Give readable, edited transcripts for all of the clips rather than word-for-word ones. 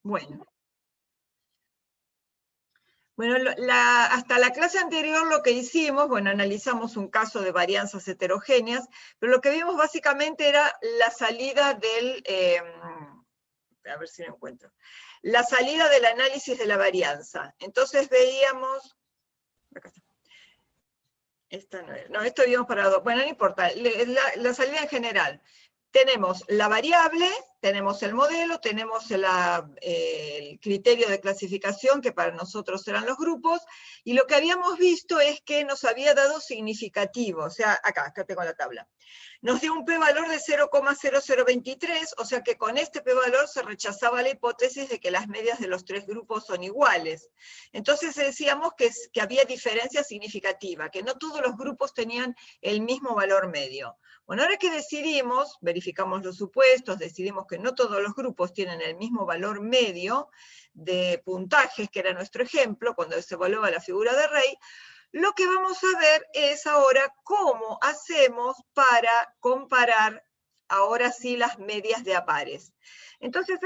Bueno. Bueno, hasta la clase anterior lo que hicimos, bueno, analizamos un caso de varianzas heterogéneas, pero lo que vimos básicamente era la salida del, a ver si lo encuentro, la salida del análisis de la varianza. Entonces veíamos, acá está. Esta no, no, esto habíamos parado, bueno, no importa, la salida en general. Tenemos la variable, tenemos el modelo, tenemos el criterio de clasificación, que para nosotros eran los grupos, y lo que habíamos visto es que nos había dado significativo, o sea, acá tengo la tabla. Nos dio un p-valor de 0,0023, o sea que con este p-valor se rechazaba la hipótesis de que las medias de los tres grupos son iguales. Entonces decíamos que había diferencia significativa, que no todos los grupos tenían el mismo valor medio. Bueno, ahora que decidimos, verificamos los supuestos, decidimos que no todos los grupos tienen el mismo valor medio de puntajes, que era nuestro ejemplo, cuando se evaluaba la figura de Rey, lo que vamos a ver es ahora cómo hacemos para comparar ahora sí las medias de a pares. Entonces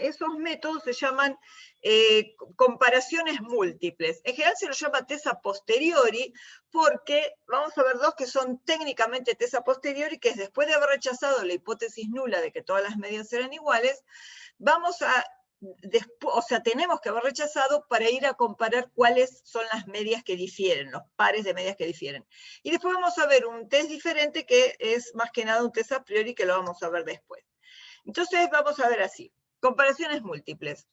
esos métodos se llaman comparaciones múltiples. En general se los llama test a posteriori porque vamos a ver dos que son técnicamente test a posteriori, que es después de haber rechazado la hipótesis nula de que todas las medias eran iguales, vamos a o sea, tenemos que haber rechazado para ir a comparar cuáles son las medias que difieren, los pares de medias que difieren. Y después vamos a ver un test diferente que es más que nada un test a priori, que lo vamos a ver después. Entonces vamos a ver así, comparaciones múltiples.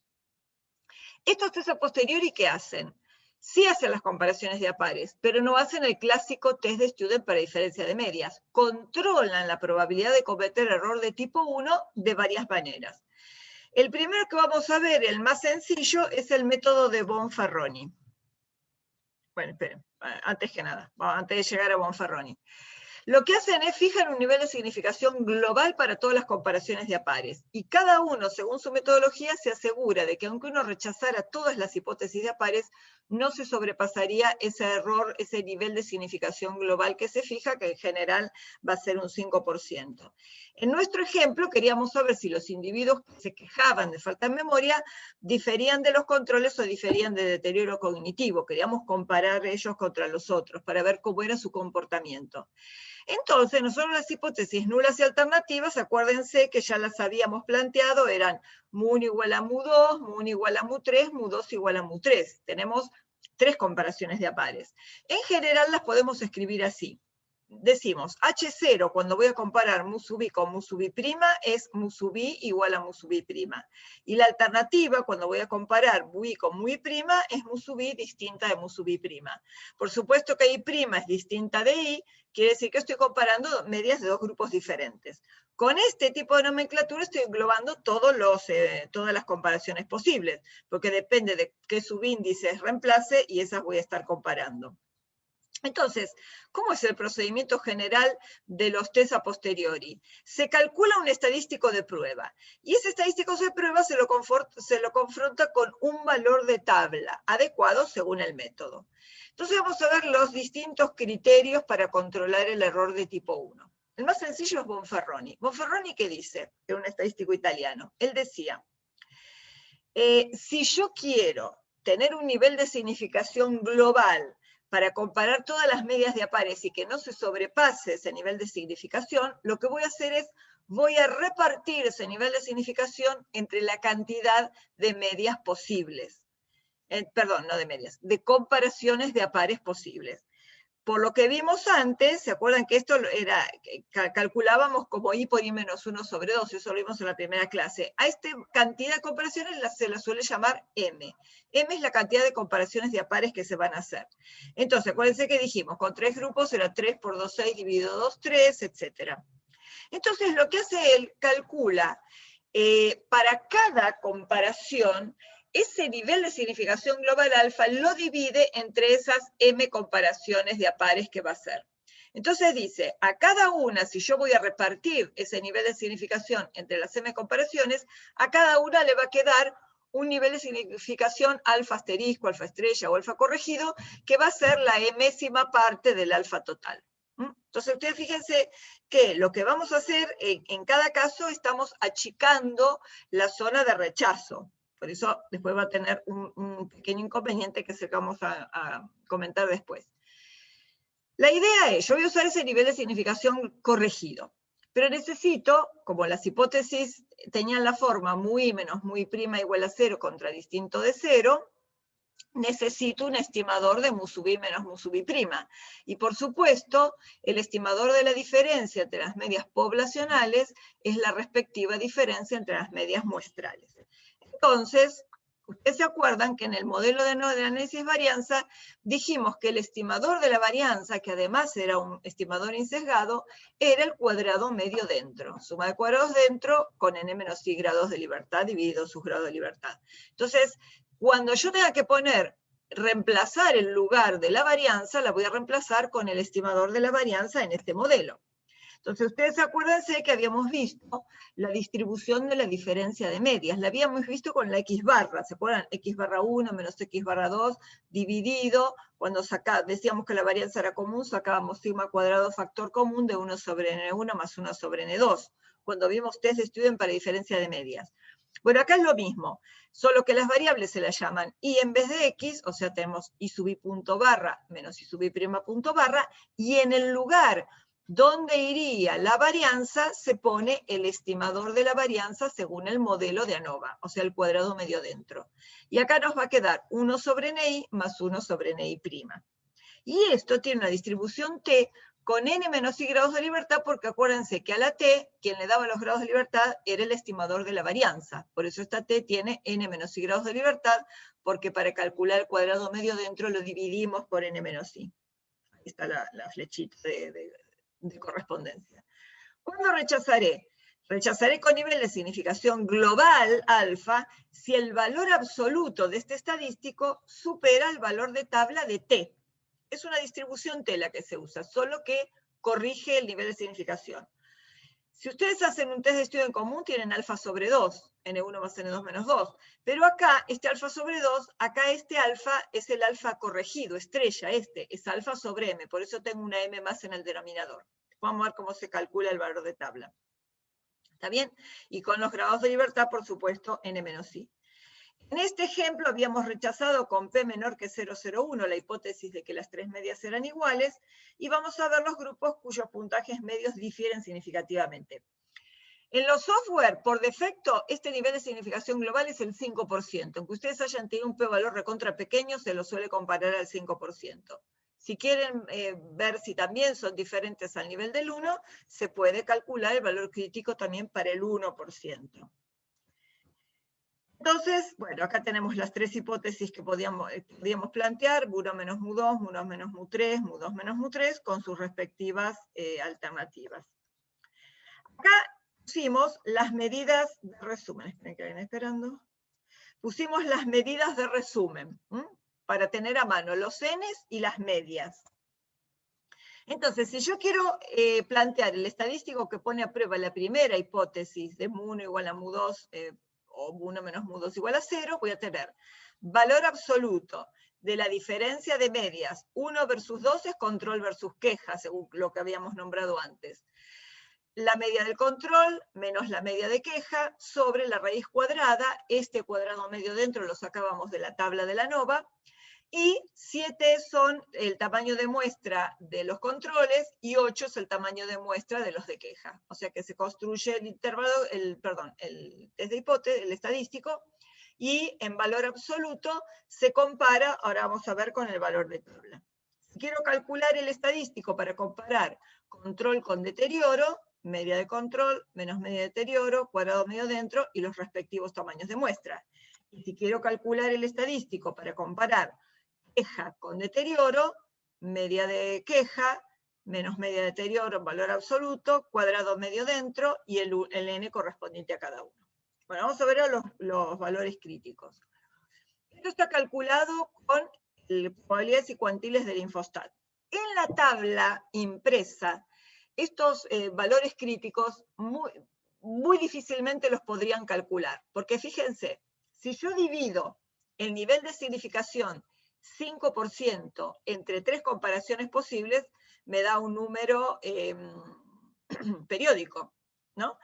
Estos test a posteriori, ¿qué hacen? Sí hacen las comparaciones de a pares, pero no hacen el clásico test de Student para diferencia de medias. Controlan la probabilidad de cometer error de tipo 1 de varias maneras. El primero que vamos a ver, el más sencillo, es el método de Bonferroni. Bueno, esperen, antes que nada, antes de llegar a Bonferroni. Lo que hacen es fijar un nivel de significación global para todas las comparaciones de a pares. Y cada uno, según su metodología, se asegura de que aunque uno rechazara todas las hipótesis de a pares, no se sobrepasaría ese error, ese nivel de significación global que se fija, que en general va a ser un 5%. En nuestro ejemplo, queríamos saber si los individuos que se quejaban de falta de memoria diferían de los controles o diferían de deterioro cognitivo. Queríamos comparar ellos contra los otros para ver cómo era su comportamiento. Entonces, nosotros las hipótesis nulas y alternativas, acuérdense que ya las habíamos planteado, eran mu1 igual a mu2, mu1 igual a mu3, mu2 igual a mu3. Tenemos tres comparaciones de a pares. En general las podemos escribir así. Decimos, H0 cuando voy a comparar mu sub i con mu sub i' es mu sub i igual a mu sub i'. Y la alternativa cuando voy a comparar mu i con mu i' es mu sub i distinta de mu sub i'. Por supuesto que i' es distinta de i, quiere decir que estoy comparando medias de dos grupos diferentes. Con este tipo de nomenclatura estoy englobando todas las comparaciones posibles, porque depende de qué subíndices reemplace y esas voy a estar comparando. Entonces, ¿cómo es el procedimiento general de los test a posteriori? Se calcula un estadístico de prueba, y ese estadístico de prueba se lo confronta con un valor de tabla, adecuado según el método. Entonces vamos a ver los distintos criterios para controlar el error de tipo 1. El más sencillo es Bonferroni. ¿Bonferroni qué dice? Que es un estadístico italiano. Él decía, si yo quiero tener un nivel de significación global para comparar todas las medias de a pares y que no se sobrepase ese nivel de significación, lo que voy a hacer es, voy a repartir ese nivel de significación entre la cantidad de medias posibles. Perdón, no de medias, de comparaciones de a pares posibles. Por lo que vimos antes, ¿se acuerdan que esto era, calculábamos como i por i menos 1 sobre 2, eso lo vimos en la primera clase? A esta cantidad de comparaciones se la suele llamar m. M es la cantidad de comparaciones de a pares que se van a hacer. Entonces, acuérdense que dijimos, con tres grupos era 3 por 2, 6, dividido 2, 3, etc. Entonces, lo que hace él, calcula para cada comparación, ese nivel de significación global alfa lo divide entre esas m comparaciones de a pares que va a hacer. Entonces dice, a cada una, si yo voy a repartir ese nivel de significación entre las m comparaciones, a cada una le va a quedar un nivel de significación alfa asterisco, alfa estrella o alfa corregido, que va a ser la mésima parte del alfa total. Entonces ustedes fíjense que lo que vamos a hacer en cada caso estamos achicando la zona de rechazo. Por eso después va a tener un pequeño inconveniente que se vamos a comentar después. La idea es, yo voy a usar ese nivel de significación corregido, pero necesito, como las hipótesis tenían la forma muy menos muy prima igual a 0 contra distinto de 0, necesito un estimador de mu sub i menos mu sub i prima. Y por supuesto, el estimador de la diferencia entre las medias poblacionales es la respectiva diferencia entre las medias muestrales. Entonces, ustedes se acuerdan que en el modelo de análisis varianza dijimos que el estimador de la varianza, que además era un estimador insesgado, era el cuadrado medio dentro. Suma de cuadrados dentro con n menos i grados de libertad dividido sus grados de libertad. Entonces, cuando yo tenga que reemplazar el lugar de la varianza, la voy a reemplazar con el estimador de la varianza en este modelo. Entonces, ustedes acuérdense que habíamos visto la distribución de la diferencia de medias. La habíamos visto con la x barra, ¿se acuerdan? X barra 1 menos x barra 2 dividido, cuando decíamos que la varianza era común, sacábamos sigma cuadrado factor común de 1 sobre n1 más 1 sobre n2, cuando vimos test de Student para diferencia de medias. Bueno, acá es lo mismo, solo que las variables se las llaman y en vez de x, o sea, tenemos i sub i punto barra menos i sub i prima punto barra, y en el lugar donde iría la varianza se pone el estimador de la varianza según el modelo de ANOVA, o sea, el cuadrado medio dentro. Y acá nos va a quedar 1 sobre ni más 1 sobre ni prima. Y esto tiene una distribución t con n menos i grados de libertad, porque acuérdense que a la t, quien le daba los grados de libertad era el estimador de la varianza. Por eso esta t tiene n menos i grados de libertad, porque para calcular el cuadrado medio dentro lo dividimos por n menos i. Ahí está la flechita de correspondencia. ¿Cuándo rechazaré? Rechazaré con nivel de significación global, alfa, si el valor absoluto de este estadístico supera el valor de tabla de t. Es una distribución T la que se usa, solo que corrige el nivel de significación. Si ustedes hacen un test de estudio en común, tienen alfa sobre 2, n1 más n2 menos 2. Pero acá, este alfa sobre 2, acá este alfa es el alfa corregido, estrella, es alfa sobre m, por eso tengo una m más en el denominador. Vamos a ver cómo se calcula el valor de tabla. ¿Está bien? Y con los grados de libertad, por supuesto, n menos i. En este ejemplo habíamos rechazado con p menor que 0,01 la hipótesis de que las tres medias eran iguales, y vamos a ver los grupos cuyos puntajes medios difieren significativamente. En los software, por defecto, este nivel de significación global es el 5%. Aunque ustedes hayan tenido un p-valor recontra pequeño, se lo suele comparar al 5%. Si quieren ver si también son diferentes al nivel del 1, se puede calcular el valor crítico también para el 1%. Entonces, bueno, acá tenemos las tres hipótesis que podíamos plantear, mu1 menos mu2, mu1 menos mu3, mu2 menos mu3, con sus respectivas alternativas. Acá pusimos las medidas de resumen. Esperen que vayan esperando. Pusimos las medidas de resumen, para tener a mano los n's y las medias. Entonces, si yo quiero plantear el estadístico que pone a prueba la primera hipótesis de mu1 igual a mu2, o mu1 menos mu2 igual a 0, voy a tener valor absoluto de la diferencia de medias. 1 versus 2 es control versus queja, según lo que habíamos nombrado antes. La media del control menos la media de queja sobre la raíz cuadrada. Este cuadrado medio dentro lo sacábamos de la tabla de la ANOVA. Y 7 son el tamaño de muestra de los controles y 8 es el tamaño de muestra de los de queja. O sea que se construye el test de hipótesis, el estadístico, y en valor absoluto se compara, ahora vamos a ver con el valor de tabla. Si quiero calcular el estadístico para comparar control con deterioro, media de control menos media de deterioro, cuadrado medio dentro y los respectivos tamaños de muestra. Y si quiero calcular el estadístico para comparar queja con deterioro, media de queja, menos media de deterioro en valor absoluto, cuadrado medio dentro y el n correspondiente a cada uno. Bueno, vamos a ver los valores críticos. Esto está calculado con probabilidades y cuantiles del Infostat. En la tabla impresa, estos valores críticos muy difícilmente los podrían calcular, porque fíjense, si yo divido el nivel de significación 5% entre 3 comparaciones posibles, me da un número periódico, ¿no?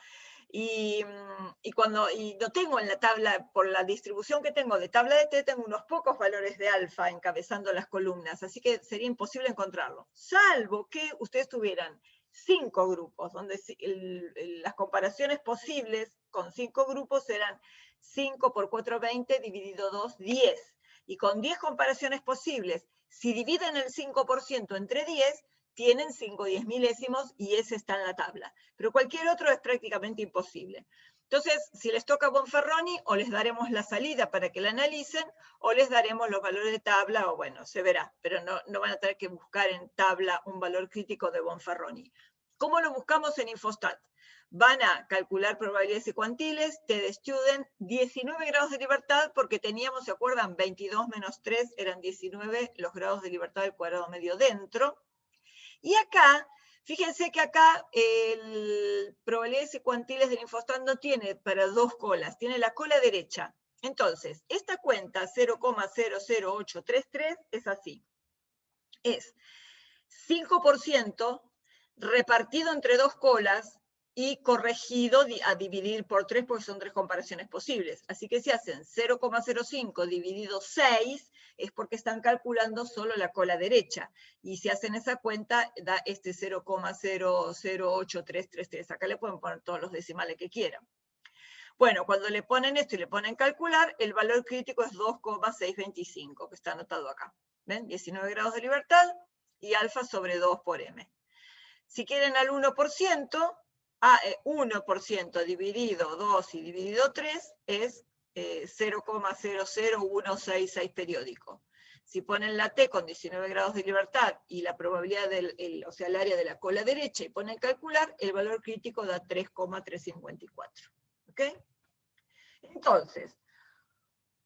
Y no tengo en la tabla, por la distribución que tengo de tabla de T, tengo unos pocos valores de alfa encabezando las columnas, así que sería imposible encontrarlo, salvo que ustedes tuvieran 5 grupos, donde las comparaciones posibles con 5 grupos eran 5 por 4, 20, dividido 2, 10. Y con 10 comparaciones posibles, si dividen el 5% entre 10, tienen 5 10.000 y ese está en la tabla. Pero cualquier otro es prácticamente imposible. Entonces, si les toca Bonferroni, o les daremos la salida para que la analicen, o les daremos los valores de tabla, o bueno, se verá, pero no van a tener que buscar en tabla un valor crítico de Bonferroni. ¿Cómo lo buscamos en Infostat? Van a calcular probabilidades y cuantiles, T de Student, 19 grados de libertad, porque teníamos, ¿se acuerdan? 22 menos 3 eran 19 los grados de libertad del cuadrado medio dentro. Y acá, fíjense que acá el probabilidades y cuantiles del Infostat no tiene para 2 colas, tiene la cola derecha. Entonces, esta cuenta 0,00833 es así. Es 5% repartido entre 2 colas y corregido a dividir por 3, porque son 3 comparaciones posibles. Así que si hacen 0,05 dividido 6, es porque están calculando solo la cola derecha. Y si hacen esa cuenta, da este 0,008333. Acá le pueden poner todos los decimales que quieran. Bueno, cuando le ponen esto y le ponen calcular, el valor crítico es 2,625, que está anotado acá. ¿Ven? 19 grados de libertad y alfa sobre 2 por m. Si quieren al 1%, 1% dividido 2 y dividido 3 es 0,00166 periódico. Si ponen la T con 19 grados de libertad y la probabilidad o sea, el área de la cola derecha y ponen calcular, el valor crítico da 3,354. ¿Ok? Entonces,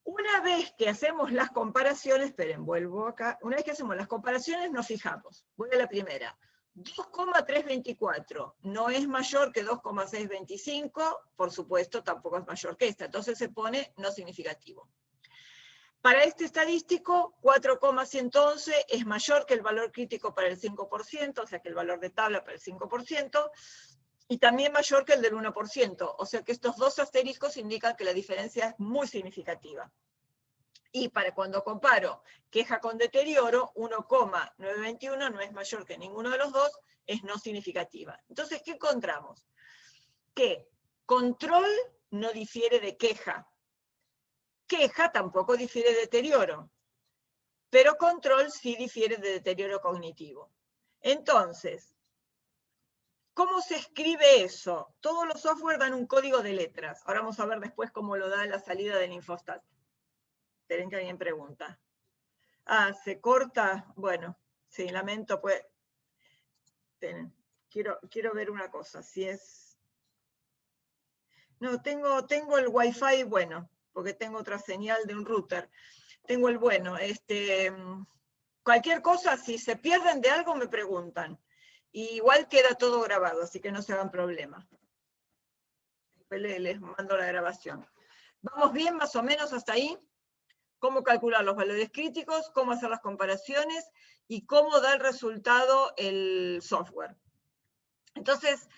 una vez que hacemos las comparaciones, esperen, vuelvo acá, una vez que hacemos las comparaciones nos fijamos. Voy a la primera. 2,324 no es mayor que 2,625, por supuesto tampoco es mayor que esta, entonces se pone no significativo. Para este estadístico, 4,111 es mayor que el valor crítico para el 5%, o sea que el valor de tabla para el 5%, y también mayor que el del 1%, o sea que estos dos asteriscos indican que la diferencia es muy significativa. Y para cuando comparo queja con deterioro, 1,921 no es mayor que ninguno de los dos, es no significativa. Entonces, ¿qué encontramos? Que control no difiere de queja. Queja tampoco difiere de deterioro. Pero control sí difiere de deterioro cognitivo. Entonces, ¿cómo se escribe eso? Todos los software dan un código de letras. Ahora vamos a ver después cómo lo da la salida del Infostat. Esperen que alguien pregunta. Se corta. Bueno, sí, lamento, pues. Quiero ver una cosa, si es... No, tengo el Wi-Fi bueno, porque tengo otra señal de un router. Tengo el bueno. Cualquier cosa, si se pierden de algo, me preguntan. Y igual queda todo grabado, así que no se hagan problema. Después les mando la grabación. ¿Vamos bien más o menos hasta ahí? Cómo calcular los valores críticos, cómo hacer las comparaciones y cómo da el resultado el software. Entonces,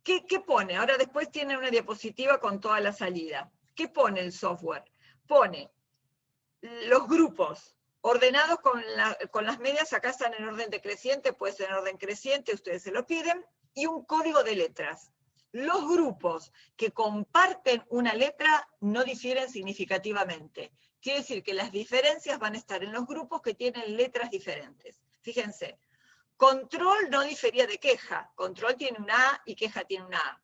¿qué pone? Ahora después tiene una diapositiva con toda la salida. ¿Qué pone el software? Pone los grupos ordenados con las medias, acá están en orden decreciente, puede ser en orden creciente, ustedes se lo piden, y un código de letras. Los grupos que comparten una letra no difieren significativamente. Quiere decir que las diferencias van a estar en los grupos que tienen letras diferentes. Fíjense, control no difería de queja. Control tiene una A y queja tiene una A.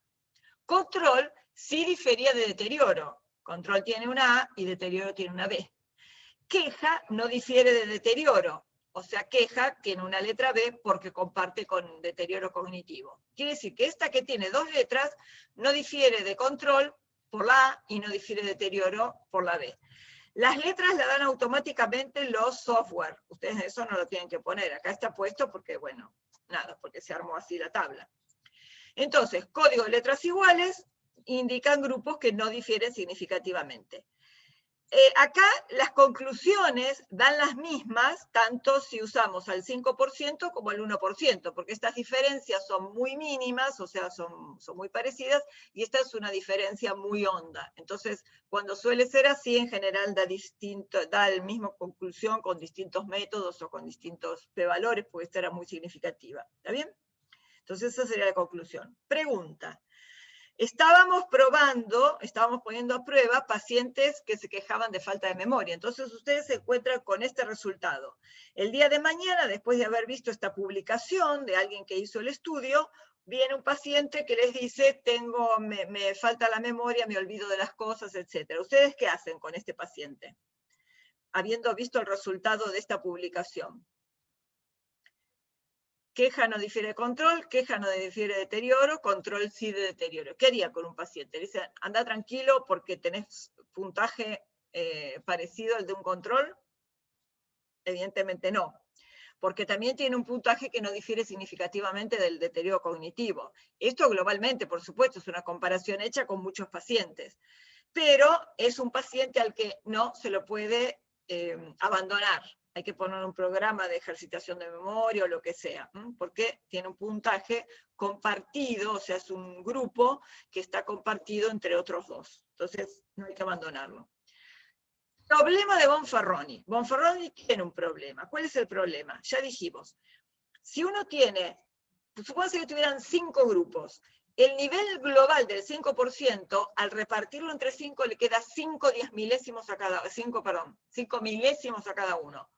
Control sí difería de deterioro. Control tiene una A y deterioro tiene una B. Queja no difiere de deterioro. O sea, queja tiene una letra B porque comparte con deterioro cognitivo. Quiere decir que esta que tiene dos letras no difiere de control por la A y no difiere de deterioro por la B. Las letras la dan automáticamente los software. Ustedes eso no lo tienen que poner. Acá está puesto porque, bueno, nada, porque se armó así la tabla. Entonces, código de letras iguales indican grupos que no difieren significativamente. Acá las conclusiones dan las mismas, tanto si usamos al 5% como al 1%, porque estas diferencias son muy mínimas, o sea, son muy parecidas, y esta es una diferencia muy honda. Entonces, cuando suele ser así, en general da la misma conclusión con distintos métodos o con distintos p-valores, porque esta era muy significativa. ¿Está bien? Entonces, esa sería la conclusión. Pregunta. Estábamos poniendo a prueba pacientes que se quejaban de falta de memoria. Entonces ustedes se encuentran con este resultado. El día de mañana, después de haber visto esta publicación de alguien que hizo el estudio, viene un paciente que les dice, me falta la memoria, me olvido de las cosas, etc. ¿Ustedes qué hacen con este paciente? Habiendo visto el resultado de esta publicación. Queja no difiere de control, queja no difiere de deterioro, control sí de deterioro. ¿Qué haría con un paciente? Le dice, anda tranquilo porque tenés puntaje parecido al de un control. Evidentemente no, porque también tiene un puntaje que no difiere significativamente del deterioro cognitivo. Esto globalmente, por supuesto, es una comparación hecha con muchos pacientes, pero es un paciente al que no se lo puede abandonar. Hay que poner un programa de ejercitación de memoria o lo que sea, porque tiene un puntaje compartido, o sea, es un grupo que está compartido entre otros dos. Entonces, no hay que abandonarlo. Problema de Bonferroni. Bonferroni tiene un problema. ¿Cuál es el problema? Ya dijimos, si uno tiene, supóngase que tuvieran 5 grupos, el nivel global del 5%, al repartirlo entre 5, le queda 5 milésimos a cada uno.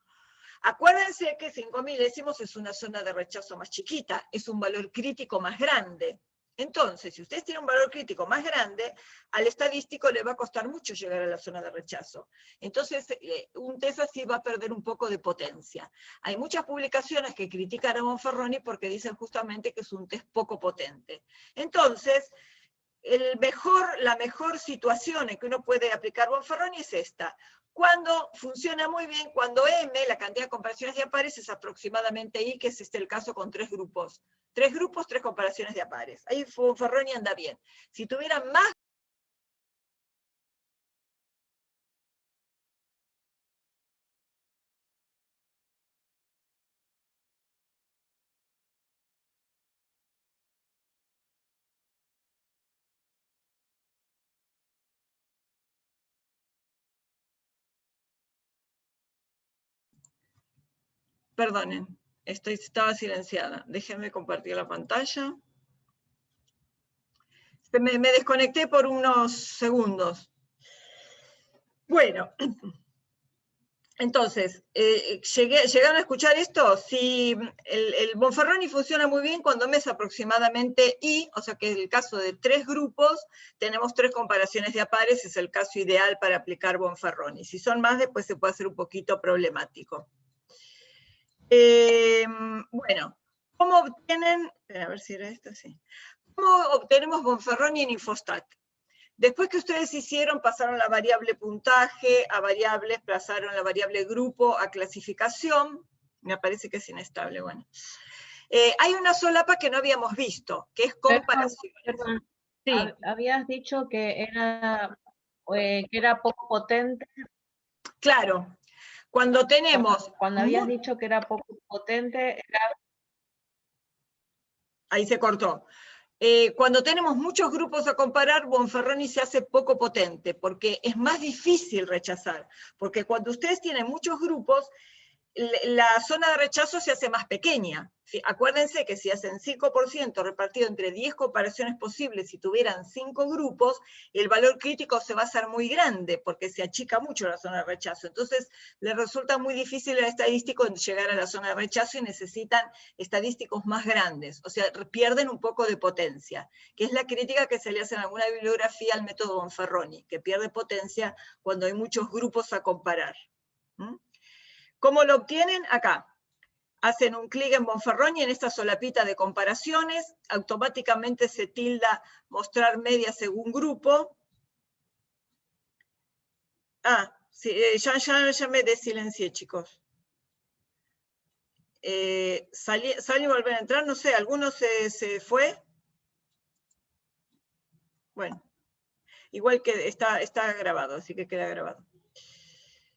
Acuérdense que 5 milésimos es una zona de rechazo más chiquita, es un valor crítico más grande. Entonces, si ustedes tienen un valor crítico más grande, al estadístico le va a costar mucho llegar a la zona de rechazo. Entonces, un test así va a perder un poco de potencia. Hay muchas publicaciones que critican a Bonferroni porque dicen justamente que es un test poco potente. Entonces, la mejor situación en que uno puede aplicar Bonferroni es esta. Cuando funciona muy bien, cuando M, la cantidad de comparaciones de a pares, es aproximadamente I, que es el caso con 3 grupos. 3 grupos, 3 comparaciones de a pares. Ahí Bonferroni anda bien. Si tuviera más perdonen, estaba silenciada. Déjenme compartir la pantalla. Me desconecté por unos segundos. Bueno, entonces, ¿llegaron a escuchar esto? Si el Bonferroni funciona muy bien cuando M es aproximadamente I, o sea que en el caso de 3 grupos, tenemos 3 comparaciones de a pares, es el caso ideal para aplicar Bonferroni. Si son más, después se puede hacer un poquito problemático. Bueno, ¿cómo obtienen? A ver si era esto, sí. ¿Cómo obtenemos Bonferroni en Infostat? Después que ustedes hicieron, pasaron la variable puntaje a variables, pasaron la variable grupo a clasificación. Me parece que es inestable, bueno. Hay una solapa que no habíamos visto, que es comparaciones. Perdón. Sí. Habías dicho que era poco potente. Claro. Cuando tenemos... Cuando habías dicho que era poco potente, Ahí se cortó. Cuando tenemos muchos grupos a comparar, Bonferroni se hace poco potente, porque es más difícil rechazar. Porque cuando ustedes tienen muchos grupos, la zona de rechazo se hace más pequeña. ¿Sí? Acuérdense que si hacen 5% repartido entre 10 comparaciones posibles, si tuvieran 5 grupos, el valor crítico se va a hacer muy grande, porque se achica mucho la zona de rechazo. Entonces, les resulta muy difícil al estadístico llegar a la zona de rechazo y necesitan estadísticos más grandes. O sea, pierden un poco de potencia, que es la crítica que se le hace en alguna bibliografía al método Bonferroni, que pierde potencia cuando hay muchos grupos a comparar. ¿Cómo lo obtienen? Acá. Hacen un clic en Bonferroni en esta solapita de comparaciones, automáticamente se tilda mostrar media según grupo. Sí, ya me desilencié, chicos. Salí y volver a entrar, no sé, ¿alguno se fue? Bueno, igual que está grabado, así que queda grabado.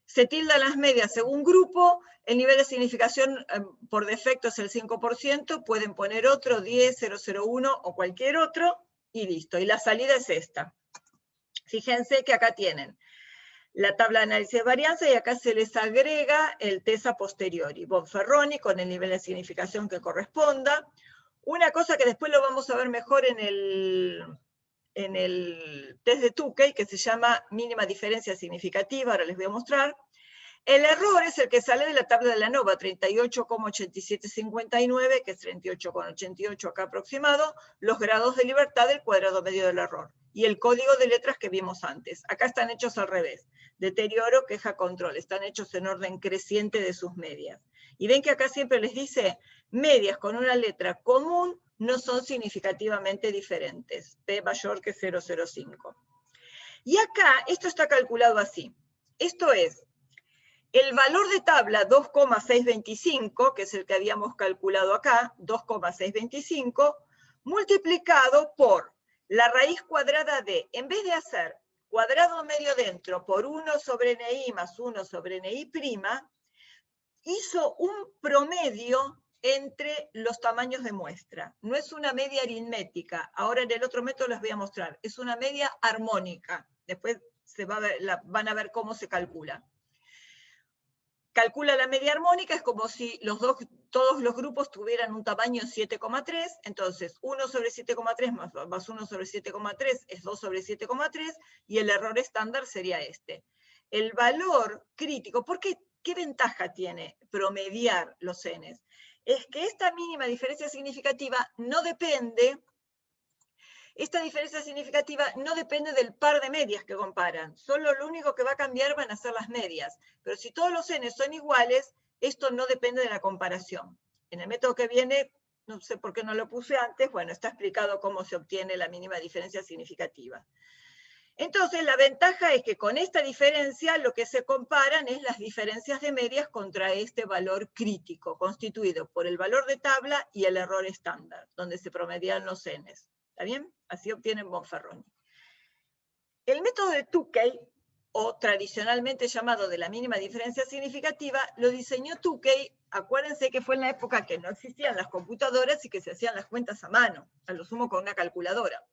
Se tildan las medias según grupo, el nivel de significación por defecto es el 5%, pueden poner otro, 10, 001 o cualquier otro, y listo. Y la salida es esta. Fíjense que acá tienen la tabla de análisis de varianza y acá se les agrega el test a posteriori, Bonferroni con el nivel de significación que corresponda. Una cosa que después lo vamos a ver mejor en el test de Tukey, que se llama mínima diferencia significativa, ahora les voy a mostrar. El error es el que sale de la tabla de la ANOVA, 38,8759, que es 38,88 acá aproximado, los grados de libertad del cuadrado medio del error. Y el código de letras que vimos antes. Acá están hechos al revés. Deterioro, queja, control. Están hechos en orden creciente de sus medias. Y ven que acá siempre les dice, medias con una letra común no son significativamente diferentes. P mayor que 0,05. Y acá, esto está calculado así. Esto es, el valor de tabla 2,625, que es el que habíamos calculado acá, 2,625, multiplicado por la raíz cuadrada de, en vez de hacer cuadrado medio dentro por 1 sobre NI más 1 sobre NI prima, hizo un promedio entre los tamaños de muestra. No es una media aritmética, ahora en el otro método les voy a mostrar, es una media armónica. Después van a ver cómo se calcula. Calcula la media armónica, es como si todos los grupos tuvieran un tamaño 7,3, entonces 1 sobre 7,3 más 1 sobre 7,3 es 2 sobre 7,3, y el error estándar sería este. El valor crítico, ¿qué ventaja tiene promediar los n's? Es que esta mínima diferencia significativa no depende... Esta diferencia significativa no depende del par de medias que comparan, solo lo único que va a cambiar van a ser las medias. Pero si todos los n son iguales, esto no depende de la comparación. En el método que viene, no sé por qué no lo puse antes, bueno, está explicado cómo se obtiene la mínima diferencia significativa. Entonces, la ventaja es que con esta diferencia lo que se comparan es las diferencias de medias contra este valor crítico, constituido por el valor de tabla y el error estándar, donde se promedian los n's. ¿Está bien? Así obtienen Bonferroni. El método de Tukey, o tradicionalmente llamado de la mínima diferencia significativa, lo diseñó Tukey, acuérdense que fue en la época que no existían las computadoras y que se hacían las cuentas a mano, a lo sumo con una calculadora.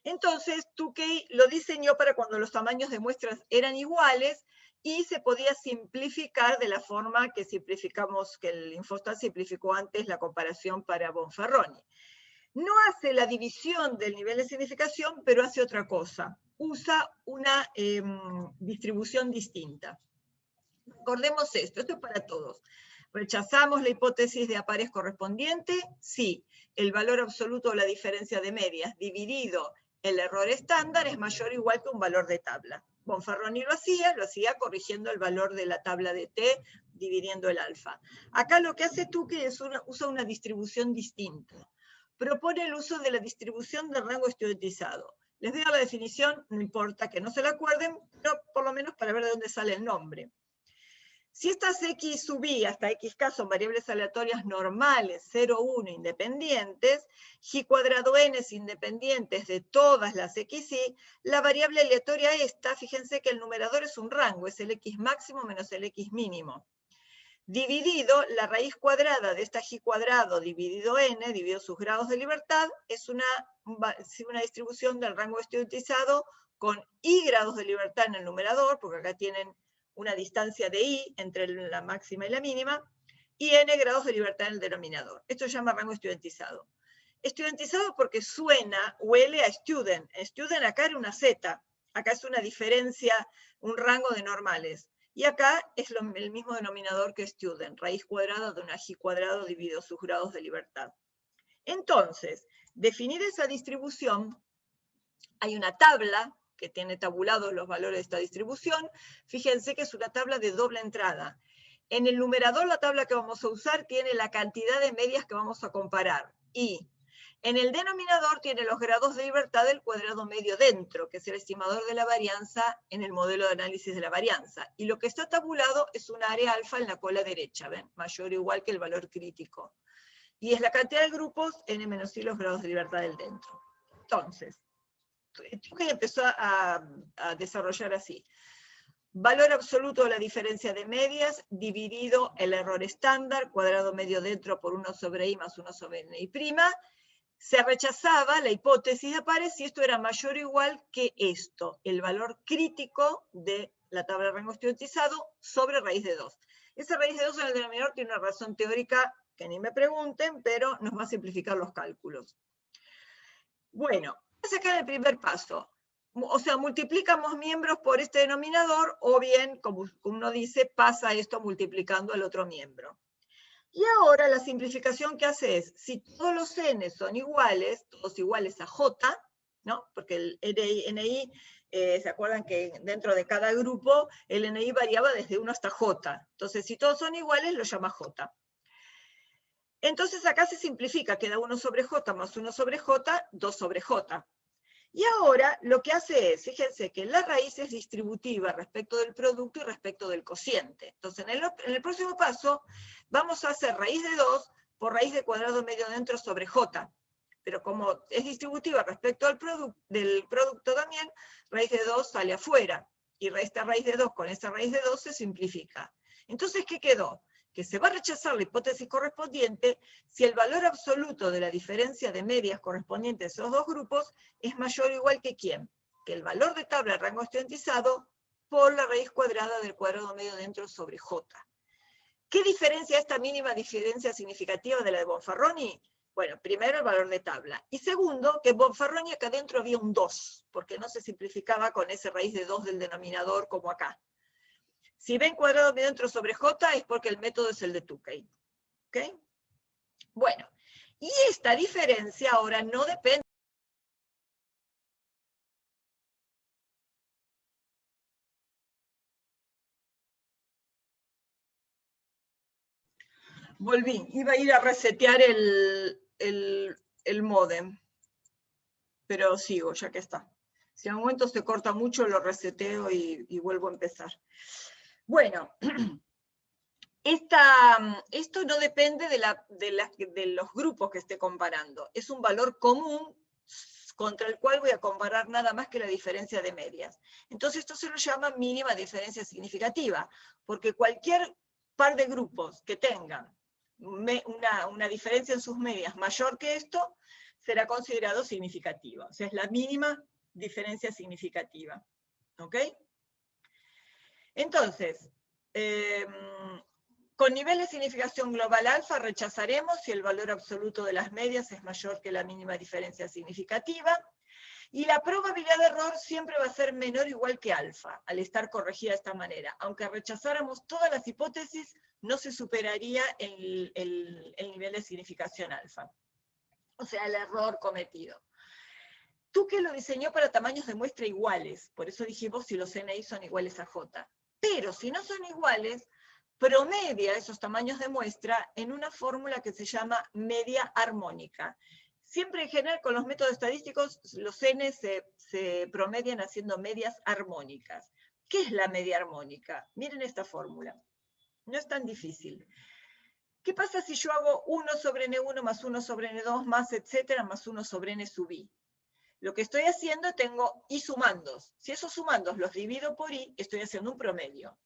Entonces, Tukey lo diseñó para cuando los tamaños de muestras eran iguales y se podía simplificar de la forma que simplificamos, que el Infostat simplificó antes la comparación para Bonferroni. No hace la división del nivel de significación, pero hace otra cosa. Usa una distribución distinta. Recordemos esto es para todos. ¿Rechazamos la hipótesis de pares correspondiente? Sí. El valor absoluto de la diferencia de medias dividido el error estándar es mayor o igual que un valor de tabla. Bonferroni lo hacía corrigiendo el valor de la tabla de T, dividiendo el alfa. Acá lo que hace Tukey es usa una distribución distinta. Propone el uso de la distribución del rango estudiantizado. Les doy la definición, no importa que no se la acuerden, pero por lo menos para ver de dónde sale el nombre. Si estas x sub i hasta xk son variables aleatorias normales, 0, 1, independientes, g cuadrado n es independientes de todas las xi, la variable aleatoria esta, fíjense que el numerador es un rango, es el x máximo menos el x mínimo. Dividido, la raíz cuadrada de esta g cuadrado dividido n, dividido sus grados de libertad, es una distribución del rango estudiantizado con i grados de libertad en el numerador, porque acá tienen una distancia de i entre la máxima y la mínima, y n grados de libertad en el denominador. Esto se llama rango estudiantizado. Estudiantizado porque suena, huele a student. Student acá era una z, acá es una diferencia, un rango de normales. Y acá es el mismo denominador que student, raíz cuadrada de una g cuadrado dividido sus grados de libertad. Entonces, definir esa distribución, hay una tabla que tiene tabulados los valores de esta distribución. Fíjense que es una tabla de doble entrada. En el numerador, la tabla que vamos a usar tiene la cantidad de medias que vamos a comparar. Y en el denominador tiene los grados de libertad del cuadrado medio dentro, que es el estimador de la varianza en el modelo de análisis de la varianza. Y lo que está tabulado es un área alfa en la cola derecha, ¿ven? Mayor o igual que el valor crítico. Y es la cantidad de grupos n menos i los grados de libertad del dentro. Entonces, Tukey empezó a desarrollar así. valor absoluto de la diferencia de medias dividido el error estándar, cuadrado medio dentro por 1 sobre i más 1 sobre ni'. Se rechazaba la hipótesis de pares si esto era mayor o igual que esto, el valor crítico de la tabla de rango estudiantizado sobre raíz de 2. Esa raíz de 2 en el denominador tiene una razón teórica que ni me pregunten, pero nos va a simplificar los cálculos. Bueno, vamos a sacar el primer paso. O sea, multiplicamos miembros por este denominador, o bien, como uno dice, pasa esto multiplicando el otro miembro. Y ahora la simplificación que hace es, si todos los n son iguales, todos iguales a j, ¿no? Porque el NI, ¿se acuerdan que dentro de cada grupo el NI variaba desde 1 hasta j? Entonces, si todos son iguales, lo llama j. Entonces acá se simplifica, queda 1 sobre j más 1 sobre j, 2 sobre j. Y ahora lo que hace es, fíjense que la raíz es distributiva respecto del producto y respecto del cociente. Entonces en el próximo paso vamos a hacer raíz de 2 por raíz de cuadrado medio dentro sobre j. Pero como es distributiva respecto del producto también, raíz de 2 sale afuera. Y esta raíz de 2 con esta raíz de 2 se simplifica. Entonces, ¿qué quedó? Que se va a rechazar la hipótesis correspondiente si el valor absoluto de la diferencia de medias correspondiente a esos dos grupos es mayor o igual que ¿quién? Que el valor de tabla de rango estudiantizado por la raíz cuadrada del cuadrado medio dentro sobre j. ¿Qué diferencia esta mínima diferencia significativa de la de Bonferroni? Bueno, primero el valor de tabla. Y segundo, que en Bonferroni acá adentro había un 2, porque no se simplificaba con ese raíz de 2 del denominador como acá. Si ven cuadrado medio dentro sobre j es porque el método es el de Tukey. ¿Ok? Bueno, y esta diferencia ahora no depende. Volví, iba a ir a resetear el módem, pero sigo, ya que está. Si en un momento se corta mucho, lo reseteo y vuelvo a empezar. Bueno, esto no depende de los grupos que esté comparando. Es un valor común contra el cual voy a comparar nada más que la diferencia de medias. Entonces esto se lo llama mínima diferencia significativa, porque cualquier par de grupos que tengan una diferencia en sus medias mayor que esto, será considerado significativa. O sea, es la mínima diferencia significativa. ¿Ok? Entonces, con nivel de significación global alfa rechazaremos si el valor absoluto de las medias es mayor que la mínima diferencia significativa, y la probabilidad de error siempre va a ser menor o igual que alfa, al estar corregida de esta manera. Aunque rechazáramos todas las hipótesis, no se superaría el nivel de significación alfa. O sea, el error cometido. Tukey lo diseñó para tamaños de muestra iguales, por eso dijimos si los NI son iguales a J. Pero si no son iguales, promedia esos tamaños de muestra en una fórmula que se llama media armónica. Siempre en general con los métodos estadísticos los n se promedian haciendo medias armónicas. ¿Qué es la media armónica? Miren esta fórmula. No es tan difícil. ¿Qué pasa si yo hago 1 sobre n1 más 1 sobre n2 más etcétera más 1 sobre n sub i? Lo que estoy haciendo, tengo i sumandos. Si esos sumandos los divido por i, estoy haciendo un promedio.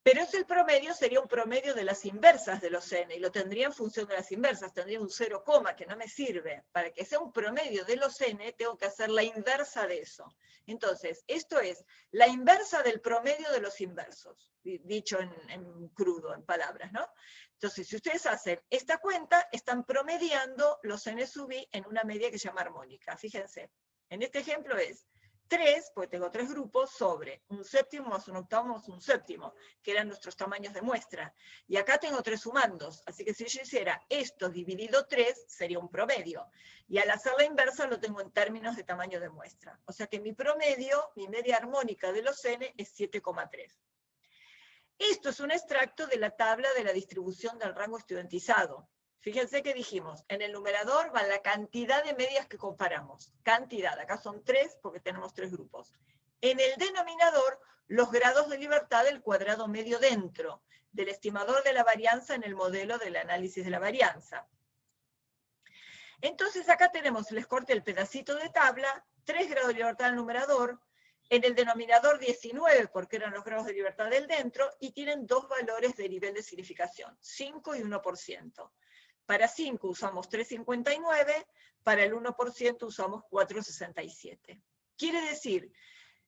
Pero el promedio sería un promedio de las inversas de los n, y lo tendría en función de las inversas, tendría un 0, que no me sirve. Para que sea un promedio de los n, tengo que hacer la inversa de eso. Entonces, esto es la inversa del promedio de los inversos, dicho en crudo, en palabras, ¿no? Entonces, si ustedes hacen esta cuenta, están promediando los n sub i en una media que se llama armónica. Fíjense, en este ejemplo es 3, porque tengo 3 grupos, sobre un séptimo más un octavo más un séptimo, que eran nuestros tamaños de muestra. Y acá tengo 3 sumandos, así que si yo hiciera esto dividido 3, sería un promedio. Y al hacer la inversa lo tengo en términos de tamaño de muestra. O sea que mi promedio, mi media armónica de los n, es 7,3. Esto es un extracto de la tabla de la distribución del rango estudiantizado. Fíjense que dijimos, en el numerador va la cantidad de medias que comparamos. Cantidad, acá son 3 porque tenemos 3 grupos. En el denominador, los grados de libertad del cuadrado medio dentro, del estimador de la varianza en el modelo del análisis de la varianza. Entonces acá tenemos, les corté el pedacito de tabla, 3 grados de libertad del numerador, en el denominador 19, porque eran los grados de libertad del dentro, y tienen dos valores de nivel de significación, 5 y 1%. Para 5 usamos 3,59, para el 1% usamos 4,67. Quiere decir,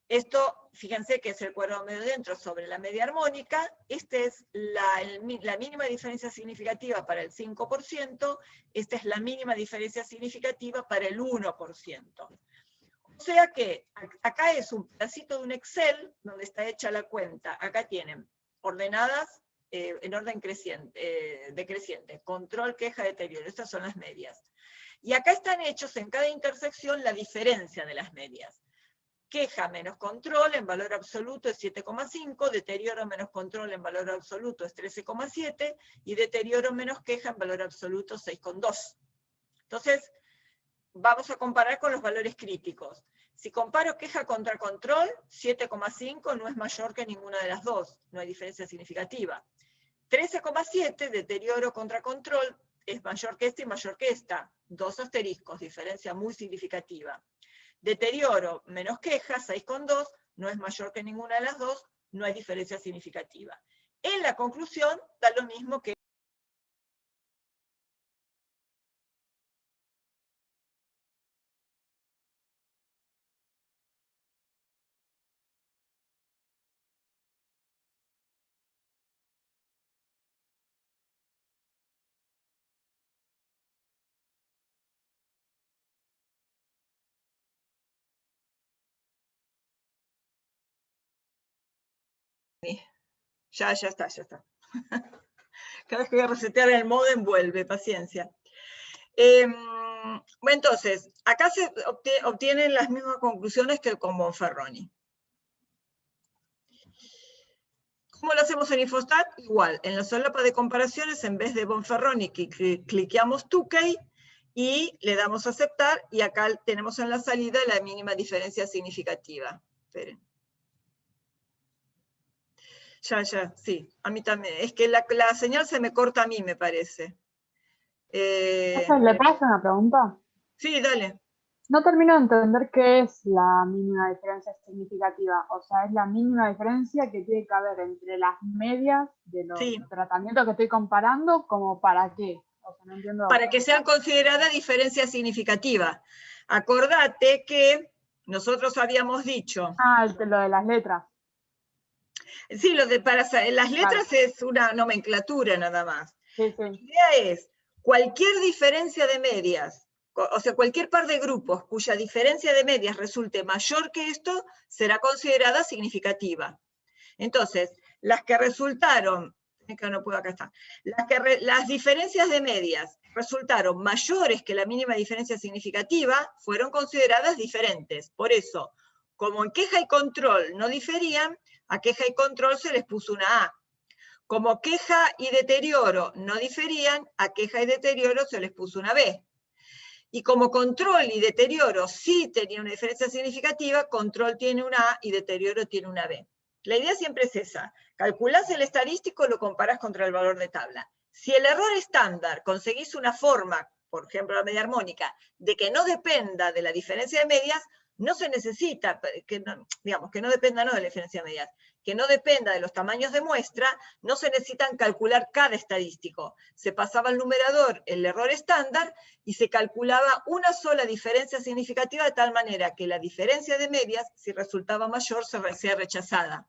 esto, fíjense que es el cuadrado medio dentro sobre la media armónica, esta es la mínima diferencia significativa para el 5%, esta es la mínima diferencia significativa para el 1%. O sea que acá es un pedacito de un Excel donde está hecha la cuenta. Acá tienen ordenadas en orden decreciente, control, queja, deterioro. Estas son las medias. Y acá están hechos en cada intersección la diferencia de las medias. Queja menos control en valor absoluto es 7,5, deterioro menos control en valor absoluto es 13,7, y deterioro menos queja en valor absoluto 6,2. Entonces, vamos a comparar con los valores críticos. Si comparo queja contra control, 7,5 no es mayor que ninguna de las dos, no hay diferencia significativa. 13,7, deterioro contra control, es mayor que esta y mayor que esta. 2 asteriscos, diferencia muy significativa. Deterioro menos queja, 6,2, no es mayor que ninguna de las dos, no hay diferencia significativa. En la conclusión, da lo mismo que ya está. Cada vez que voy a resetear el modem vuelve, paciencia. Entonces, acá se obtienen las mismas conclusiones que con Bonferroni. ¿Cómo lo hacemos en Infostat? Igual, en la solapa de comparaciones, en vez de Bonferroni, cliqueamos Tukey y le damos a aceptar, y acá tenemos en la salida la mínima diferencia significativa. Esperen. Ya, sí, a mí también. Es que la señal se me corta a mí, me parece. ¿Le puedo hacer una pregunta? Sí, dale. No termino de entender qué es la mínima diferencia significativa. O sea, es la mínima diferencia que tiene que haber entre las medias de los tratamientos que estoy comparando, ¿como para qué? O sea, no entiendo. Para que sean consideradas diferencias significativas. Acordate que nosotros habíamos dicho... lo de las letras. Sí, las letras es una nomenclatura nada más. Sí. La idea es, cualquier diferencia de medias, o sea, cualquier par de grupos cuya diferencia de medias resulte mayor que esto, será considerada significativa. Entonces, las que resultaron, las diferencias de medias resultaron mayores que la mínima diferencia significativa, fueron consideradas diferentes. Por eso, como en queja y control no diferían, a queja y control se les puso una A. Como queja y deterioro no diferían, a queja y deterioro se les puso una B. Y como control y deterioro sí tenían una diferencia significativa, control tiene una A y deterioro tiene una B. La idea siempre es esa. Calculás el estadístico, lo comparás contra el valor de tabla. Si el error estándar conseguís una forma, por ejemplo la media armónica, de que no dependa de la diferencia de medias, no se necesita, que no dependa de la diferencia de medias, que no dependa de los tamaños de muestra, no se necesitan calcular cada estadístico. Se pasaba al numerador el error estándar y se calculaba una sola diferencia significativa de tal manera que la diferencia de medias, si resultaba mayor, sea rechazada.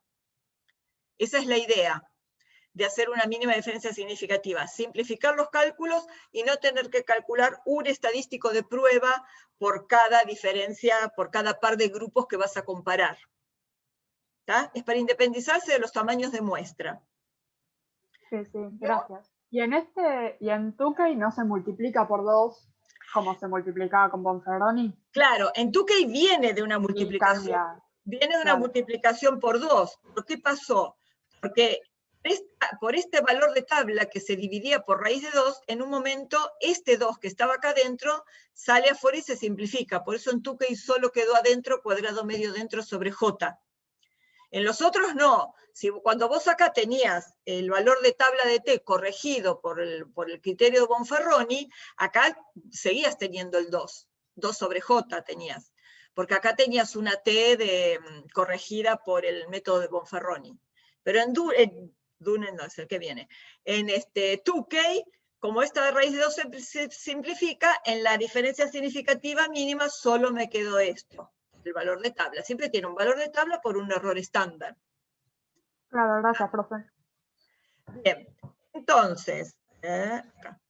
Esa es la idea de hacer una mínima diferencia significativa, simplificar los cálculos y no tener que calcular un estadístico de prueba por cada diferencia, por cada par de grupos que vas a comparar. ¿Tá? Es para independizarse de los tamaños de muestra. Sí, gracias. Y en Tukey no se multiplica por 2 como se multiplicaba con Bonferroni. Claro, en Tukey viene de una multiplicación. Viene de una multiplicación por 2. ¿Por qué pasó? Porque por este valor de tabla que se dividía por raíz de 2, en un momento este 2 que estaba acá adentro sale afuera y se simplifica. Por eso en Tukey solo quedó adentro cuadrado medio dentro sobre J. En los otros no. Cuando vos acá tenías el valor de tabla de T corregido por el criterio de Bonferroni, acá seguías teniendo el 2. 2 sobre J tenías. porque acá tenías una T corregida por el método de Bonferroni. Pero en Dunet no es el que viene. En Tukey, como esta raíz de 2 se simplifica, en la diferencia significativa mínima solo me quedó esto, el valor de tabla. Siempre tiene un valor de tabla por un error estándar. Claro, gracias, profe. Bien, entonces, acá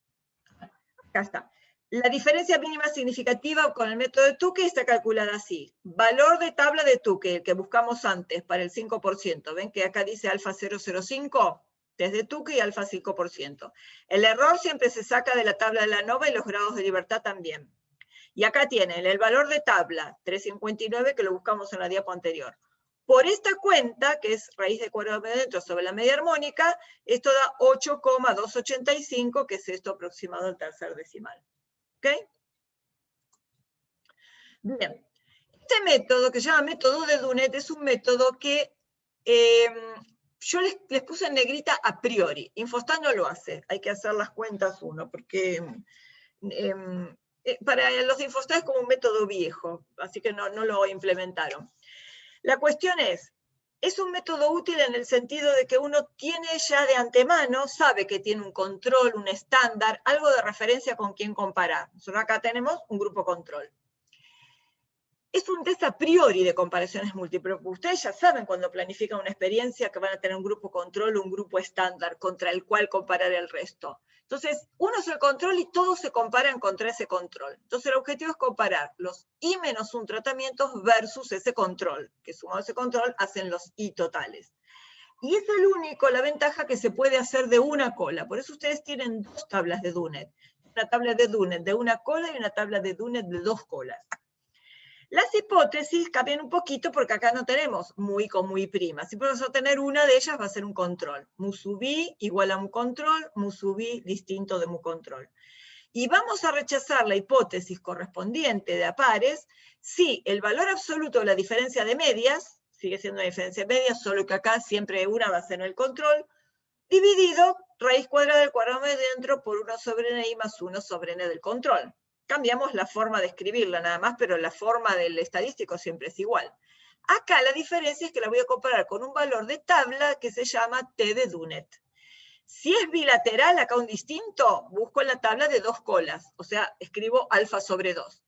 está. La diferencia mínima significativa con el método de Tukey está calculada así. Valor de tabla de Tukey, el que buscamos antes, para el 5%. ¿Ven que acá dice alfa 005? Desde Tukey alfa 5%. El error siempre se saca de la tabla de la ANOVA y los grados de libertad también. Y acá tienen el valor de tabla, 359, que lo buscamos en la diapo anterior. Por esta cuenta, que es raíz de cuadrado medio dentro sobre la media armónica, esto da 8,285, que es esto aproximado al tercer decimal. ¿Ok? Bien. Este método, que se llama método de Dunet, es un método que yo les puse en negrita a priori. Infostat no lo hace, hay que hacer las cuentas uno, porque para los de Infostat es como un método viejo, así que no lo implementaron. La cuestión es un método útil en el sentido de que uno tiene ya de antemano, sabe que tiene un control, un estándar, algo de referencia con quien comparar. Nosotros acá tenemos un grupo control. Es un test a priori de comparaciones múltiples. Ustedes ya saben cuando planifican una experiencia que van a tener un grupo control o un grupo estándar contra el cual comparar el resto. Entonces, uno es el control y todos se comparan contra ese control. Entonces, el objetivo es comparar los I menos 1 tratamientos versus ese control, que sumado a ese control hacen los I totales. Y es la ventaja que se puede hacer de una cola. Por eso ustedes tienen 2 tablas de Dunet. Una tabla de Dunet de una cola y una tabla de Dunet de 2 colas. Las hipótesis cambian un poquito porque acá no tenemos muy con muy prima. Si podemos tener una de ellas va a ser un control. Mu sub i igual a mu control, mu sub i distinto de mu control. Y vamos a rechazar la hipótesis correspondiente de a pares si el valor absoluto de la diferencia de medias, sigue siendo una diferencia de medias, solo que acá siempre una va a ser en el control, dividido raíz cuadrada del cuadrado medio dentro por 1 sobre n i más 1 sobre n del control. Cambiamos la forma de escribirla nada más, pero la forma del estadístico siempre es igual. Acá la diferencia es que la voy a comparar con un valor de tabla que se llama T de Dunet. Si es bilateral, acá un distinto, busco en la tabla de 2 colas, o sea, escribo alfa sobre 2.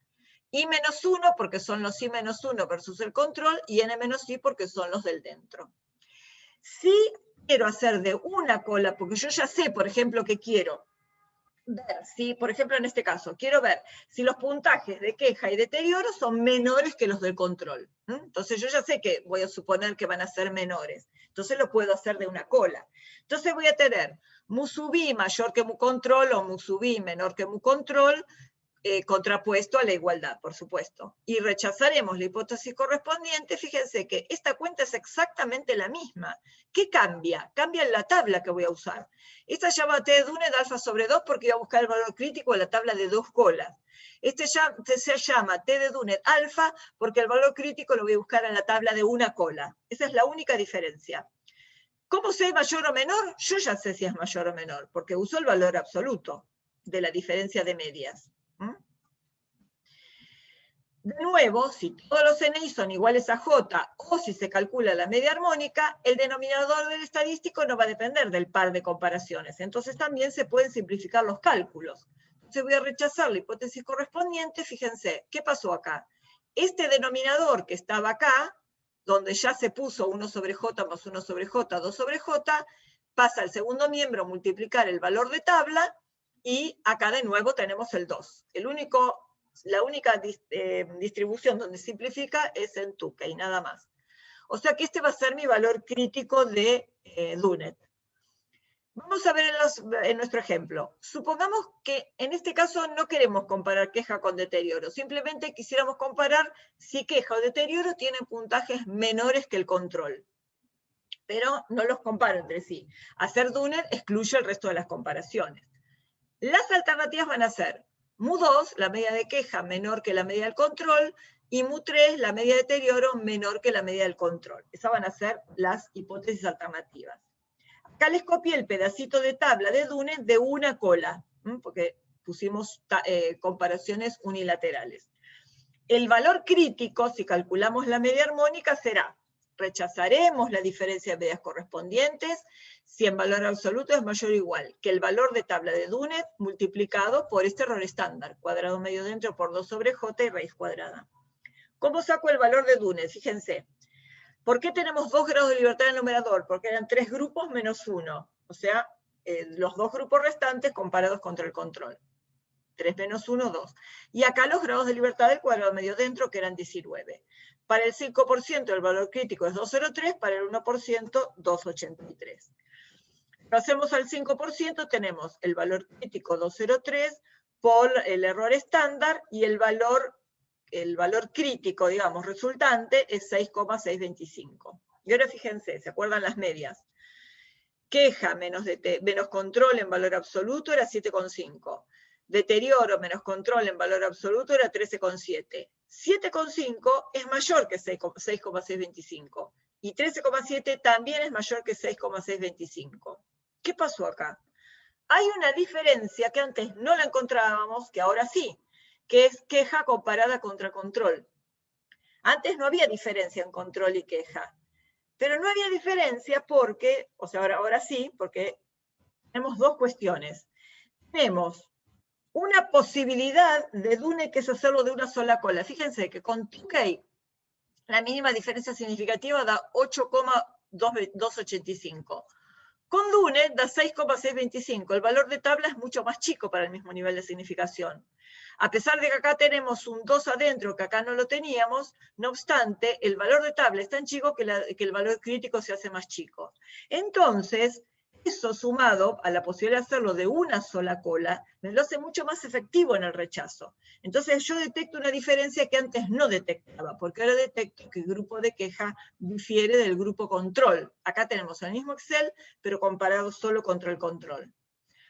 I menos 1 porque son los I menos 1 versus el control, y N menos I porque son los del dentro. Si quiero hacer de una cola, porque yo ya sé, por ejemplo, que quiero ver si, por ejemplo, en este caso, quiero ver si los puntajes de queja y deterioro son menores que los del control. Entonces yo ya sé que voy a suponer que van a ser menores. Entonces lo puedo hacer de una cola. Entonces voy a tener mu sub i mayor que mu control o mu sub i menor que mu control, contrapuesto a la igualdad, por supuesto. Y rechazaremos la hipótesis correspondiente. Fíjense que esta cuenta es exactamente la misma. ¿Qué cambia? Cambia en la tabla que voy a usar. Esta llama T de Dunet alfa sobre 2 porque voy a buscar el valor crítico en la tabla de 2 colas. Este se llama T de Dunet alfa porque el valor crítico lo voy a buscar en la tabla de una cola. Esa es la única diferencia. ¿Cómo sé mayor o menor? Yo ya sé si es mayor o menor, porque uso el valor absoluto de la diferencia de medias. De nuevo, si todos los NI son iguales a J o si se calcula la media armónica, el denominador del estadístico no va a depender del par de comparaciones. Entonces también se pueden simplificar los cálculos. Entonces voy a rechazar la hipótesis correspondiente. Fíjense, ¿qué pasó acá? Este denominador que estaba acá, donde ya se puso 1 sobre J más 1 sobre J, 2 sobre J, pasa al segundo miembro a multiplicar el valor de tabla y acá de nuevo tenemos el 2. La única distribución donde simplifica es en Tukey, nada más. O sea que este va a ser mi valor crítico de Dunet. Vamos a ver en nuestro ejemplo. Supongamos que en este caso no queremos comparar queja con deterioro. Simplemente quisiéramos comparar si queja o deterioro tienen puntajes menores que el control. Pero no los comparo entre sí. Hacer Dunet excluye el resto de las comparaciones. Las alternativas van a ser mu 2, la media de queja menor que la media del control, y mu 3, la media de deterioro menor que la media del control. Esas van a ser las hipótesis alternativas. Acá les copié el pedacito de tabla de Dunet de una cola, porque pusimos comparaciones unilaterales. El valor crítico, si calculamos la media armónica, será, rechazaremos la diferencia de medias correspondientes si en valor absoluto es mayor o igual que el valor de tabla de Dunet multiplicado por este error estándar, cuadrado medio dentro por 2 sobre j y raíz cuadrada. ¿Cómo saco el valor de Dunet? Fíjense. ¿Por qué tenemos 2 grados de libertad en el numerador? Porque eran 3 grupos menos 1. O sea, los 2 grupos restantes comparados contra el control. 3 menos 1, 2. Y acá los grados de libertad del cuadrado medio dentro, que eran 19. Para el 5% el valor crítico es 2,03, para el 1% 2,83. Pasemos al 5%, tenemos el valor crítico 2,03 por el error estándar, y el valor crítico, digamos, resultante es 6,625. Y ahora fíjense, ¿se acuerdan las medias? Queja menos control en valor absoluto era 7,5. Deterioro menos control en valor absoluto era 13,7. 7,5 es mayor que 6,625. Y 13,7 también es mayor que 6,625. ¿Qué pasó acá? Hay una diferencia que antes no la encontrábamos, que ahora sí, que es queja comparada contra control. Antes no había diferencia en control y queja. Pero no había diferencia porque, o sea, ahora sí, porque tenemos dos cuestiones. Tenemos una posibilidad de Dunet, que es hacerlo de una sola cola. Fíjense que con Tukey la mínima diferencia significativa da 8,285. Con Dunet da 6,625. El valor de tabla es mucho más chico para el mismo nivel de significación. A pesar de que acá tenemos un 2 adentro, que acá no lo teníamos, no obstante, el valor de tabla es tan chico que el valor crítico se hace más chico. Entonces, eso sumado a la posibilidad de hacerlo de una sola cola, me lo hace mucho más efectivo en el rechazo. Entonces yo detecto una diferencia que antes no detectaba, porque ahora detecto que el grupo de queja difiere del grupo control. Acá tenemos el mismo Excel, pero comparado solo contra el control.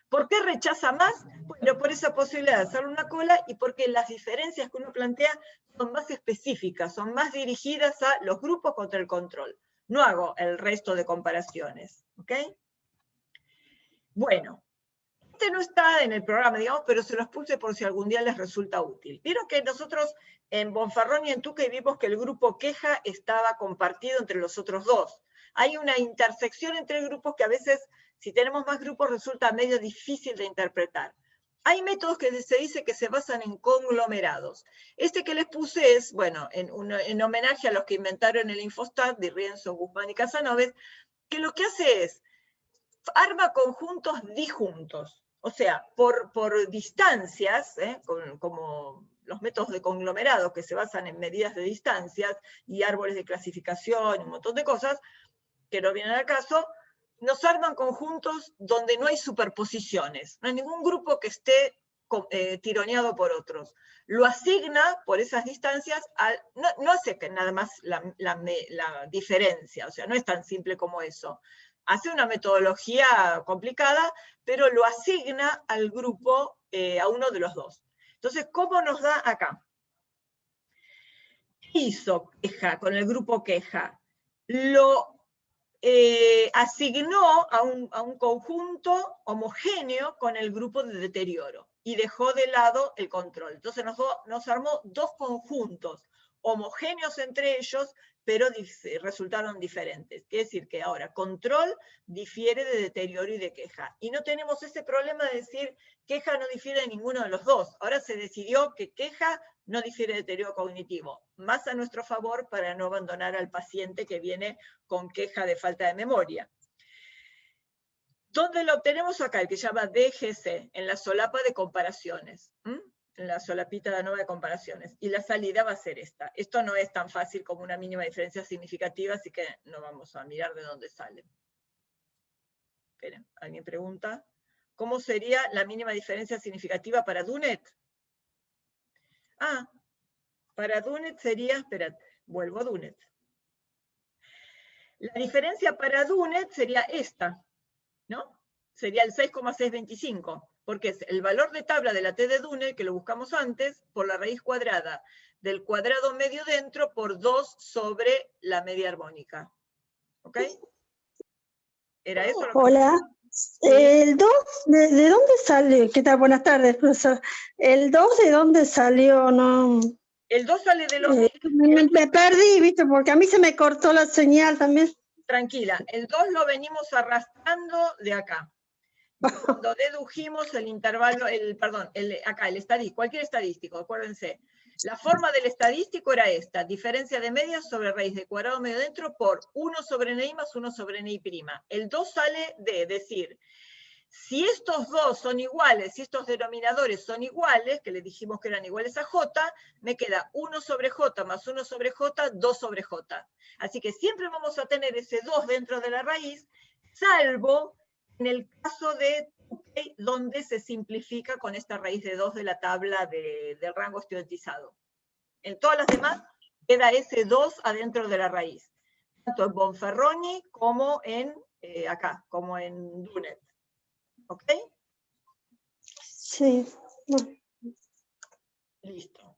¿Por qué rechaza más? Bueno, por esa posibilidad de hacer una cola, y porque las diferencias que uno plantea son más específicas, son más dirigidas a los grupos contra el control. No hago el resto de comparaciones, ¿ok? Bueno, este no está en el programa, digamos, pero se los puse por si algún día les resulta útil. Vieron que nosotros en Bonferrón y en Tukey vimos que el grupo queja estaba compartido entre los otros dos. Hay una intersección entre grupos que a veces, si tenemos más grupos, resulta medio difícil de interpretar. Hay métodos que se dice que se basan en conglomerados. Este que les puse es, bueno, en homenaje a los que inventaron el Infostat, de Rienzo, Guzmán y Casanovez, que lo que hace es arma conjuntos disjuntos. O sea, por distancias, como los métodos de conglomerado que se basan en medidas de distancias y árboles de clasificación y un montón de cosas que no vienen al caso, nos arman conjuntos donde no hay superposiciones. No hay ningún grupo que esté tironeado por otros. Lo asigna por esas distancias, no hace que nada más la diferencia, o sea, no es tan simple como eso. Hace una metodología complicada, pero lo asigna al grupo, a uno de los dos. Entonces, ¿cómo nos da acá? ¿Qué hizo queja con el grupo queja? Lo asignó a un conjunto homogéneo con el grupo de deterioro y dejó de lado el control. Entonces nos armó dos conjuntos homogéneos entre ellos, pero resultaron diferentes. Quiere decir que ahora control difiere de deterioro y de queja. Y no tenemos ese problema de decir queja no difiere de ninguno de los dos. Ahora se decidió que queja no difiere de deterioro cognitivo. Más a nuestro favor para no abandonar al paciente que viene con queja de falta de memoria. ¿Dónde lo obtenemos acá? El que se llama DGC, en la solapa de comparaciones. En la solapita de ANOVA de comparaciones. Y la salida va a ser esta. Esto no es tan fácil como una mínima diferencia significativa, así que no vamos a mirar de dónde sale. Esperen, ¿alguien pregunta? ¿Cómo sería la mínima diferencia significativa para Dunet? Ah, para Dunet sería, esperad, vuelvo a Dunet. La diferencia para Dunet sería esta, ¿no? Sería el 6,625, porque es el valor de tabla de la T de Dunet, que lo buscamos antes, por la raíz cuadrada del cuadrado medio dentro por 2 sobre la media armónica. ¿Ok? ¿Era eso lo que... Hola. ¿Sí? El 2, ¿de dónde salió? ¿Qué tal? Buenas tardes, profesor. ¿El 2 de dónde salió? No. El 2 sale de los... Me perdí, ¿viste? Porque a mí se me cortó la señal también. Tranquila, el 2 lo venimos arrastrando de acá. Cuando dedujimos el intervalo, acá, el estadístico, cualquier estadístico, acuérdense. La forma del estadístico era esta: diferencia de medias sobre raíz de cuadrado medio dentro por 1 sobre ni más 1 sobre ni prima. El 2 sale de decir, si estos dos son iguales, si estos denominadores son iguales, que le dijimos que eran iguales a j, me queda 1 sobre j más 1 sobre j, 2 sobre j. Así que siempre vamos a tener ese 2 dentro de la raíz, salvo en el caso de Tukey, donde se simplifica con esta raíz de 2 de la tabla del rango estudiantizado. En todas las demás queda ese 2 adentro de la raíz, tanto en Bonferroni como en acá, como en Dunet. ¿Ok? Sí. Listo.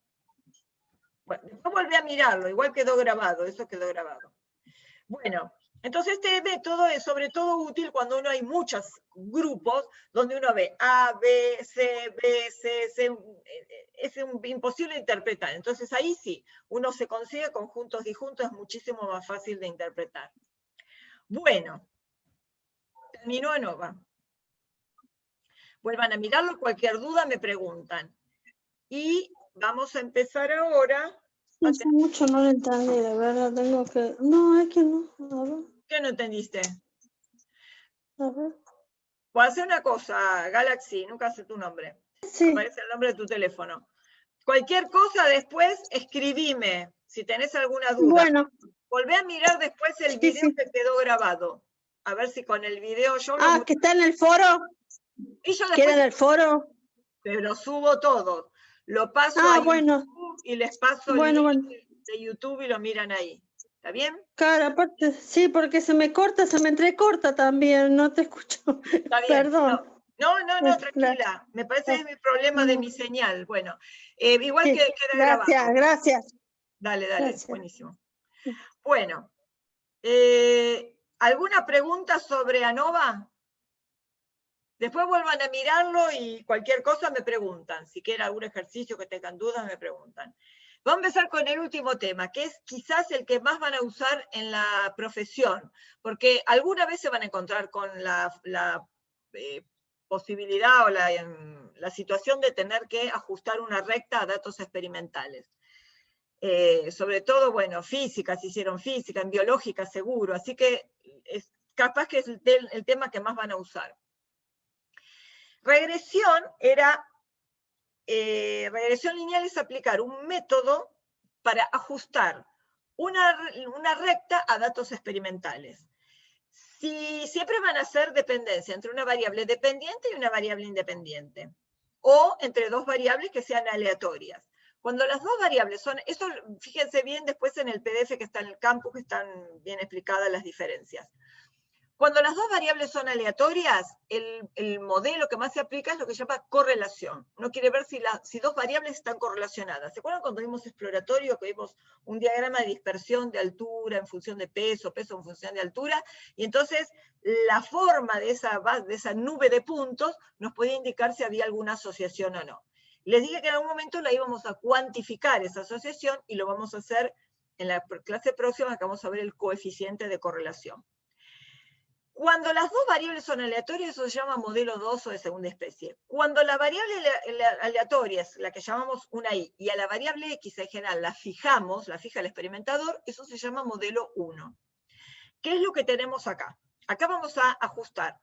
Bueno, después volví a mirarlo, igual quedó grabado, eso quedó grabado. Bueno, entonces este método es sobre todo útil cuando uno hay muchos grupos, donde uno ve A, B, C, B, C, C, es imposible interpretar. Entonces ahí sí, uno se consigue conjuntos disjuntos, es muchísimo más fácil de interpretar. Bueno, terminó ANOVA. Vuelvan a mirarlo, cualquier duda me preguntan. Y vamos a empezar ahora. Hace mucho no lo entendí, de verdad, tengo que... No, es que no, a ver. ¿Qué no entendiste? A ver. O hace una cosa, Galaxy, nunca sé tu nombre. Sí. Aparece el nombre de tu teléfono. Cualquier cosa después, escribime, si tenés alguna duda. Bueno. Volvé a mirar después el video que quedó grabado. A ver si con el video yo lo... que está en el foro. Y yo ¿Queda en el foro? Pero subo todo. Lo paso a YouTube y les paso el link de YouTube y lo miran ahí. ¿Está bien? Claro, aparte, sí, porque se me entrecorta también, no te escucho. Está bien. Perdón. No, tranquila. Me parece que es mi problema de mi señal. Bueno, igual que queda grabado. Gracias. Dale, gracias. Buenísimo. Bueno, ¿alguna pregunta sobre ANOVA? Después vuelvan a mirarlo y cualquier cosa me preguntan. Si quieren algún ejercicio que tengan dudas, me preguntan. Vamos a empezar con el último tema, que es quizás el que más van a usar en la profesión, porque alguna vez se van a encontrar con la posibilidad o la situación de tener que ajustar una recta a datos experimentales. Sobre todo, bueno, física, si hicieron física, en biológica seguro, así que es capaz que es el tema que más van a usar. Regresión regresión lineal es aplicar un método para ajustar una recta a datos experimentales. Si siempre van a ser dependencia entre una variable dependiente y una variable independiente, o entre dos variables que sean aleatorias. Cuando las dos variables son, eso fíjense bien después en el PDF que está en el campus, que están bien explicadas las diferencias. Cuando las dos variables son aleatorias, el modelo que más se aplica es lo que se llama correlación. Uno quiere ver si dos variables están correlacionadas. ¿Se acuerdan cuando vimos exploratorio, que vimos un diagrama de dispersión de altura en función de peso, peso en función de altura? Y entonces la forma de esa nube de puntos nos podía indicar si había alguna asociación o no. Les dije que en algún momento la íbamos a cuantificar esa asociación y lo vamos a hacer en la clase próxima, que vamos a ver el coeficiente de correlación. Cuando las dos variables son aleatorias, eso se llama modelo 2 o de segunda especie. Cuando la variable aleatoria es la que llamamos una i, y a la variable x en general la fija el experimentador, eso se llama modelo 1. ¿Qué es lo que tenemos acá? Acá vamos a ajustar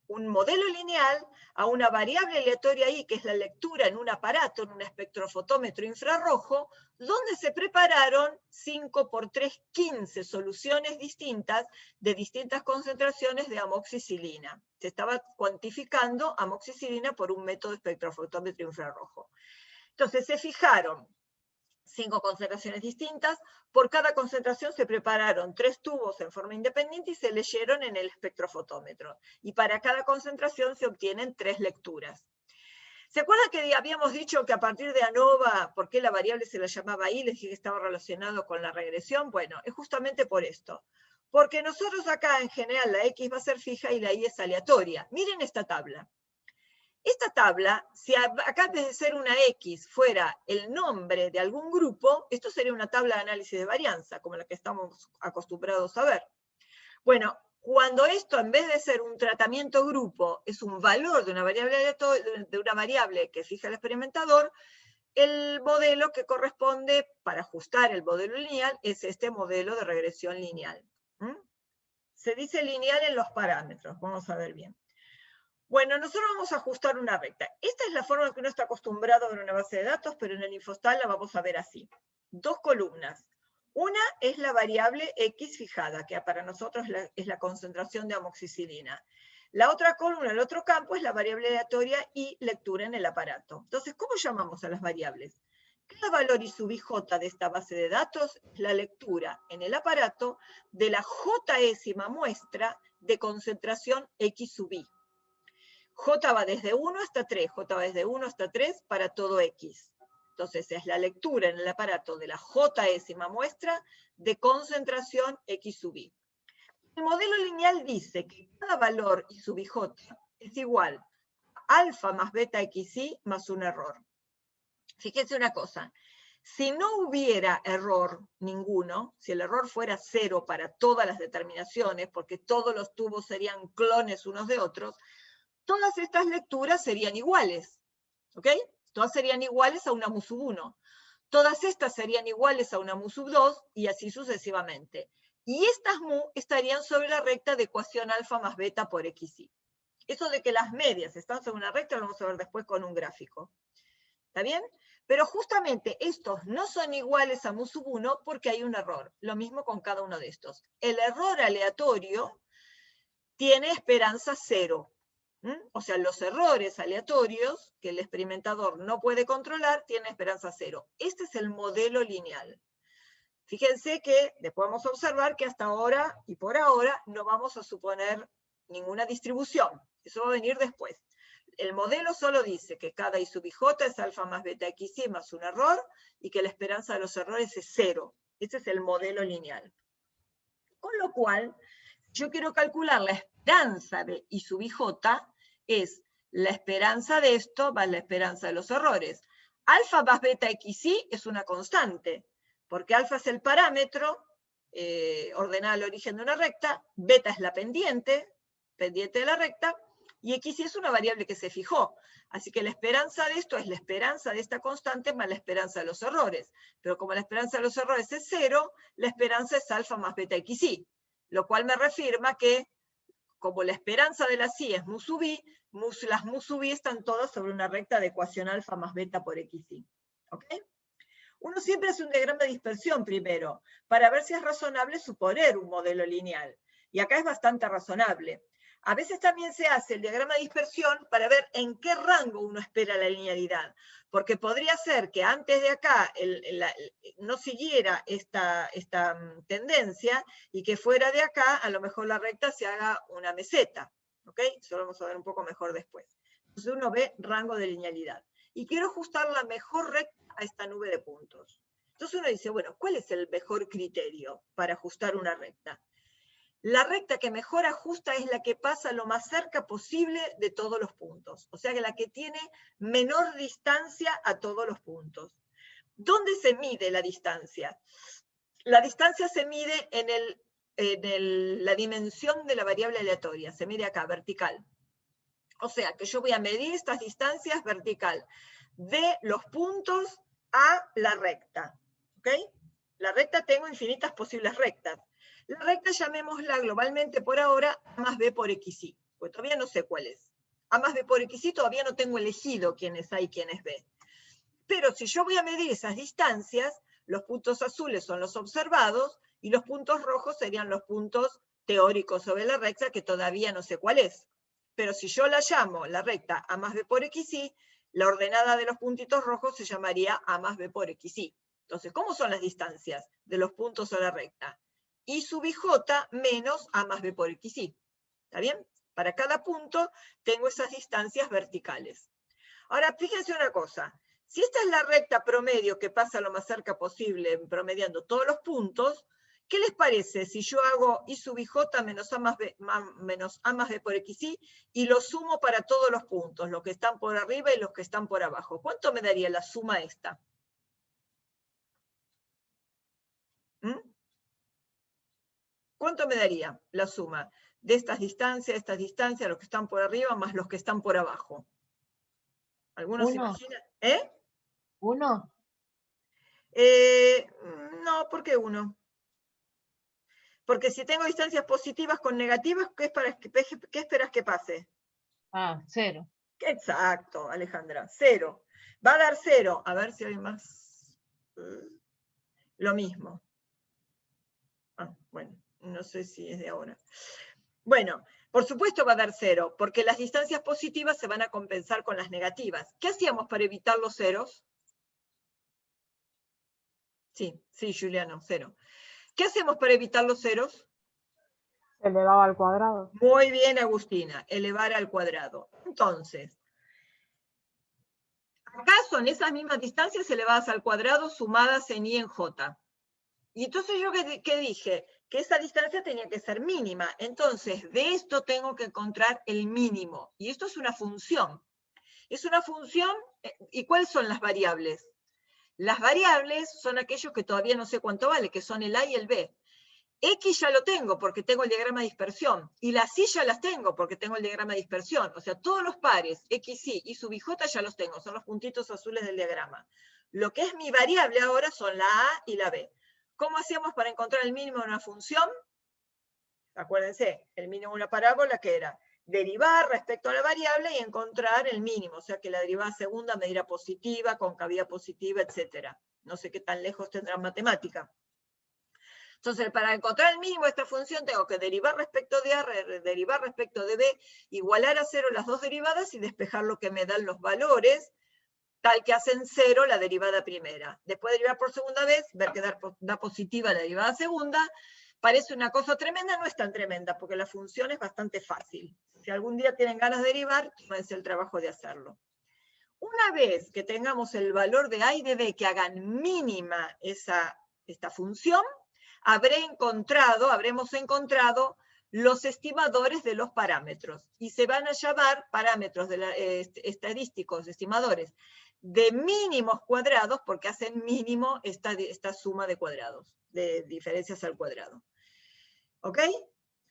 un modelo lineal a una variable aleatoria i, que es la lectura en un aparato, en un espectrofotómetro infrarrojo, donde se prepararon 5 por 3, 15 soluciones distintas de distintas concentraciones de amoxicilina. Se estaba cuantificando amoxicilina por un método de espectrofotómetro infrarrojo. Entonces se fijaron 5 concentraciones distintas. Por cada concentración se prepararon 3 tubos en forma independiente y se leyeron en el espectrofotómetro. Y para cada concentración se obtienen 3 lecturas. ¿Se acuerdan que habíamos dicho que a partir de ANOVA, por qué la variable se la llamaba i? Les dije que estaba relacionado con la regresión. Bueno, es justamente por esto. Porque nosotros acá en general la x va a ser fija y la y es aleatoria. Miren esta tabla. Esta tabla, si acá en vez de ser una X fuera el nombre de algún grupo, esto sería una tabla de análisis de varianza, como la que estamos acostumbrados a ver. Bueno, cuando esto, en vez de ser un tratamiento grupo, es un valor de una variable que fija el experimentador, el modelo que corresponde para ajustar el modelo lineal es este modelo de regresión lineal. Se dice lineal en los parámetros, vamos a ver bien. Bueno, nosotros vamos a ajustar una recta. Esta es la forma en que uno está acostumbrado a ver una base de datos, pero en el Infostal la vamos a ver así. Dos columnas. Una es la variable X fijada, que para nosotros es la concentración de amoxicilina. La otra columna, el otro campo, es la variable aleatoria y lectura en el aparato. Entonces, ¿cómo llamamos a las variables? Cada valor I sub I J de esta base de datos es la lectura en el aparato de la J-ésima muestra de concentración X sub I. J va desde 1 hasta 3, J va desde 1 hasta 3 para todo X. Entonces es la lectura en el aparato de la J-ésima muestra de concentración X sub I. El modelo lineal dice que cada valor I sub IJ es igual a alfa más beta XI más un error. Fíjense una cosa, si no hubiera error ninguno, si el error fuera 0 para todas las determinaciones, porque todos los tubos serían clones unos de otros, todas estas lecturas serían iguales, ¿ok? Todas serían iguales a una mu sub 1. Todas estas serían iguales a una mu sub 2 y así sucesivamente. Y estas mu estarían sobre la recta de ecuación alfa más beta por xi. Eso de que las medias están sobre una recta lo vamos a ver después con un gráfico. ¿Está bien? Pero justamente estos no son iguales a mu sub 1 porque hay un error. Lo mismo con cada uno de estos. El error aleatorio tiene esperanza 0. O sea, los errores aleatorios que el experimentador no puede controlar tienen esperanza 0. Este es el modelo lineal. Fíjense que después vamos a observar que hasta ahora y por ahora no vamos a suponer ninguna distribución. Eso va a venir después. El modelo solo dice que cada I sub IJ es alfa más beta XI más un error y que la esperanza de los errores es 0. Ese es el modelo lineal. Con lo cual, yo quiero calcular la esperanza de I sub IJ, es la esperanza de esto más la esperanza de los errores. Alfa más beta XI es una constante, porque alfa es el parámetro ordenado al origen de una recta, beta es la pendiente de la recta, y XI es una variable que se fijó. Así que la esperanza de esto es la esperanza de esta constante más la esperanza de los errores. Pero como la esperanza de los errores es 0, la esperanza es alfa más beta XI. Lo cual me reafirma que, como la esperanza de la I es mu sub I, las mu sub I están todas sobre una recta de ecuación alfa más beta por XI. ¿Ok? Uno siempre hace un diagrama de dispersión primero, para ver si es razonable suponer un modelo lineal. Y acá es bastante razonable. A veces también se hace el diagrama de dispersión para ver en qué rango uno espera la linealidad. Porque podría ser que antes de acá no siguiera esta tendencia y que fuera de acá, a lo mejor la recta se haga una meseta. ¿Ok? Eso lo vamos a ver un poco mejor después. Entonces uno ve rango de linealidad. Y quiero ajustar la mejor recta a esta nube de puntos. Entonces uno dice, bueno, ¿cuál es el mejor criterio para ajustar una recta? La recta que mejor ajusta es la que pasa lo más cerca posible de todos los puntos. O sea, que la que tiene menor distancia a todos los puntos. ¿Dónde se mide la distancia? La distancia se mide en la dimensión de la variable aleatoria. Se mide acá, vertical. O sea, que yo voy a medir estas distancias vertical de los puntos a la recta. ¿Ok? La recta tengo infinitas posibles rectas. La recta llamémosla globalmente por ahora A más B por XI, porque todavía no sé cuál es. A más B por XI todavía no tengo elegido quién es A y quién es B. Pero si yo voy a medir esas distancias, los puntos azules son los observados y los puntos rojos serían los puntos teóricos sobre la recta que todavía no sé cuál es. Pero si yo la llamo la recta A más B por XI, la ordenada de los puntitos rojos se llamaría A más B por XI. Entonces, ¿cómo son las distancias de los puntos sobre la recta? I sub IJ menos A más B por XI. ¿Está bien? Para cada punto tengo esas distancias verticales. Ahora, fíjense una cosa. Si esta es la recta promedio que pasa lo más cerca posible promediando todos los puntos, ¿Qué les parece si yo hago I sub IJ menos A más B por XY y lo sumo para todos los puntos, los que están por arriba y los que están por abajo? ¿Cuánto me daría la suma esta? ¿Cuánto me daría la suma de estas distancias, los que están por arriba más los que están por abajo? ¿Algunos se imaginan? ¿1? No, ¿por qué 1? Porque si tengo distancias positivas con negativas, ¿qué esperas que pase? 0. Exacto, Alejandra, 0. Va a dar 0. A ver si hay más. Lo mismo. Bueno, no sé si es de ahora. Bueno, por supuesto va a dar 0, porque las distancias positivas se van a compensar con las negativas. ¿Qué hacíamos para evitar los ceros? Sí, Juliano, 0. ¿Qué hacemos para evitar los ceros? Elevado al cuadrado. Muy bien, Agustina, elevar al cuadrado. Entonces, acá son esas mismas distancias elevadas al cuadrado sumadas en I en J. Y entonces yo ¿qué dije? Que esa distancia tenía que ser mínima. Entonces, de esto tengo que encontrar el mínimo. Y esto es una función. Es una función, ¿y cuáles son las variables? Las variables son aquellos que todavía no sé cuánto vale, que son el A y el B. X ya lo tengo porque tengo el diagrama de dispersión. Y las Y ya las tengo porque tengo el diagrama de dispersión. O sea, todos los pares, X, Y y sub IJ ya los tengo. Son los puntitos azules del diagrama. Lo que es mi variable ahora son la A y la B. ¿Cómo hacíamos para encontrar el mínimo de una función? Acuérdense, el mínimo de una parábola que era derivar respecto a la variable y encontrar el mínimo. O sea que la derivada segunda me dirá positiva, concavidad positiva, etc. No sé qué tan lejos tendrá matemática. Entonces, para encontrar el mínimo de esta función, tengo que derivar respecto de A, derivar respecto de B, igualar a 0 las dos derivadas y despejar lo que me dan los valores, tal que hacen 0 la derivada primera. Después derivar por segunda vez, ver que da positiva la derivada segunda. Parece una cosa tremenda, no es tan tremenda, porque la función es bastante fácil. Si algún día tienen ganas de derivar, tómense el trabajo de hacerlo. Una vez que tengamos el valor de A y de B que hagan mínima esta función, habremos encontrado los estimadores de los parámetros. Y se van a llamar parámetros estadísticos, estimadores de mínimos cuadrados, porque hacen mínimo esta suma de cuadrados, de diferencias al cuadrado. ¿Ok?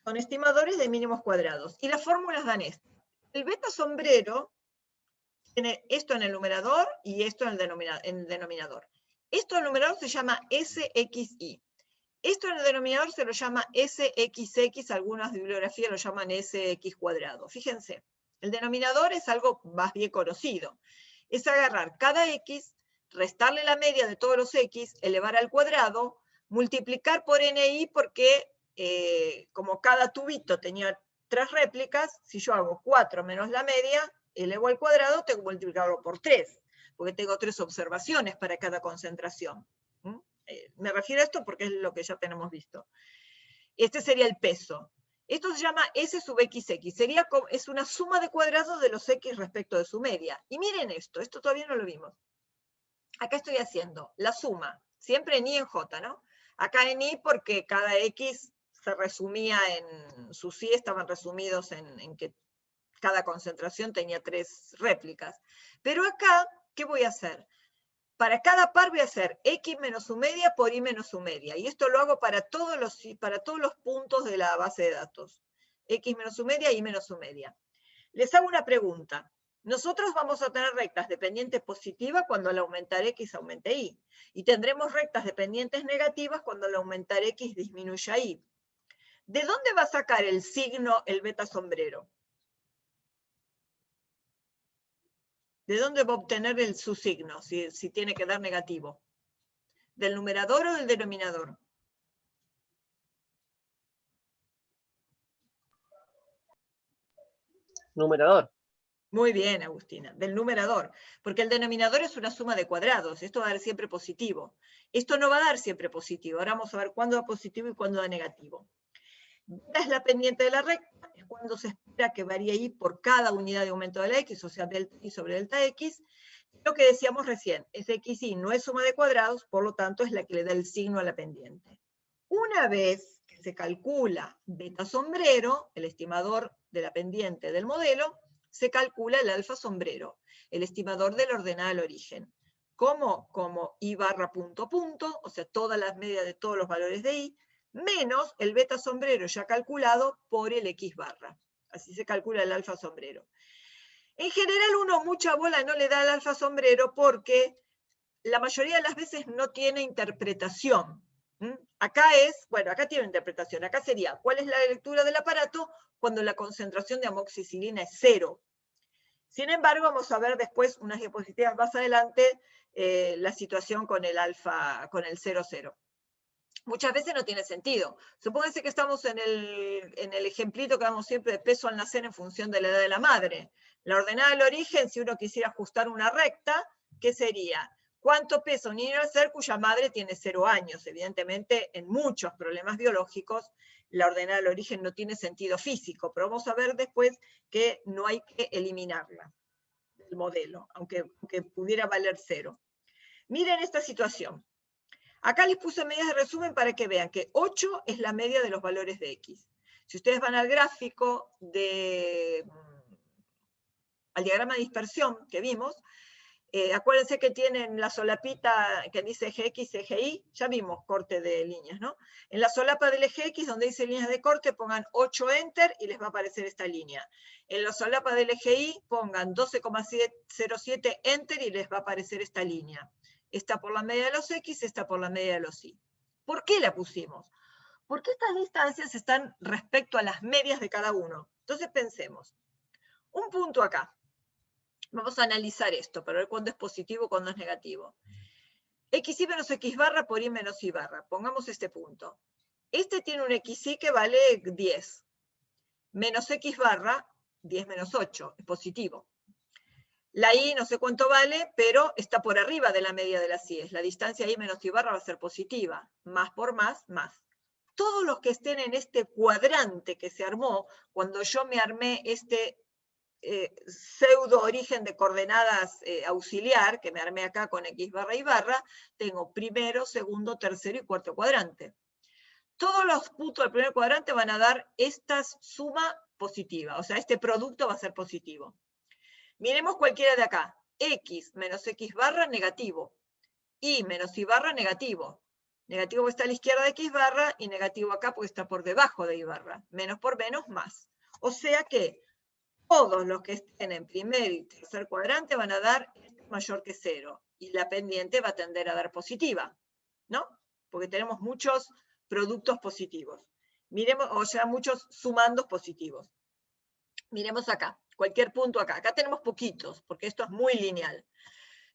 Son estimadores de mínimos cuadrados. Y las fórmulas dan esto. El beta sombrero tiene esto en el numerador y esto en el denominador. Esto en el numerador se llama SXY. Esto en el denominador se lo llama SXX, algunas bibliografías lo llaman SX cuadrado. Fíjense, el denominador es algo más bien conocido. Es agarrar cada X, restarle la media de todos los X, elevar al cuadrado, multiplicar por NI porque como cada tubito tenía 3 réplicas, si yo hago 4 menos la media, elevo al cuadrado, tengo que multiplicarlo por 3, porque tengo 3 observaciones para cada concentración. Me refiero a esto porque es lo que ya tenemos visto. Este sería el peso. Esto se llama S sub XX. Es una suma de cuadrados de los X respecto de su media. Y miren esto todavía no lo vimos. Acá estoy haciendo la suma, siempre en I en J, ¿no? Acá en I porque cada X se resumía en sus Y, estaban resumidos en que cada concentración tenía 3 réplicas. Pero acá, ¿qué voy a hacer? Para cada par voy a hacer X menos su media por Y menos su media. Y esto lo hago para todos los puntos de la base de datos. X menos su media, Y menos su media. Les hago una pregunta. Nosotros vamos a tener rectas dependientes positivas cuando al aumentar X aumente Y. Y tendremos rectas dependientes negativas cuando al aumentar X disminuya Y. ¿De dónde va a sacar el signo el beta sombrero? ¿De dónde va a obtener su signo si tiene que dar negativo? ¿Del numerador o del denominador? Numerador. Muy bien, Agustina, del numerador, porque el denominador es una suma de cuadrados, esto va a dar siempre positivo. Esto no va a dar siempre positivo, ahora vamos a ver cuándo da positivo y cuándo da negativo. Esta es la pendiente de la recta, es cuando se espera que varíe Y por cada unidad de aumento de la X, o sea, delta Y sobre delta X. Lo que decíamos recién, es XY no es suma de cuadrados, por lo tanto es la que le da el signo a la pendiente. Una vez que se calcula beta sombrero, el estimador de la pendiente del modelo, se calcula el alfa sombrero, el estimador de la ordenada al origen. ¿Cómo? Como I barra punto punto, o sea, todas las medias de todos los valores de I, menos el beta sombrero ya calculado por el X barra. Así se calcula el alfa sombrero. En general uno mucha bola no le da al alfa sombrero porque la mayoría de las veces no tiene interpretación. Acá tiene interpretación. Acá sería, ¿cuál es la lectura del aparato cuando la concentración de amoxicilina es 0? Sin embargo, vamos a ver después, unas diapositivas más adelante, la situación con el alfa, con el 0,0. Muchas veces no tiene sentido. Supónganse que estamos en el ejemplito que damos siempre de peso al nacer en función de la edad de la madre. La ordenada del origen, si uno quisiera ajustar una recta, ¿qué sería? ¿Cuánto pesa un niño al nacer cuya madre tiene 0 años? Evidentemente, en muchos problemas biológicos, la ordenada del origen no tiene sentido físico, pero vamos a ver después que no hay que eliminarla del modelo, aunque pudiera valer 0. Miren esta situación. Acá les puse medidas de resumen para que vean que 8 es la media de los valores de X. Si ustedes van al gráfico al diagrama de dispersión que vimos, acuérdense que tienen la solapita que dice eje X, eje Y, ya vimos corte de líneas, ¿no? En la solapa del eje X, donde dice líneas de corte, pongan 8 enter y les va a aparecer esta línea. En la solapa del eje Y, pongan 12,07 enter y les va a aparecer esta línea. Esta por la media de los X, esta por la media de los Y. ¿Por qué la pusimos? Porque estas distancias están respecto a las medias de cada uno. Entonces pensemos, un punto acá. Vamos a analizar esto para ver cuándo es positivo y cuándo es negativo. XY menos X barra por Y menos Y barra. Pongamos este punto. Este tiene un XY que vale 10. Menos X barra, 10 menos 8, es positivo. La Y no sé cuánto vale, pero está por arriba de la media de las Y. La distancia Y menos Y barra va a ser positiva. Más por más, más. Todos los que estén en este cuadrante que se armó, cuando yo me armé este pseudo origen de coordenadas auxiliar, que me armé acá con X barra Y barra, tengo primero, segundo, tercero y cuarto cuadrante. Todos los puntos del primer cuadrante van a dar esta suma positiva, o sea, este producto va a ser positivo. Miremos cualquiera de acá. X menos X barra, negativo. Y menos Y barra, negativo. Negativo porque está a la izquierda de X barra y negativo acá porque está por debajo de Y barra. Menos por menos, más. O sea que todos los que estén en primer y tercer cuadrante van a dar mayor que 0. Y la pendiente va a tender a dar positiva, ¿no? Porque tenemos muchos productos positivos. Miremos, o sea, muchos sumandos positivos. Miremos acá, cualquier punto acá. Acá tenemos poquitos, porque esto es muy lineal.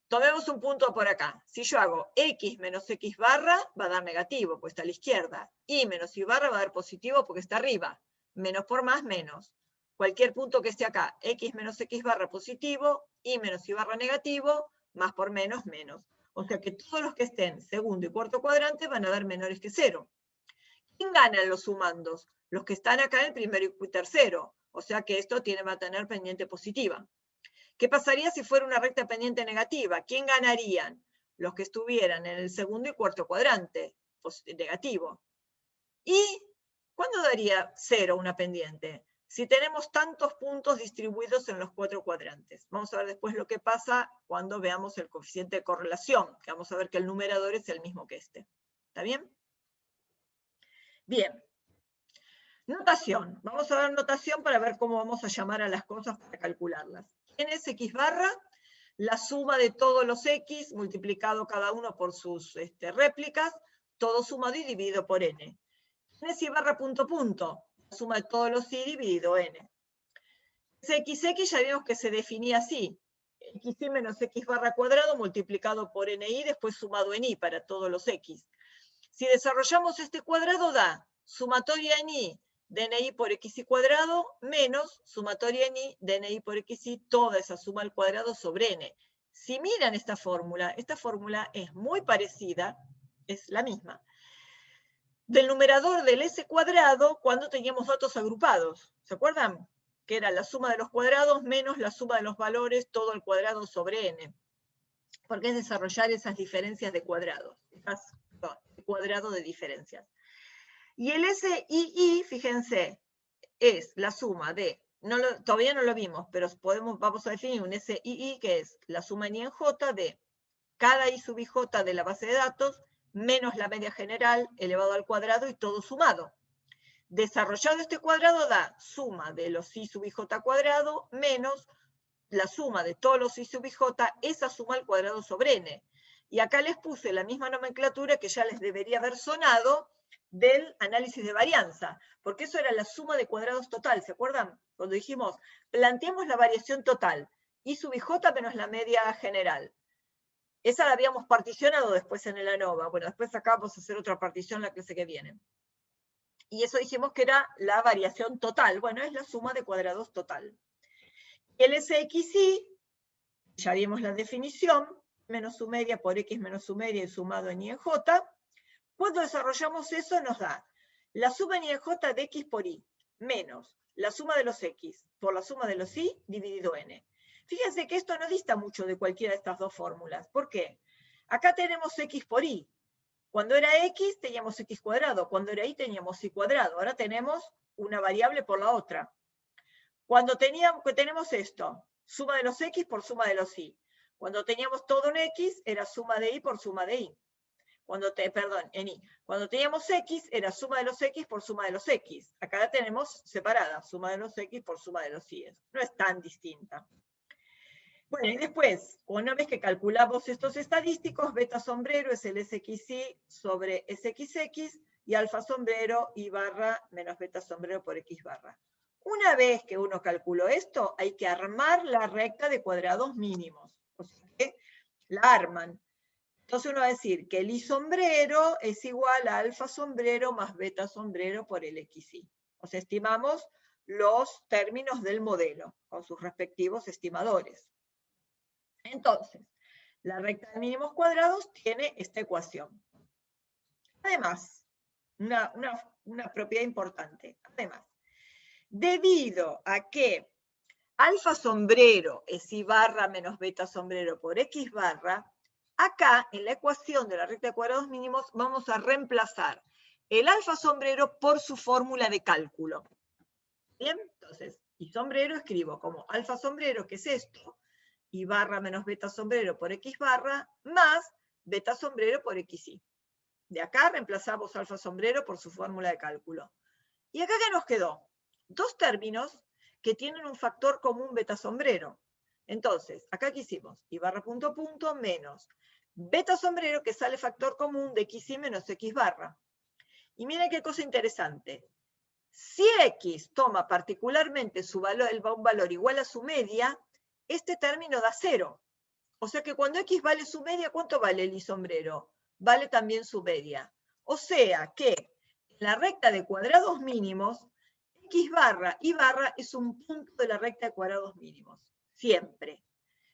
Tomemos un punto por acá. Si yo hago X menos X barra, va a dar negativo, porque está a la izquierda. Y menos Y barra va a dar positivo, porque está arriba. Menos por más, menos. Cualquier punto que esté acá, X menos X barra positivo, Y menos Y barra negativo, más por menos, menos. O sea que todos los que estén segundo y cuarto cuadrante van a dar menores que 0. ¿Quién gana en los sumandos? Los que están acá en el primero y tercero. O sea que esto va a tener pendiente positiva. ¿Qué pasaría si fuera una recta pendiente negativa? ¿Quién ganarían? Los que estuvieran en el segundo y cuarto cuadrante, negativo. ¿Y cuándo daría 0 una pendiente? Si tenemos tantos puntos distribuidos en los 4 cuadrantes. Vamos a ver después lo que pasa cuando veamos el coeficiente de correlación, que vamos a ver que el numerador es el mismo que este. ¿Está bien? Bien. Notación. Vamos a ver notación para ver cómo vamos a llamar a las cosas para calcularlas. ¿Quién es X barra? La suma de todos los X multiplicado cada uno por sus réplicas, todo sumado y dividido por N. ¿Quién es Y barra punto punto? La suma de todos los Y dividido N. Ese XX ya vimos que se definía así. XY menos X barra cuadrado multiplicado por NI, después sumado en Y para todos los X. Si desarrollamos este cuadrado da sumatoria en Y de NI por XY cuadrado menos sumatoria en Y de NI por XY, toda esa suma al cuadrado sobre N. Si miran esta fórmula es muy parecida, es la misma, del numerador del S cuadrado cuando teníamos datos agrupados. ¿Se acuerdan? Que era la suma de los cuadrados menos la suma de los valores, todo al cuadrado sobre N. Porque es desarrollar esas diferencias de cuadrados, el cuadrado de diferencias. Y el SII, fíjense, es la suma de, todavía no lo vimos, pero vamos a definir un SII que es la suma en I en J de cada I sub IJ de la base de datos menos la media general elevado al cuadrado y todo sumado. Desarrollado este cuadrado da suma de los I sub IJ cuadrado menos la suma de todos los I sub IJ, esa suma al cuadrado sobre N. Y acá les puse la misma nomenclatura que ya les debería haber sonado del análisis de varianza, porque eso era la suma de cuadrados total, ¿se acuerdan? Cuando dijimos, planteemos la variación total, I sub IJ menos la media general. Esa la habíamos particionado después en el ANOVA. Bueno, después acá vamos a hacer otra partición la clase que viene. Y eso dijimos que era la variación total. Bueno, es la suma de cuadrados total. Y el SXI, ya vimos la definición, menos su media por X menos su media y sumado en Y en J. Cuando desarrollamos eso nos da la suma en Y en J de X por Y, menos la suma de los X por la suma de los Y dividido N. Fíjense que esto no dista mucho de cualquiera de estas dos fórmulas. ¿Por qué? Acá tenemos X por Y. Cuando era X teníamos X cuadrado. Cuando era Y teníamos Y cuadrado. Ahora tenemos una variable por la otra. Cuando tenemos esto, suma de los X por suma de los Y. Cuando teníamos todo en X, era suma de Y por suma de Y. En Y. Cuando teníamos X, era suma de los X por suma de los X. Acá la tenemos separada, suma de los X por suma de los Y. No es tan distinta. Bueno, y después, una vez que calculamos estos estadísticos, beta sombrero es el SXY sobre SXX y alfa sombrero Y barra menos beta sombrero por X barra. Una vez que uno calculó esto, hay que armar la recta de cuadrados mínimos. O sea que la arman. Entonces uno va a decir que el I sombrero es igual a alfa sombrero más beta sombrero por el XY. O sea, estimamos los términos del modelo con sus respectivos estimadores. Entonces, la recta de mínimos cuadrados tiene esta ecuación. Además, una propiedad importante. Además, debido a que alfa sombrero es Y barra menos beta sombrero por X barra, acá en la ecuación de la recta de cuadrados mínimos vamos a reemplazar el alfa sombrero por su fórmula de cálculo. Bien, entonces, Y sombrero escribo como alfa sombrero, que es esto, Y barra menos beta sombrero por X barra, más beta sombrero por XY. De acá reemplazamos alfa sombrero por su fórmula de cálculo. ¿Y acá qué nos quedó? Dos términos que tienen un factor común beta sombrero. Entonces, acá ¿qué hicimos? Y barra punto punto menos beta sombrero que sale factor común de XY menos X barra. Y miren qué cosa interesante. Si X toma particularmente un valor igual a su media, este término da 0. O sea que cuando X vale su media, ¿cuánto vale el Y sombrero? Vale también su media. O sea que en la recta de cuadrados mínimos, X barra, Y barra es un punto de la recta de cuadrados mínimos. Siempre.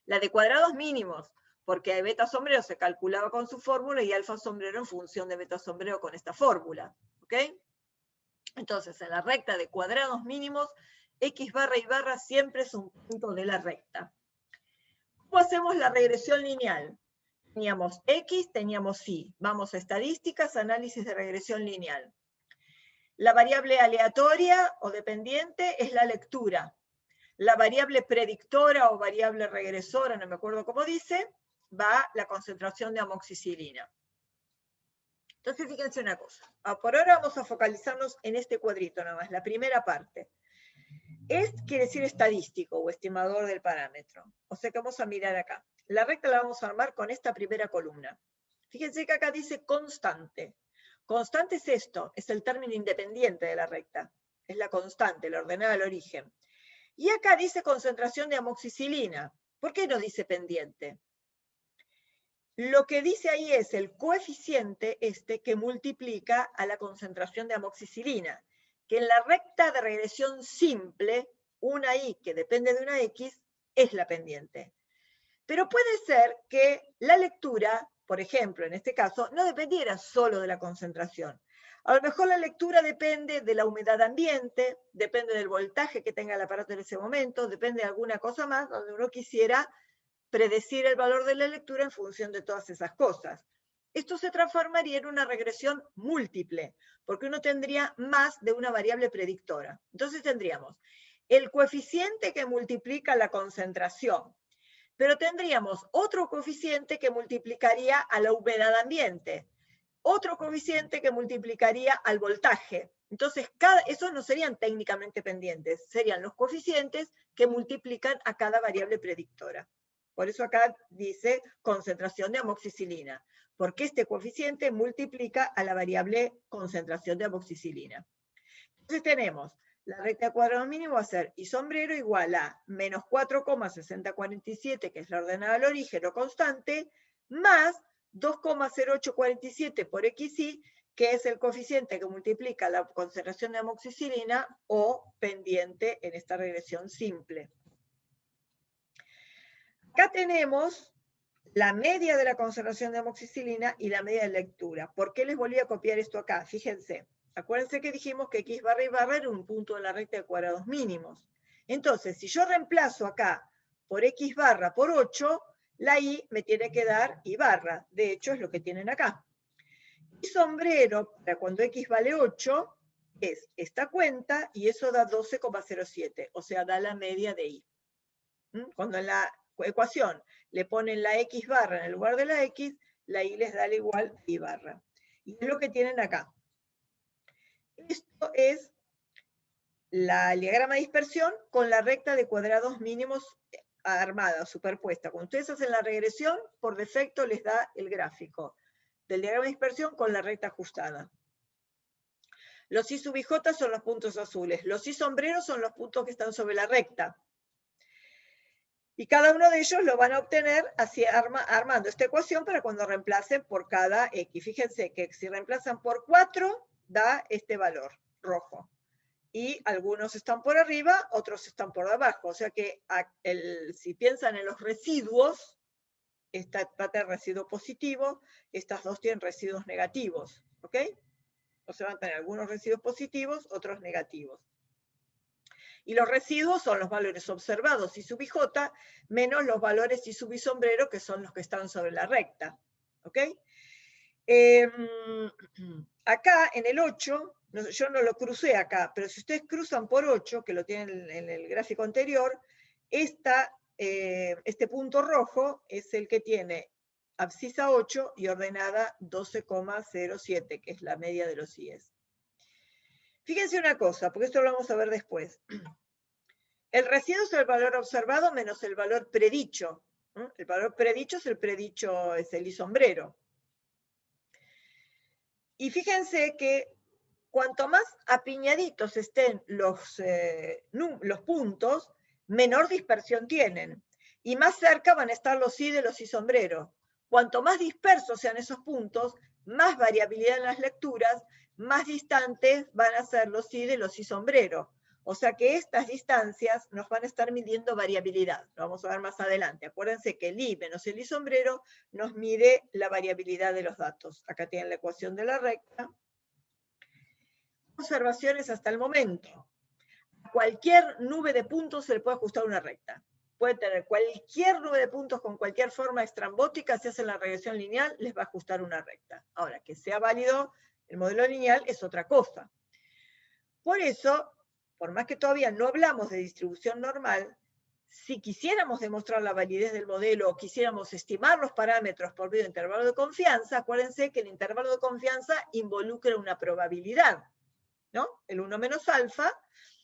La de cuadrados mínimos, porque beta sombrero se calculaba con su fórmula y alfa sombrero en función de beta sombrero con esta fórmula. ¿Ok? Entonces, en la recta de cuadrados mínimos, X barra Y barra siempre es un punto de la recta. ¿Cómo hacemos la regresión lineal? Teníamos X, teníamos Y. Vamos a estadísticas, análisis de regresión lineal. La variable aleatoria o dependiente es la lectura. La variable predictora o variable regresora, no me acuerdo cómo dice, va la concentración de amoxicilina. Entonces, fíjense una cosa. Por ahora vamos a focalizarnos en este cuadrito nomás, la primera parte. Quiere decir estadístico o estimador del parámetro. O sea que vamos a mirar acá. La recta la vamos a armar con esta primera columna. Fíjense que acá dice constante. Constante es esto, es el término independiente de la recta. Es la constante, la ordenada al origen. Y acá dice concentración de amoxicilina. ¿Por qué no dice pendiente? Lo que dice ahí es el coeficiente que multiplica a la concentración de amoxicilina, que en la recta de regresión simple, una Y que depende de una X, es la pendiente. Pero puede ser que la lectura, por ejemplo, en este caso, no dependiera solo de la concentración. A lo mejor la lectura depende de la humedad ambiente, depende del voltaje que tenga el aparato en ese momento, depende de alguna cosa más, donde uno quisiera predecir el valor de la lectura en función de todas esas cosas. esto se transformaría en una regresión múltiple, porque uno tendría más de una variable predictora. Entonces tendríamos el coeficiente que multiplica la concentración, pero tendríamos otro coeficiente que multiplicaría a la humedad ambiente, otro coeficiente que multiplicaría al voltaje. Entonces, esos no serían técnicamente pendientes, serían los coeficientes que multiplican a cada variable predictora. Por eso acá dice concentración de amoxicilina, porque este coeficiente multiplica a la variable concentración de amoxicilina. Entonces tenemos, la recta de cuadrado mínimo va a ser y sombrero igual a menos 4,6047, que es la ordenada al origen o constante, más 2,0847 por XY, que es el coeficiente que multiplica la concentración de amoxicilina o pendiente en esta regresión simple. Acá tenemos la media de la concentración de amoxicilina y la media de lectura. ¿Por qué les volví a copiar esto acá? Fíjense, acuérdense que dijimos que X barra y barra era un punto de la recta de cuadrados mínimos. Entonces, si yo reemplazo acá por X barra por 8, la Y me tiene que dar Y barra. De hecho, es lo que tienen acá. Y sombrero, para cuando X vale 8, es esta cuenta, y eso da 12,07, o sea, da la media de Y. Cuando en la ecuación le ponen la X barra en el lugar de la X, la Y les da el igual Y barra. Y es lo que tienen acá. Esto es el diagrama de dispersión con la recta de cuadrados mínimos armada, superpuesta. Cuando ustedes hacen la regresión, por defecto les da el gráfico del diagrama de dispersión con la recta ajustada. Los I sub IJ son los puntos azules. Los I sombreros son los puntos que están sobre la recta. Y cada uno de ellos lo van a obtener así, armando esta ecuación para cuando reemplacen por cada X. Fíjense que si reemplazan por 4, da este valor rojo. Y algunos están por arriba, otros están por abajo. O sea que si piensan en los residuos, esta va a tener residuo positivo, estas dos tienen residuos negativos. ¿Ok? O sea, van a tener algunos residuos positivos, otros negativos. Y los residuos son los valores observados I sub IJ menos los valores I sub I sombrero, que son los que están sobre la recta. ¿Ok? Acá en el 8, yo no lo crucé acá, pero si ustedes cruzan por 8, que lo tienen en el gráfico anterior, este punto rojo es el que tiene abscisa 8 y ordenada 12,07, que es la media de los IES. Fíjense una cosa, porque esto lo vamos a ver después. El residuo es el valor observado menos el valor predicho. El valor predicho es el I sombrero. Y fíjense que cuanto más apiñaditos estén los puntos, menor dispersión tienen. Y más cerca van a estar los I de los I sombrero. Cuanto más dispersos sean esos puntos, más variabilidad en las lecturas, más distantes van a ser los I de los I sombrero. O sea que estas distancias nos van a estar midiendo variabilidad. Lo vamos a ver más adelante. Acuérdense que el I menos el I sombrero nos mide la variabilidad de los datos. Acá tienen la ecuación de la recta. Observaciones hasta el momento. A cualquier nube de puntos se le puede ajustar una recta. Puede tener cualquier nube de puntos con cualquier forma estrambótica, si hacen la regresión lineal, les va a ajustar una recta. Ahora, que sea válido el modelo lineal es otra cosa. Por eso, por más que todavía no hablamos de distribución normal, si quisiéramos demostrar la validez del modelo o quisiéramos estimar los parámetros por medio de intervalo de confianza, acuérdense que el intervalo de confianza involucra una probabilidad, ¿no? El 1 menos alfa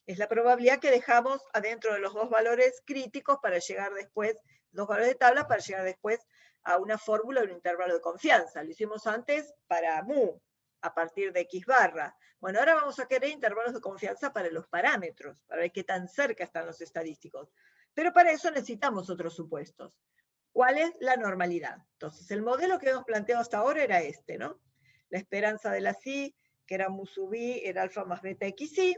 es la probabilidad que dejamos adentro de los dos valores críticos para llegar después, dos valores de tabla, para llegar después a una fórmula de un intervalo de confianza. Lo hicimos antes para mu, a partir de X barra. Bueno, ahora vamos a querer intervalos de confianza para los parámetros, para ver qué tan cerca están los estadísticos. Pero para eso necesitamos otros supuestos. ¿Cuál es la normalidad? Entonces, el modelo que hemos planteado hasta ahora era este, ¿no? La esperanza de la psi, que era mu sub i, era alfa más beta xi.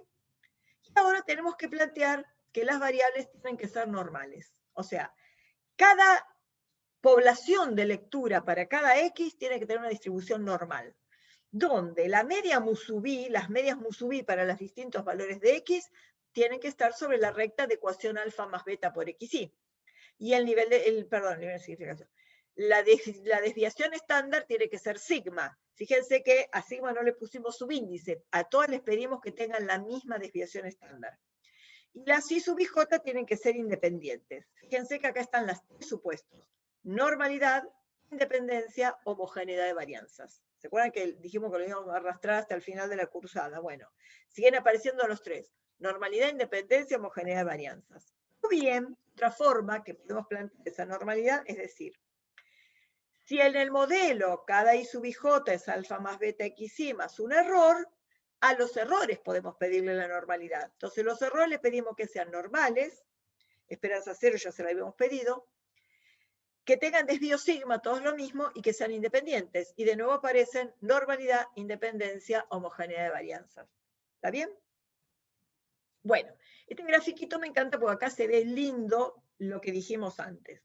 Y ahora tenemos que plantear que las variables tienen que ser normales. O sea, cada población de lectura para cada x tiene que tener una distribución normal, donde la media mu sub i, las medias mu sub i para los distintos valores de x, tienen que estar sobre la recta de ecuación alfa más beta por xi. Y el nivel de, nivel de significación. la desviación estándar tiene que ser sigma. Fíjense que a sigma no le pusimos subíndice, a todas les pedimos que tengan la misma desviación estándar. Y las I sub ij tienen que ser independientes. Fíjense que acá están los tres supuestos: normalidad, independencia, homogeneidad de varianzas. ¿Se acuerdan que dijimos que lo íbamos a arrastrar hasta el final de la cursada? Bueno, siguen apareciendo los tres: normalidad, independencia, homogeneidad de varianzas. O bien, otra forma que podemos plantear esa normalidad es decir, si en el modelo cada I sub ij es alfa más beta xi más un error, a los errores podemos pedirle la normalidad. Entonces los errores le pedimos que sean normales, esperanza cero ya se la habíamos pedido, que tengan desvío sigma, todos lo mismo, y que sean independientes. Y de nuevo aparecen normalidad, independencia, homogeneidad de varianzas. ¿Está bien? Bueno, este grafiquito me encanta porque acá se ve lindo lo que dijimos antes.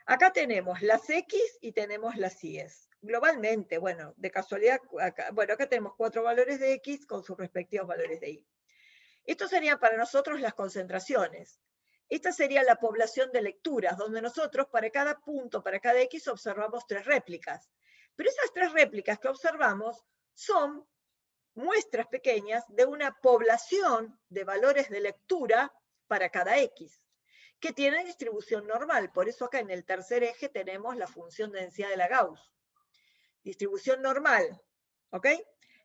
Acá tenemos las X y tenemos las Y's. Globalmente, bueno, de casualidad, acá tenemos 4 valores de X con sus respectivos valores de Y. Estos serían para nosotros las concentraciones. Esta sería la población de lecturas, donde nosotros para cada punto, para cada X, observamos 3 réplicas. Pero esas 3 réplicas que observamos son muestras pequeñas de una población de valores de lectura para cada X, que tiene distribución normal. Por eso acá en el tercer eje tenemos la función de densidad de la Gauss. Distribución normal, ¿ok?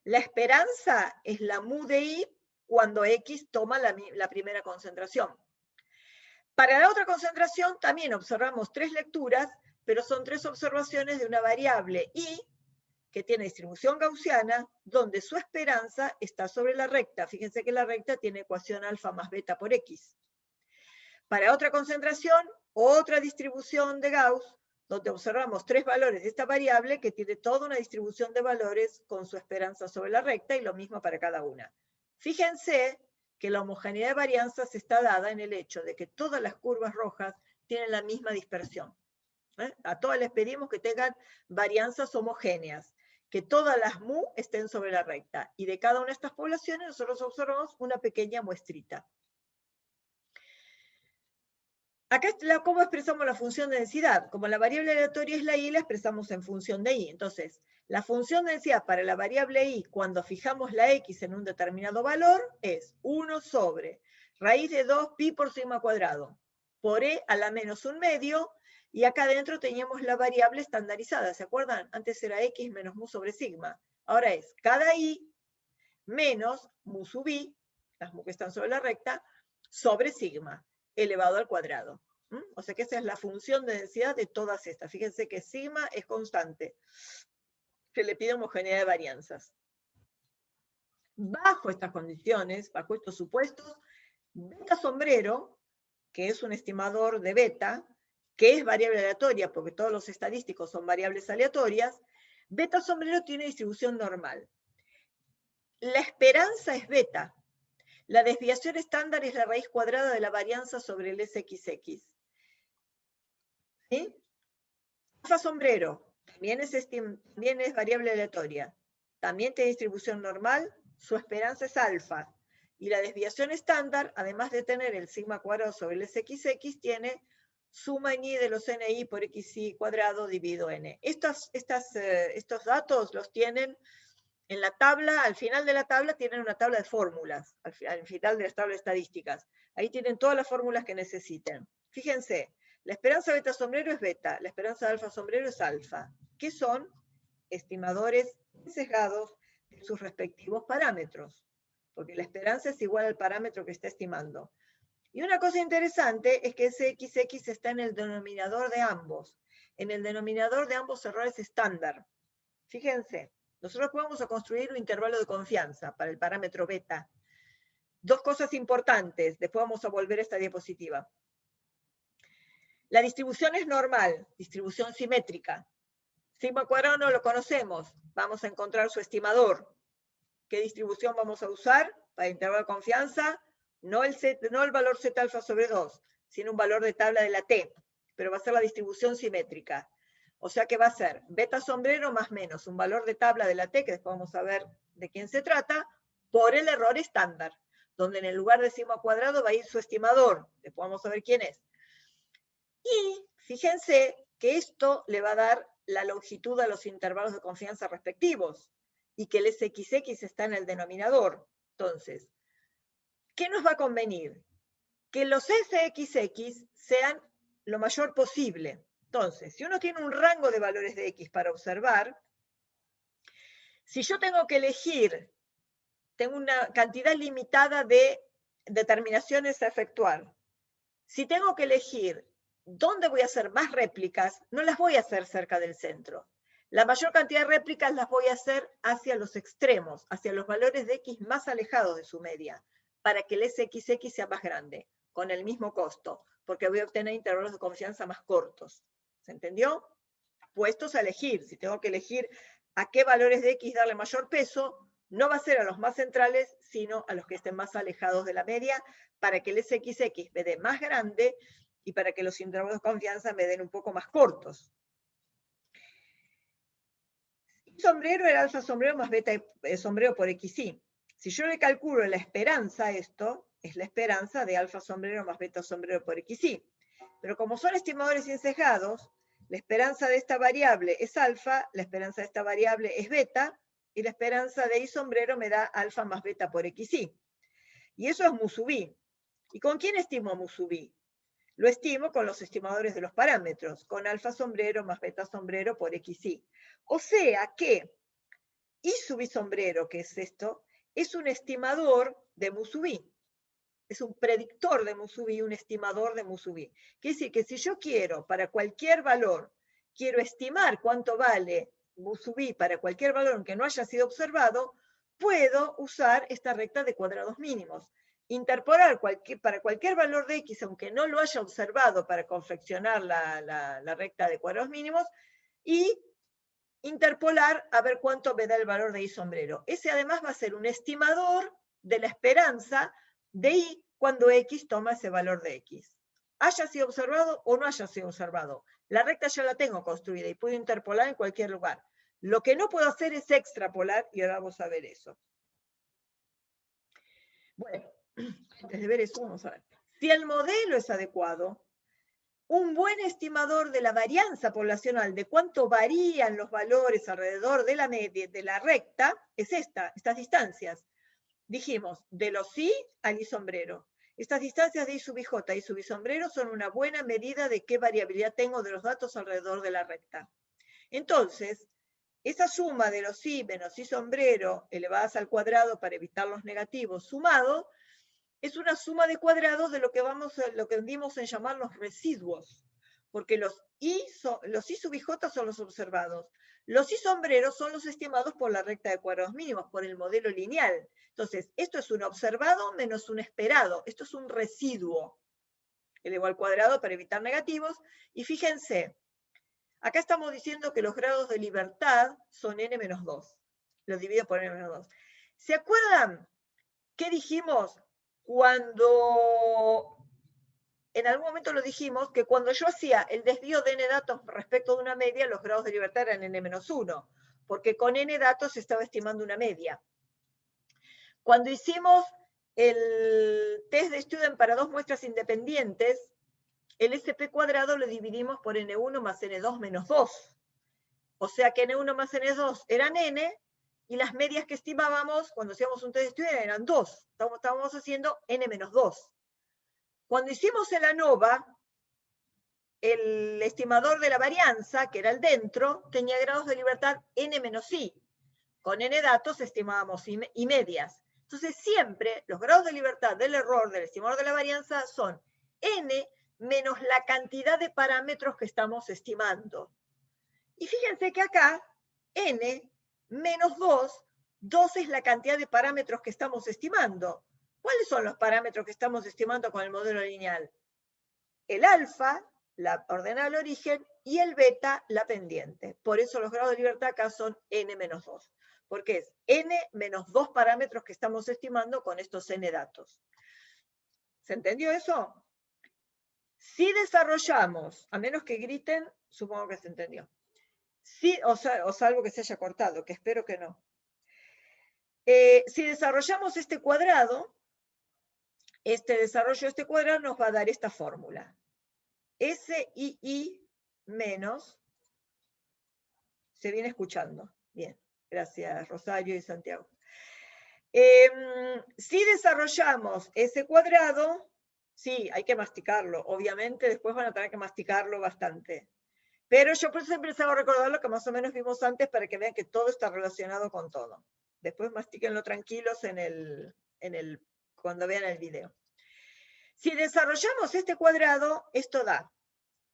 La esperanza es la mu de I cuando X toma la primera concentración. Para la otra concentración también observamos 3 lecturas, pero son 3 observaciones de una variable I que tiene distribución gaussiana, donde su esperanza está sobre la recta. Fíjense que la recta tiene ecuación alfa más beta por X. Para otra concentración, otra distribución de Gauss, donde observamos 3 valores de esta variable que tiene toda una distribución de valores con su esperanza sobre la recta y lo mismo para cada una. Fíjense que la homogeneidad de varianzas está dada en el hecho de que todas las curvas rojas tienen la misma dispersión. A todas les pedimos que tengan varianzas homogéneas, que todas las mu estén sobre la recta. Y de cada una de estas poblaciones nosotros observamos una pequeña muestrita. Acá es cómo expresamos la función de densidad. Como la variable aleatoria es la I, la expresamos en función de I. Entonces, la función de densidad para la variable I, cuando fijamos la X en un determinado valor, es 1 sobre raíz de 2 pi por sigma cuadrado, por E a la menos un medio, y acá adentro teníamos la variable estandarizada. ¿Se acuerdan? Antes era X menos mu sobre sigma. Ahora es cada I menos mu sub I, las mu que están sobre la recta, sobre sigma elevado al cuadrado. O sea que esa es la función de densidad de todas estas. Fíjense que sigma es constante. Se le pide homogeneidad de varianzas. Bajo estas condiciones, bajo estos supuestos, beta sombrero, que es un estimador de beta, que es variable aleatoria, porque todos los estadísticos son variables aleatorias, beta sombrero tiene distribución normal. La esperanza es beta. La desviación estándar es la raíz cuadrada de la varianza sobre el SXX. ¿Sí? Alfa sombrero también es variable aleatoria. También tiene distribución normal, su esperanza es alfa. Y la desviación estándar, además de tener el sigma cuadrado sobre el SXX, tiene suma en I de los NI por XI cuadrado dividido N. Estos datos los tienen en la tabla, al final de la tabla tienen una tabla de fórmulas, al final de las tablas estadísticas. Ahí tienen todas las fórmulas que necesiten. Fíjense, la esperanza beta sombrero es beta, la esperanza alfa sombrero es alfa, que son estimadores sesgados de sus respectivos parámetros, porque la esperanza es igual al parámetro que está estimando. Y una cosa interesante es que ese XX está en el denominador de ambos, en el denominador de ambos errores estándar. Fíjense. Nosotros vamos a construir un intervalo de confianza para el parámetro beta. 2 cosas importantes, después vamos a volver a esta diapositiva. La distribución es normal, distribución simétrica. Sigma cuadrado no lo conocemos, vamos a encontrar su estimador. ¿Qué distribución vamos a usar para el intervalo de confianza? No el valor Z alfa sobre 2, sino un valor de tabla de la T, pero va a ser la distribución simétrica. O sea que va a ser beta sombrero más menos un valor de tabla de la T, que después vamos a ver de quién se trata, por el error estándar, donde en el lugar de sigma cuadrado va a ir su estimador. Después vamos a ver quién es. Y fíjense que esto le va a dar la longitud a los intervalos de confianza respectivos, y que el SXX está en el denominador. Entonces, ¿qué nos va a convenir? Que los SXX sean lo mayor posible. Entonces, si uno tiene un rango de valores de X para observar, si yo tengo que elegir, tengo una cantidad limitada de determinaciones a efectuar. Si tengo que elegir dónde voy a hacer más réplicas, no las voy a hacer cerca del centro. La mayor cantidad de réplicas las voy a hacer hacia los extremos, hacia los valores de X más alejados de su media, para que el SXX sea más grande, con el mismo costo, porque voy a obtener intervalos de confianza más cortos. ¿Se entendió? Puestos a elegir, si tengo que elegir a qué valores de X darle mayor peso, no va a ser a los más centrales, sino a los que estén más alejados de la media, para que el SXX me dé más grande y para que los intervalos de confianza me den un poco más cortos. Sombrero era alfa sombrero más beta sombrero por XY. Si yo le calculo la esperanza a esto, es la esperanza de alfa sombrero más beta sombrero por XY. Pero como son estimadores encejados, la esperanza de esta variable es alfa, la esperanza de esta variable es beta, y la esperanza de Y sombrero me da alfa más beta por XY. Y eso es mu sub I. ¿Y con quién estimo mu sub I? Lo estimo con los estimadores de los parámetros, con alfa sombrero más beta sombrero por XY. O sea que Y sub I sombrero, que es esto, es un estimador de mu sub I. Es un predictor de mu sub I, un estimador de mu sub I. Quiere decir que si yo quiero, para cualquier valor, quiero estimar cuánto vale mu sub I para cualquier valor que no haya sido observado, puedo usar esta recta de cuadrados mínimos. Interpolar para cualquier valor de X, aunque no lo haya observado para confeccionar la recta de cuadrados mínimos, y interpolar a ver cuánto me da el valor de Y sombrero. Ese además va a ser un estimador de la esperanza de Y cuando X toma ese valor de X. Haya sido observado o no haya sido observado. La recta ya la tengo construida y puedo interpolar en cualquier lugar. Lo que no puedo hacer es extrapolar, y ahora vamos a ver eso. Bueno, antes de ver eso, vamos a ver. Si el modelo es adecuado, un buen estimador de la varianza poblacional, de cuánto varían los valores alrededor de la media, de la recta, es estas distancias. Dijimos, de los Y al Y sombrero. Estas distancias de Y sub IJ y sub I sombrero son una buena medida de qué variabilidad tengo de los datos alrededor de la recta. Entonces, esa suma de los Y menos Y sombrero elevadas al cuadrado para evitar los negativos sumado, es una suma de cuadrados de lo que dimos en llamar los residuos, porque los Y sub IJ son los observados. Los Y sombreros son los estimados por la recta de cuadrados mínimos, por el modelo lineal. Entonces, esto es un observado menos un esperado. Esto es un residuo. Elevo al cuadrado para evitar negativos. Y fíjense, acá estamos diciendo que los grados de libertad son n-2. Lo divido por n-2. ¿Se acuerdan qué dijimos cuando... En algún momento lo dijimos, que cuando yo hacía el desvío de n datos respecto de una media, los grados de libertad eran n-1, porque con n datos estaba estimando una media. Cuando hicimos el test de Student para dos muestras independientes, el SP cuadrado lo dividimos por n1 más n2 menos 2. O sea que n1 más n2 eran n, y las medias que estimábamos cuando hacíamos un test de Student eran 2. Estábamos haciendo n menos 2. Cuando hicimos el ANOVA, el estimador de la varianza, que era el dentro, tenía grados de libertad n-i. Con n datos estimábamos y medias. Entonces siempre los grados de libertad del error del estimador de la varianza son n menos la cantidad de parámetros que estamos estimando. Y fíjense que acá n menos 2 es la cantidad de parámetros que estamos estimando. ¿Cuáles son los parámetros que estamos estimando con el modelo lineal? El alfa, la ordenada al origen, y el beta, la pendiente. Por eso los grados de libertad acá son n-2. Porque es n menos 2 parámetros que estamos estimando con estos n datos. ¿Se entendió eso? Si desarrollamos, a menos que griten, supongo que se entendió. Si, o salvo que se haya cortado, que espero que no. Si desarrollamos este cuadrado, este desarrollo de este cuadrado nos va a dar esta fórmula. SII menos, se viene escuchando. Bien, gracias Rosario y Santiago. Si desarrollamos ese cuadrado, sí, hay que masticarlo, obviamente después van a tener que masticarlo bastante. Pero yo por eso siempre les hago recordar lo que más o menos vimos antes para que vean que todo está relacionado con todo. Después mastíquenlo tranquilos cuando vean el video. Si desarrollamos este cuadrado, esto da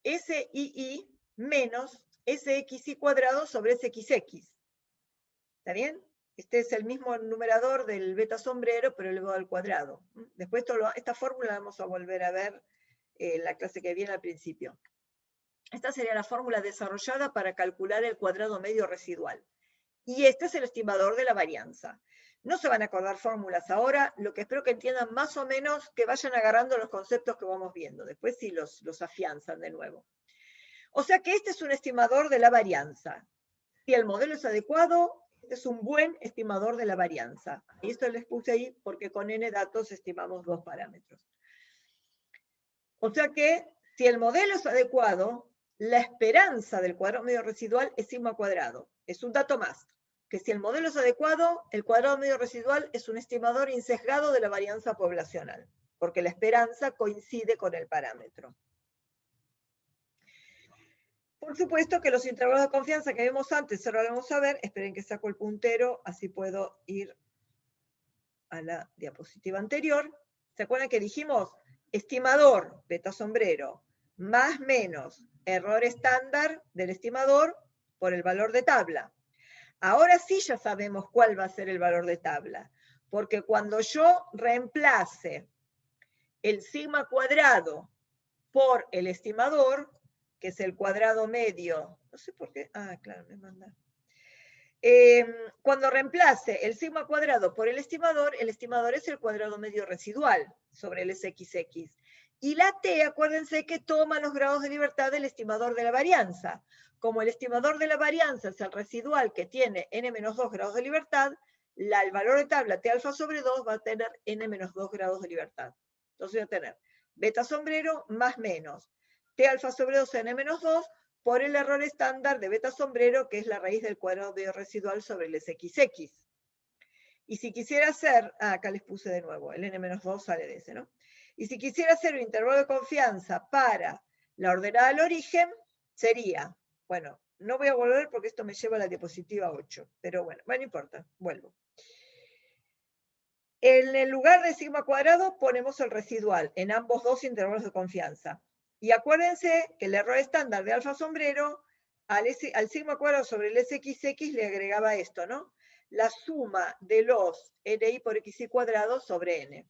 SII menos SXY cuadrado sobre SXX. ¿Está bien? Este es el mismo numerador del beta sombrero, pero elevado al cuadrado. Después esta fórmula la vamos a volver a ver en la clase que viene al principio. Esta sería la fórmula desarrollada para calcular el cuadrado medio residual. Y este es el estimador de la varianza. No se van a acordar fórmulas ahora, lo que espero que entiendan más o menos, que vayan agarrando los conceptos que vamos viendo. Después sí los afianzan de nuevo. O sea que este es un estimador de la varianza. Si el modelo es adecuado, este es un buen estimador de la varianza. Y esto les puse ahí porque con n datos estimamos 2 parámetros. O sea que si el modelo es adecuado, la esperanza del cuadrado medio residual es sigma cuadrado. Es un dato más, que si el modelo es adecuado, el cuadrado medio residual es un estimador insesgado de la varianza poblacional, porque la esperanza coincide con el parámetro. Por supuesto que los intervalos de confianza que vimos antes, ahora lo vamos a ver. Esperen que saco el puntero, así puedo ir a la diapositiva anterior. ¿Se acuerdan que dijimos estimador, beta sombrero, más menos error estándar del estimador por el valor de tabla? Ahora sí ya sabemos cuál va a ser el valor de tabla, porque cuando yo reemplace el sigma cuadrado por el estimador, que es el cuadrado medio, no sé por qué, claro, me manda. Cuando reemplace el sigma cuadrado por el estimador es el cuadrado medio residual sobre el SXX. Y la T, acuérdense que toma los grados de libertad del estimador de la varianza. Como el estimador de la varianza es el residual que tiene n-2 grados de libertad, el valor de tabla T alfa sobre 2 va a tener n-2 grados de libertad. Entonces voy a tener beta sombrero más menos T alfa sobre 2 n-2 por el error estándar de beta sombrero, que es la raíz del cuadrado medio residual sobre el SXX. Y si quisiera hacer, acá les puse de nuevo, el n-2 sale de ese, ¿no? Y si quisiera hacer un intervalo de confianza para la ordenada al origen, sería, bueno, no voy a volver porque esto me lleva a la diapositiva 8, pero bueno, no importa, vuelvo. En el lugar de sigma cuadrado ponemos el residual en ambos dos intervalos de confianza. Y acuérdense que el error estándar de alfa sombrero al sigma cuadrado sobre el SXX le agregaba esto, ¿no? La suma de los NI por XI cuadrado sobre N.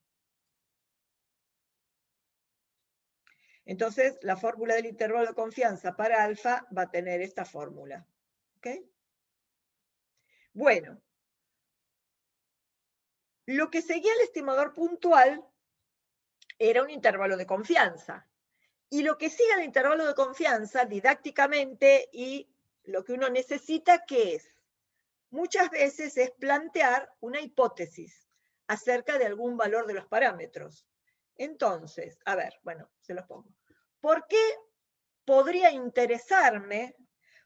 Entonces, la fórmula del intervalo de confianza para alfa va a tener esta fórmula. ¿Ok? Bueno. Lo que seguía el estimador puntual era un intervalo de confianza. Y lo que sigue el intervalo de confianza didácticamente y lo que uno necesita, ¿qué es? Muchas veces es plantear una hipótesis acerca de algún valor de los parámetros. Entonces, a ver, bueno, se los pongo. ¿Por qué podría interesarme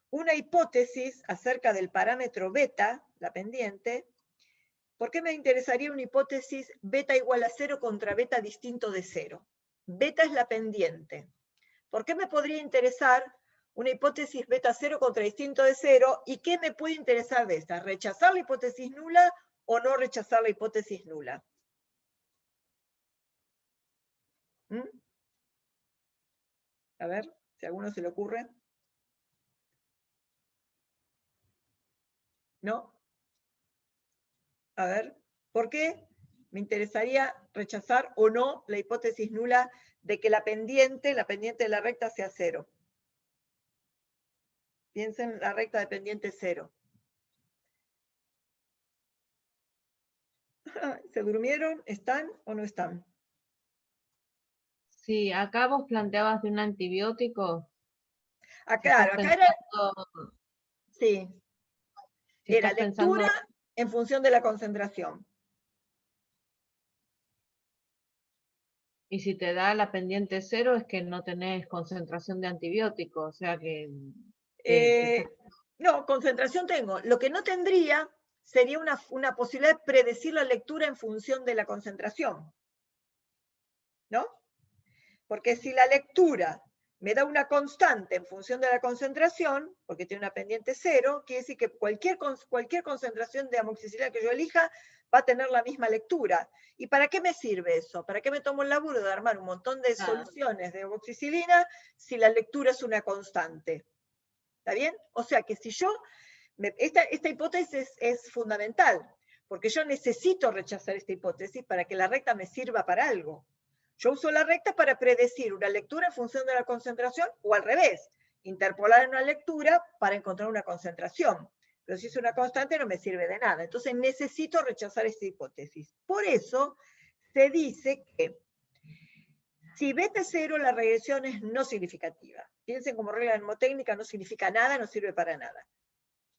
una hipótesis acerca del parámetro beta, la pendiente? ¿Por qué me interesaría una hipótesis beta igual a 0 contra beta distinto de 0? Beta es la pendiente. ¿Por qué me podría interesar una hipótesis beta 0 contra distinto de 0? ¿Y qué me puede interesar de esta? ¿Rechazar la hipótesis nula o no rechazar la hipótesis nula? A ver, si a alguno se le ocurre. ¿No? A ver, ¿por qué me interesaría rechazar o no la hipótesis nula de que la pendiente de la recta sea 0? Piensen en la recta de pendiente 0. ¿Se durmieron? ¿Están o no están? Sí, acá vos planteabas de un antibiótico. Claro, acá era... Sí. Si era lectura en función de la concentración. Y si te da la pendiente 0 es que no tenés concentración de antibiótico, o sea que... No, concentración tengo. Lo que no tendría sería una posibilidad de predecir la lectura en función de la concentración, ¿no? Porque si la lectura me da una constante en función de la concentración, porque tiene una pendiente 0, quiere decir que cualquier concentración de amoxicilina que yo elija va a tener la misma lectura. ¿Y para qué me sirve eso? ¿Para qué me tomo el laburo de armar un montón de soluciones de amoxicilina si la lectura es una constante? ¿Está bien? O sea que si yo, esta hipótesis es fundamental, porque yo necesito rechazar esta hipótesis para que la recta me sirva para algo. Yo uso la recta para predecir una lectura en función de la concentración, o al revés, interpolar en una lectura para encontrar una concentración. Pero si es una constante no me sirve de nada. Entonces necesito rechazar esta hipótesis. Por eso se dice que si BT0 la regresión es no significativa. Piensen como regla mnemotécnica, no significa nada, no sirve para nada.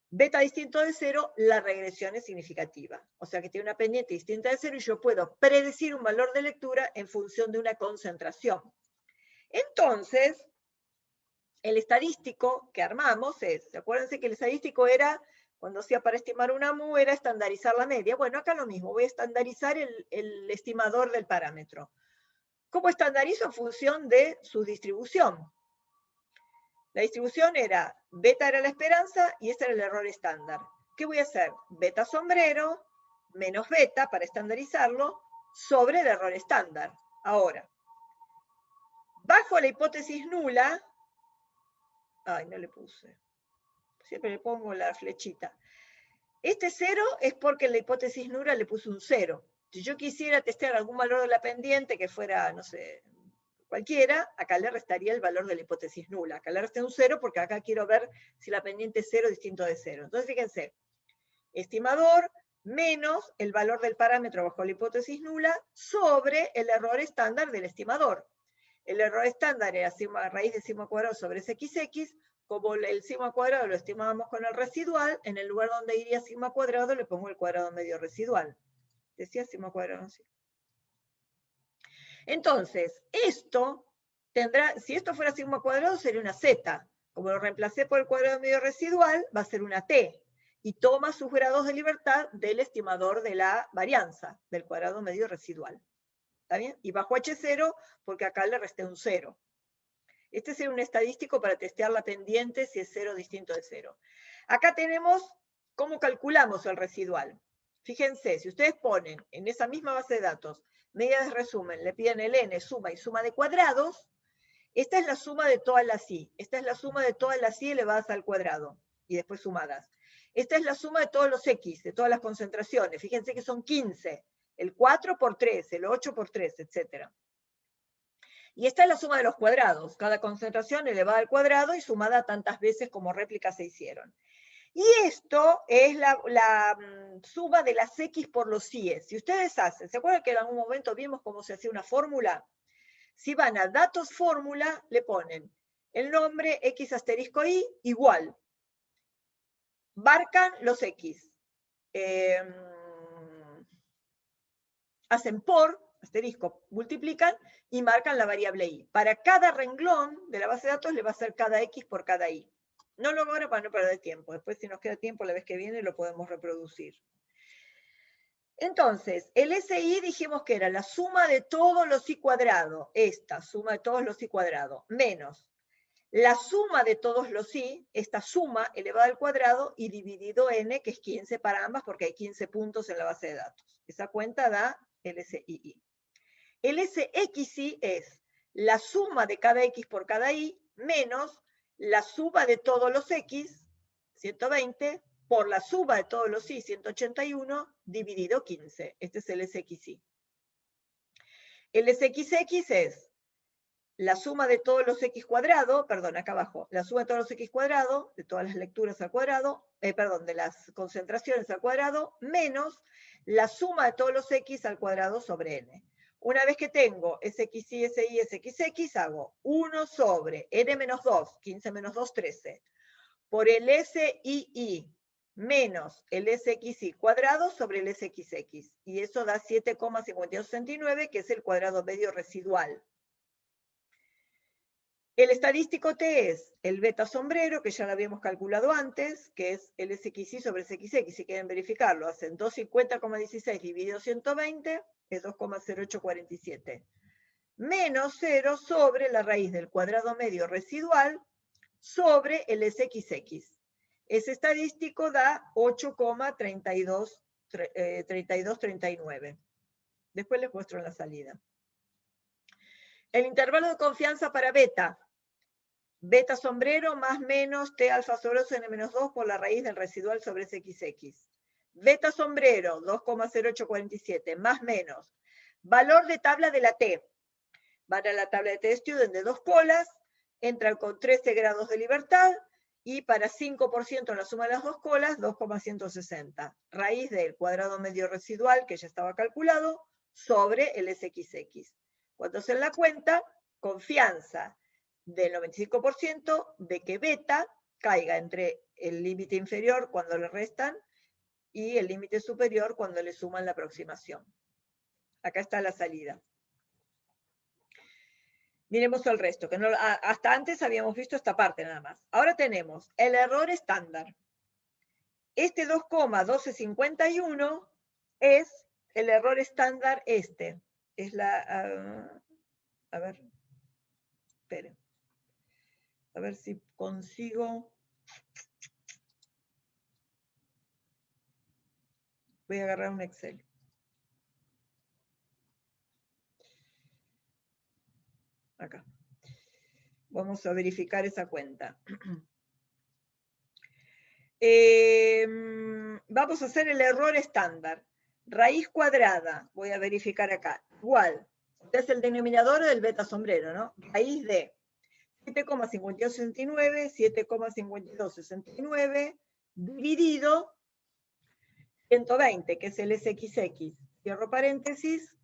Beta distinto de 0, la regresión es significativa. O sea que tiene una pendiente distinta de 0 y yo puedo predecir un valor de lectura en función de una concentración. Entonces, el estadístico que armamos es, acuérdense que el estadístico era, cuando hacía para estimar una mu, era estandarizar la media. Bueno, acá lo mismo, voy a estandarizar el estimador del parámetro. ¿Cómo estandarizo? En función de su distribución. La distribución era, beta era la esperanza y este era el error estándar. ¿Qué voy a hacer? Beta sombrero menos beta, para estandarizarlo, sobre el error estándar. Ahora, bajo la hipótesis nula, ay, no le puse, siempre le pongo la flechita. Este 0 es porque en la hipótesis nula le puse un 0. Si yo quisiera testear algún valor de la pendiente que fuera, no sé, cualquiera, acá le restaría el valor de la hipótesis nula. Acá le resté un 0 porque acá quiero ver si la pendiente es 0 distinto de 0. Entonces fíjense, estimador menos el valor del parámetro bajo la hipótesis nula sobre el error estándar del estimador. El error estándar era raíz de sigma cuadrado sobre xx, como el sigma cuadrado lo estimábamos con el residual, en el lugar donde iría sigma cuadrado le pongo el cuadrado medio residual. Decía sigma cuadrado, no sé. Entonces, esto tendrá, si esto fuera sigma cuadrado, sería una z. Como lo reemplacé por el cuadrado medio residual, va a ser una t. Y toma sus grados de libertad del estimador de la varianza, del cuadrado medio residual. ¿Está bien? Y bajo H0, porque acá le resté un 0. Este sería un estadístico para testear la pendiente si es 0 distinto de 0. Acá tenemos cómo calculamos el residual. Fíjense, si ustedes ponen en esa misma base de datos medidas de resumen, le piden el n, suma y suma de cuadrados, esta es la suma de todas las i. Esta es la suma de todas las i elevadas al cuadrado y después sumadas. Esta es la suma de todos los x, de todas las concentraciones. Fíjense que son 15. El 4 por 3, el 8 por 3, etc. Y esta es la suma de los cuadrados. Cada concentración elevada al cuadrado y sumada tantas veces como réplicas se hicieron. Y esto es la suma de las x por los y. Si ustedes hacen, ¿se acuerdan que en algún momento vimos cómo se hacía una fórmula? Si van a datos fórmula, le ponen el nombre x asterisco y igual. Marcan los x. Hacen por, asterisco, multiplican y marcan la variable y. Para cada renglón de la base de datos le va a ser cada x por cada y. No lo hago ahora para no perder tiempo. Después, si nos queda tiempo, la vez que viene lo podemos reproducir. Entonces, el SI dijimos que era la suma de todos los i cuadrado, esta suma de todos los i cuadrado, menos la suma de todos los i, esta suma elevada al cuadrado y dividido n, que es 15 para ambas porque hay 15 puntos en la base de datos. Esa cuenta da el SII. El SXI es la suma de cada x por cada y menos la suma de todos los x, 120, por la suma de todos los y, 181, dividido 15. Este es el SXI. El SXX es la suma de todos los x cuadrado, perdón, acá abajo, la suma de todos los x cuadrado, de todas las lecturas al cuadrado, de las concentraciones al cuadrado, menos la suma de todos los x al cuadrado sobre n. Una vez que tengo SXI, SI, SXX, hago 1 sobre n menos 2, 15 menos 2, 13, por el SII menos el SXY cuadrado sobre el SXX. Y eso da 7,5269, que es el cuadrado medio residual. El estadístico T es el beta sombrero, que ya lo habíamos calculado antes, que es el SXY sobre SXX. Si quieren verificarlo, hacen 250,16 dividido 120, es 2,0847. Menos 0 sobre la raíz del cuadrado medio residual sobre el SXX. Ese estadístico da 8,3239. Después les muestro la salida. El intervalo de confianza para beta. Beta sombrero más menos T alfa sobre N-2 por la raíz del residual sobre SXX. Beta sombrero, 2,0847, más menos. Valor de tabla de la T. Van a la tabla de T-Student de 2 colas, entran con 13 grados de libertad, y para 5% en la suma de las 2 colas, 2,160. Raíz del cuadrado medio residual, que ya estaba calculado, sobre el SXX. Cuando hacen la cuenta, confianza del 95% de que beta caiga entre el límite inferior cuando le restan y el límite superior cuando le suman la aproximación. Acá está la salida. Miremos el resto, que no, hasta antes habíamos visto esta parte nada más. Ahora tenemos el error estándar. Este 2,1251 es el error estándar este. Es la... a ver, esperen. A ver si consigo... Voy a agarrar un Excel. Acá. Vamos a verificar esa cuenta. Vamos a hacer el error estándar. Raíz cuadrada, voy a verificar acá, igual. Este es el denominador del beta sombrero, ¿no? Raíz de 7,5269, 7,5269, dividido 120, que es el SXX. Cierro paréntesis,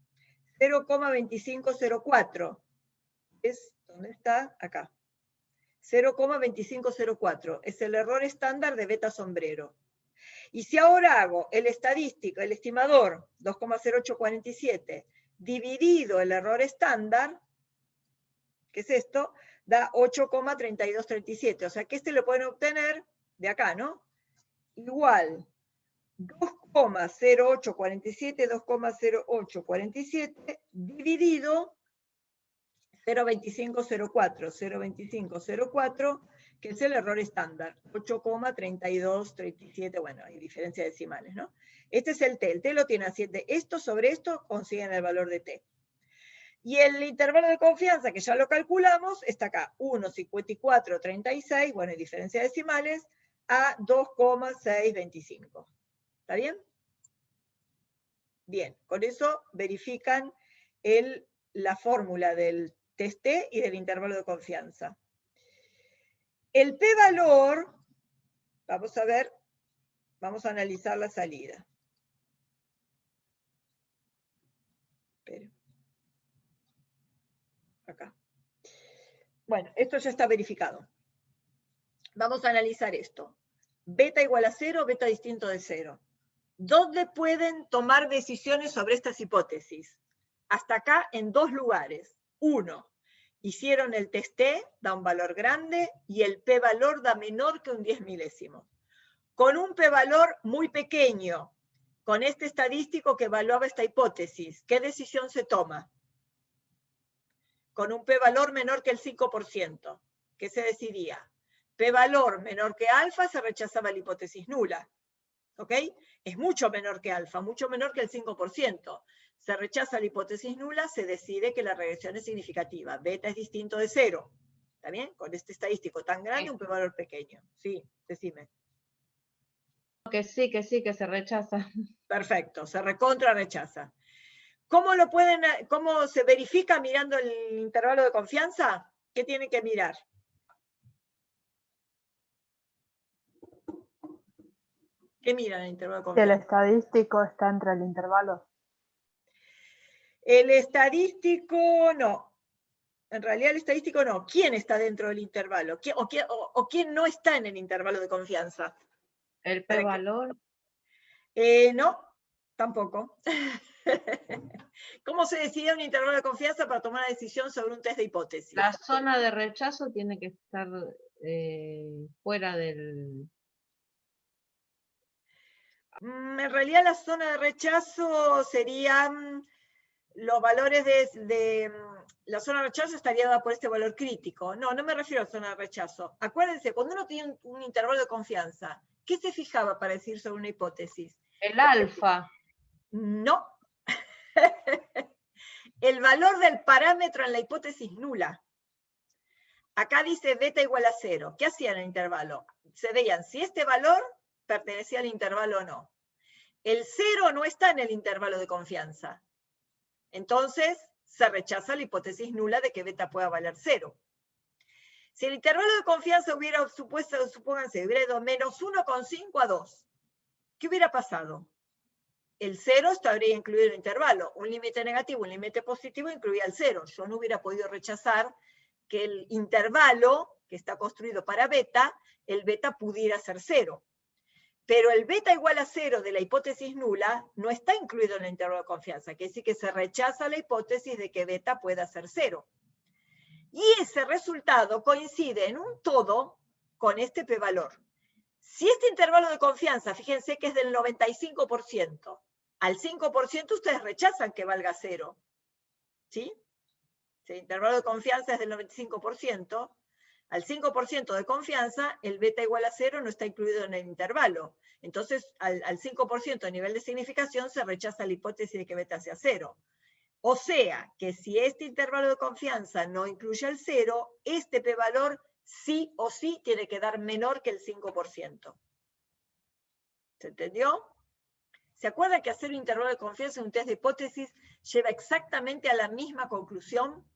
0,2504. ¿Dónde está? Acá. 0,2504. Es el error estándar de beta sombrero. Y si ahora hago el estadístico, el estimador, 2,0847, dividido el error estándar, que es esto, da 8,3237. O sea que este lo pueden obtener de acá, ¿no? Igual, 2,0847, 2,0847, dividido 0,2504, 0,2504, que es el error estándar, 8,3237, bueno, hay diferencias decimales, ¿no? Este es el T lo tiene a 7, esto sobre esto consiguen el valor de T. Y el intervalo de confianza, que ya lo calculamos, está acá, 1,5436, bueno, hay diferencias decimales, a 2,625. ¿Está bien? Bien, con eso verifican la fórmula del test T y del intervalo de confianza. El p-valor, vamos a ver, vamos a analizar la salida. Espera. Acá. Bueno, esto ya está verificado. Vamos a analizar esto. Beta igual a 0, beta distinto de 0. ¿Dónde pueden tomar decisiones sobre estas hipótesis? Hasta acá en 2 lugares. 1, hicieron el test T, da un valor grande, y el p-valor da menor que un 10 milésimo. Con un p-valor muy pequeño, con este estadístico que evaluaba esta hipótesis, ¿qué decisión se toma? Con un p-valor menor que el 5%. ¿Qué se decidía? P-valor menor que alfa, se rechazaba la hipótesis nula. ¿Ok? Es mucho menor que alfa, mucho menor que el 5%. Se rechaza la hipótesis nula, se decide que la regresión es significativa. Beta es distinto de 0. ¿Está bien? Con este estadístico tan grande, un p-valor pequeño. Sí, decime. Que sí, que se rechaza. Perfecto, se recontra rechaza. ¿Cómo se verifica mirando el intervalo de confianza? ¿Qué tiene que mirar? ¿Qué miran en el intervalo de confianza? El estadístico está entre el intervalo. El estadístico no. En realidad el estadístico no. ¿Quién está dentro del intervalo? ¿O quién no está en el intervalo de confianza? ¿El p-valor? No, tampoco. ¿Cómo se decide un intervalo de confianza para tomar una decisión sobre un test de hipótesis? La zona de rechazo tiene que estar fuera del... En realidad la zona de rechazo serían los valores la zona de rechazo estaría dada por este valor crítico. No, no me refiero a zona de rechazo. Acuérdense, cuando uno tiene un intervalo de confianza, ¿qué se fijaba para decir sobre una hipótesis? El alfa. No. El valor del parámetro en la hipótesis nula. Acá dice beta igual a 0. ¿Qué hacía en el intervalo? Se veían si este valor pertenecía al intervalo o no. El 0 no está en el intervalo de confianza. Entonces, se rechaza la hipótesis nula de que beta pueda valer 0. Si el intervalo de confianza hubiera supuesto, supónganse, hubiera ido menos 1,5 a 2, ¿qué hubiera pasado? El 0 estaría incluido en el intervalo. Un límite negativo, un límite positivo incluía el 0. Yo no hubiera podido rechazar que el intervalo, que está construido para beta, el beta pudiera ser 0. Pero el beta igual a 0 de la hipótesis nula no está incluido en el intervalo de confianza, que decir que se rechaza la hipótesis de que beta pueda ser 0. Y ese resultado coincide en un todo con este p-valor. Si este intervalo de confianza, fíjense que es del 95%, al 5% ustedes rechazan que valga 0. ¿Sí? Si el intervalo de confianza es del 95%, al 5% de confianza, el beta igual a 0 no está incluido en el intervalo. Entonces, al 5% de nivel de significación se rechaza la hipótesis de que beta sea 0. O sea, que si este intervalo de confianza no incluye el 0, este p-valor sí o sí tiene que dar menor que el 5%. ¿Se entendió? ¿Se acuerdan que hacer un intervalo de confianza en un test de hipótesis lleva exactamente a la misma conclusión?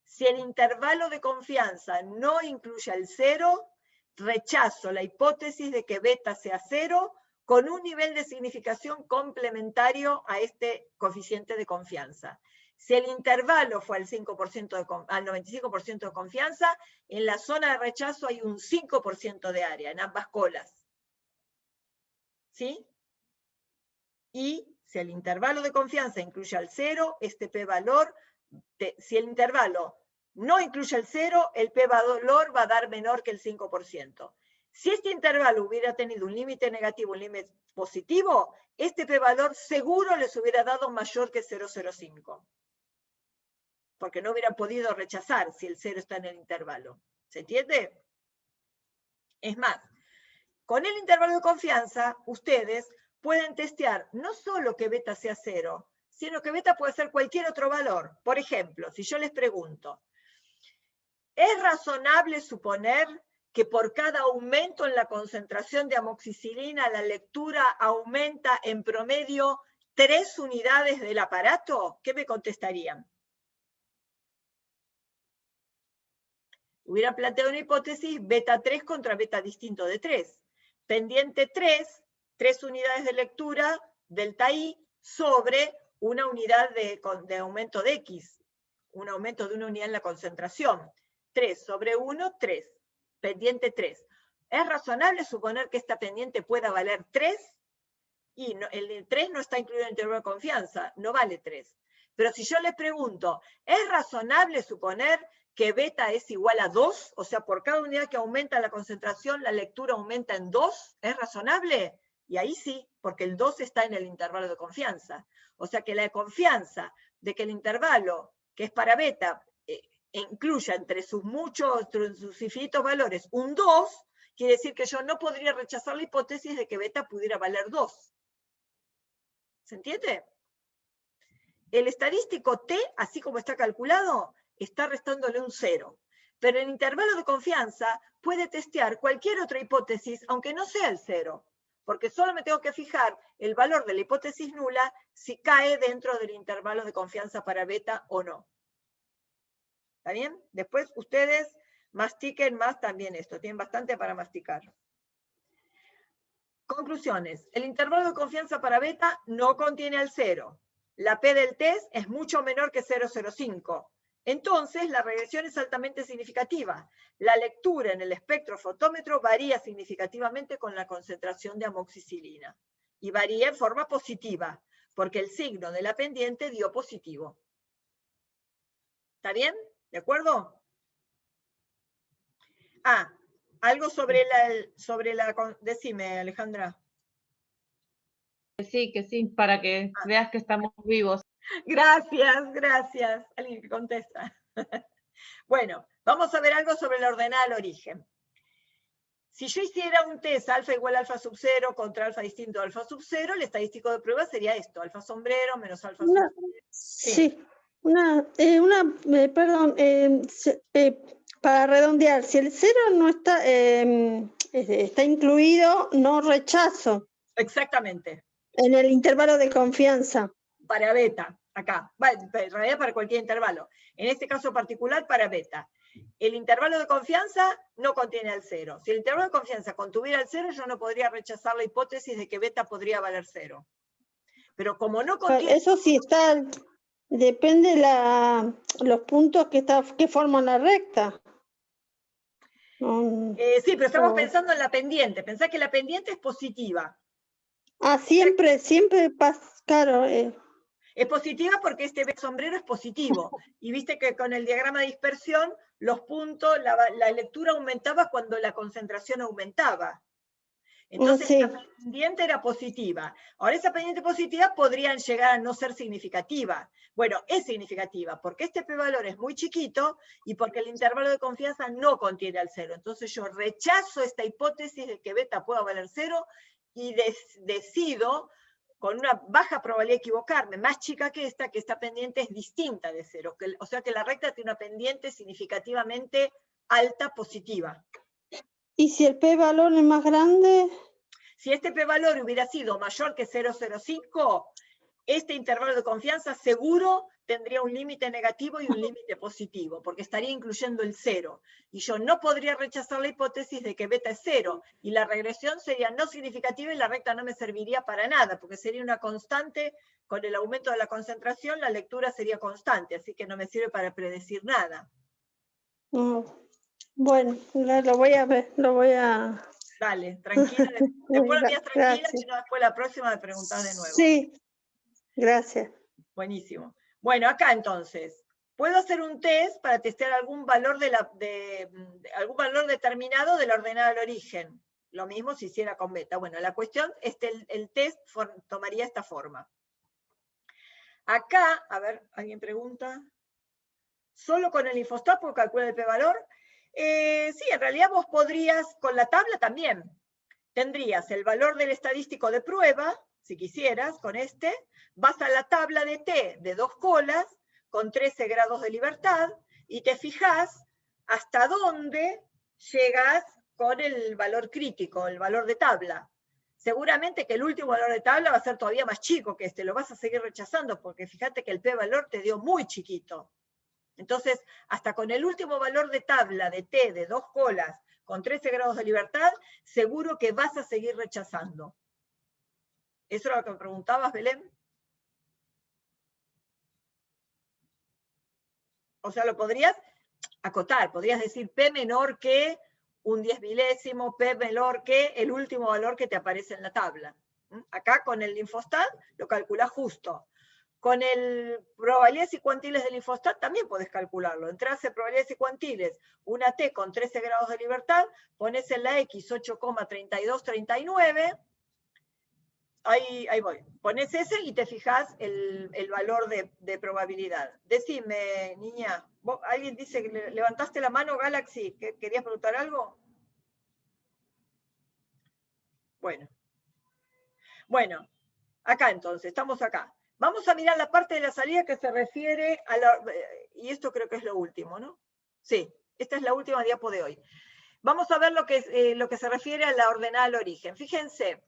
Si el intervalo de confianza no incluye el 0, rechazo la hipótesis de que beta sea 0 con un nivel de significación complementario a este coeficiente de confianza. Si el intervalo fue al 95% de confianza, en la zona de rechazo hay un 5% de área en ambas colas. ¿Sí? Y si el intervalo de confianza incluye al 0, este p-valor, si el intervalo no incluye el 0, el p-valor va a dar menor que el 5%. Si este intervalo hubiera tenido un límite negativo, un límite positivo, este p-valor seguro les hubiera dado mayor que 0,05. Porque no hubieran podido rechazar si el 0 está en el intervalo. ¿Se entiende? Es más, con el intervalo de confianza, ustedes pueden testear no solo que beta sea 0, sino que beta puede ser cualquier otro valor. Por ejemplo, si yo les pregunto, ¿es razonable suponer que por cada aumento en la concentración de amoxicilina la lectura aumenta en promedio 3 unidades del aparato? ¿Qué me contestarían? Hubiera planteado una hipótesis beta 3 contra beta distinto de 3. Pendiente 3 unidades de lectura, delta I, sobre una unidad de aumento de X, un aumento de una unidad en la concentración. 3 sobre 1, 3. Pendiente 3. ¿Es razonable suponer que esta pendiente pueda valer 3? Y no, el 3 no está incluido en el intervalo de confianza, no vale 3. Pero si yo les pregunto, ¿es razonable suponer que beta es igual a 2? O sea, por cada unidad que aumenta la concentración, la lectura aumenta en 2. ¿Es razonable? Y ahí sí, porque el 2 está en el intervalo de confianza. O sea que la confianza de que el intervalo, que es para beta, incluya entre sus infinitos valores un 2, quiere decir que yo no podría rechazar la hipótesis de que beta pudiera valer 2. ¿Se entiende? El estadístico T, así como está calculado, está restándole un 0. Pero el intervalo de confianza puede testear cualquier otra hipótesis, aunque no sea el 0. Porque solo me tengo que fijar el valor de la hipótesis nula si cae dentro del intervalo de confianza para beta o no. ¿Está bien? Después ustedes mastiquen más también esto. Tienen bastante para masticar. Conclusiones. El intervalo de confianza para beta no contiene al 0. La P del test es mucho menor que 0,05. entonces la regresión es altamente significativa. La lectura en el espectrofotómetro varía significativamente con la concentración de amoxicilina. Y varía en forma positiva, porque el signo de la pendiente dio positivo. ¿Está bien? ¿De acuerdo? Ah, algo sobre la... Decime, Alejandra. Que sí, para que veas que estamos vivos. Gracias, gracias. Alguien que contesta. Bueno, vamos a ver algo sobre la ordenada al origen. Si yo hiciera un test alfa igual a alfa sub 0 contra alfa distinto a alfa sub 0, el estadístico de prueba sería esto, alfa sombrero menos alfa sub 0. Sí, perdón, para redondear, si el 0 no está incluido, no rechazo. Exactamente. En el intervalo de confianza. Para beta, acá. En realidad para cualquier intervalo. En este caso particular, para beta. El intervalo de confianza no contiene el 0. Si el intervalo de confianza contuviera el 0, yo no podría rechazar la hipótesis de que beta podría valer 0. Pero como no contiene... Eso sí está, depende los puntos que forman la recta. Sí, pero estamos pensando en la pendiente. Pensá que la pendiente es positiva. Ah, siempre pasa, claro. Es positiva porque este B sombrero es positivo. Y viste que con el diagrama de dispersión, los puntos, la lectura aumentaba cuando la concentración aumentaba. Entonces sí. La pendiente era positiva. Ahora esa pendiente positiva podrían llegar a no ser significativa. Bueno, es significativa porque este p-valor es muy chiquito y porque el intervalo de confianza no contiene al 0. Entonces yo rechazo esta hipótesis de que beta pueda valer 0 y decido, con una baja probabilidad de equivocarme, más chica que esta pendiente es distinta de 0. O sea que la recta tiene una pendiente significativamente alta positiva. ¿Y si el p-valor es más grande? Si este p-valor hubiera sido mayor que 0,05, este intervalo de confianza seguro tendría un límite negativo y un límite positivo, porque estaría incluyendo el 0. Y yo no podría rechazar la hipótesis de que beta es 0, y la regresión sería no significativa y la recta no me serviría para nada, porque sería una constante, con el aumento de la concentración la lectura sería constante, así que no me sirve para predecir nada. Bueno, lo voy a ver, Dale, tranquila. Después lo mías tranquila, si no después la próxima me preguntás de nuevo. Sí, gracias. Buenísimo. Bueno, acá entonces, puedo hacer un test para testear algún valor algún valor determinado de la ordenada al origen. Lo mismo si hiciera con beta. Bueno, la cuestión es que el test tomaría esta forma. Acá, a ver, ¿alguien pregunta? ¿Solo con el infostat puedo calcular el p-valor? Sí, en realidad vos podrías, con la tabla también, tendrías el valor del estadístico de prueba, si quisieras, con este, vas a la tabla de T de 2 colas, con 13 grados de libertad, y te fijas hasta dónde llegas con el valor crítico, el valor de tabla. Seguramente que el último valor de tabla va a ser todavía más chico que este, lo vas a seguir rechazando, porque fíjate que el p-valor te dio muy chiquito. Entonces, hasta con el último valor de tabla de T de 2 colas, con 13 grados de libertad, seguro que vas a seguir rechazando. ¿Eso era lo que me preguntabas, Belén? O sea, lo podrías acotar, podrías decir P menor que un 10 milésimo, P menor que el último valor que te aparece en la tabla. Acá con el infostat lo calculás justo. Con el probabilidades y cuantiles del infostat también podés calcularlo. Entrás en probabilidades y cuantiles, una T con 13 grados de libertad, pones en la X 8,3239, ahí voy. Pones ese y te fijas el valor de probabilidad. Decime, niña, ¿alguien dice que levantaste la mano, Galaxy? ¿Querías preguntar algo? Bueno, acá entonces, estamos acá. Vamos a mirar la parte de la salida que se refiere a y esto creo que es lo último, ¿no? Sí, esta es la última diapo de hoy. Vamos a ver lo que se refiere a la ordenada al origen. Fíjense,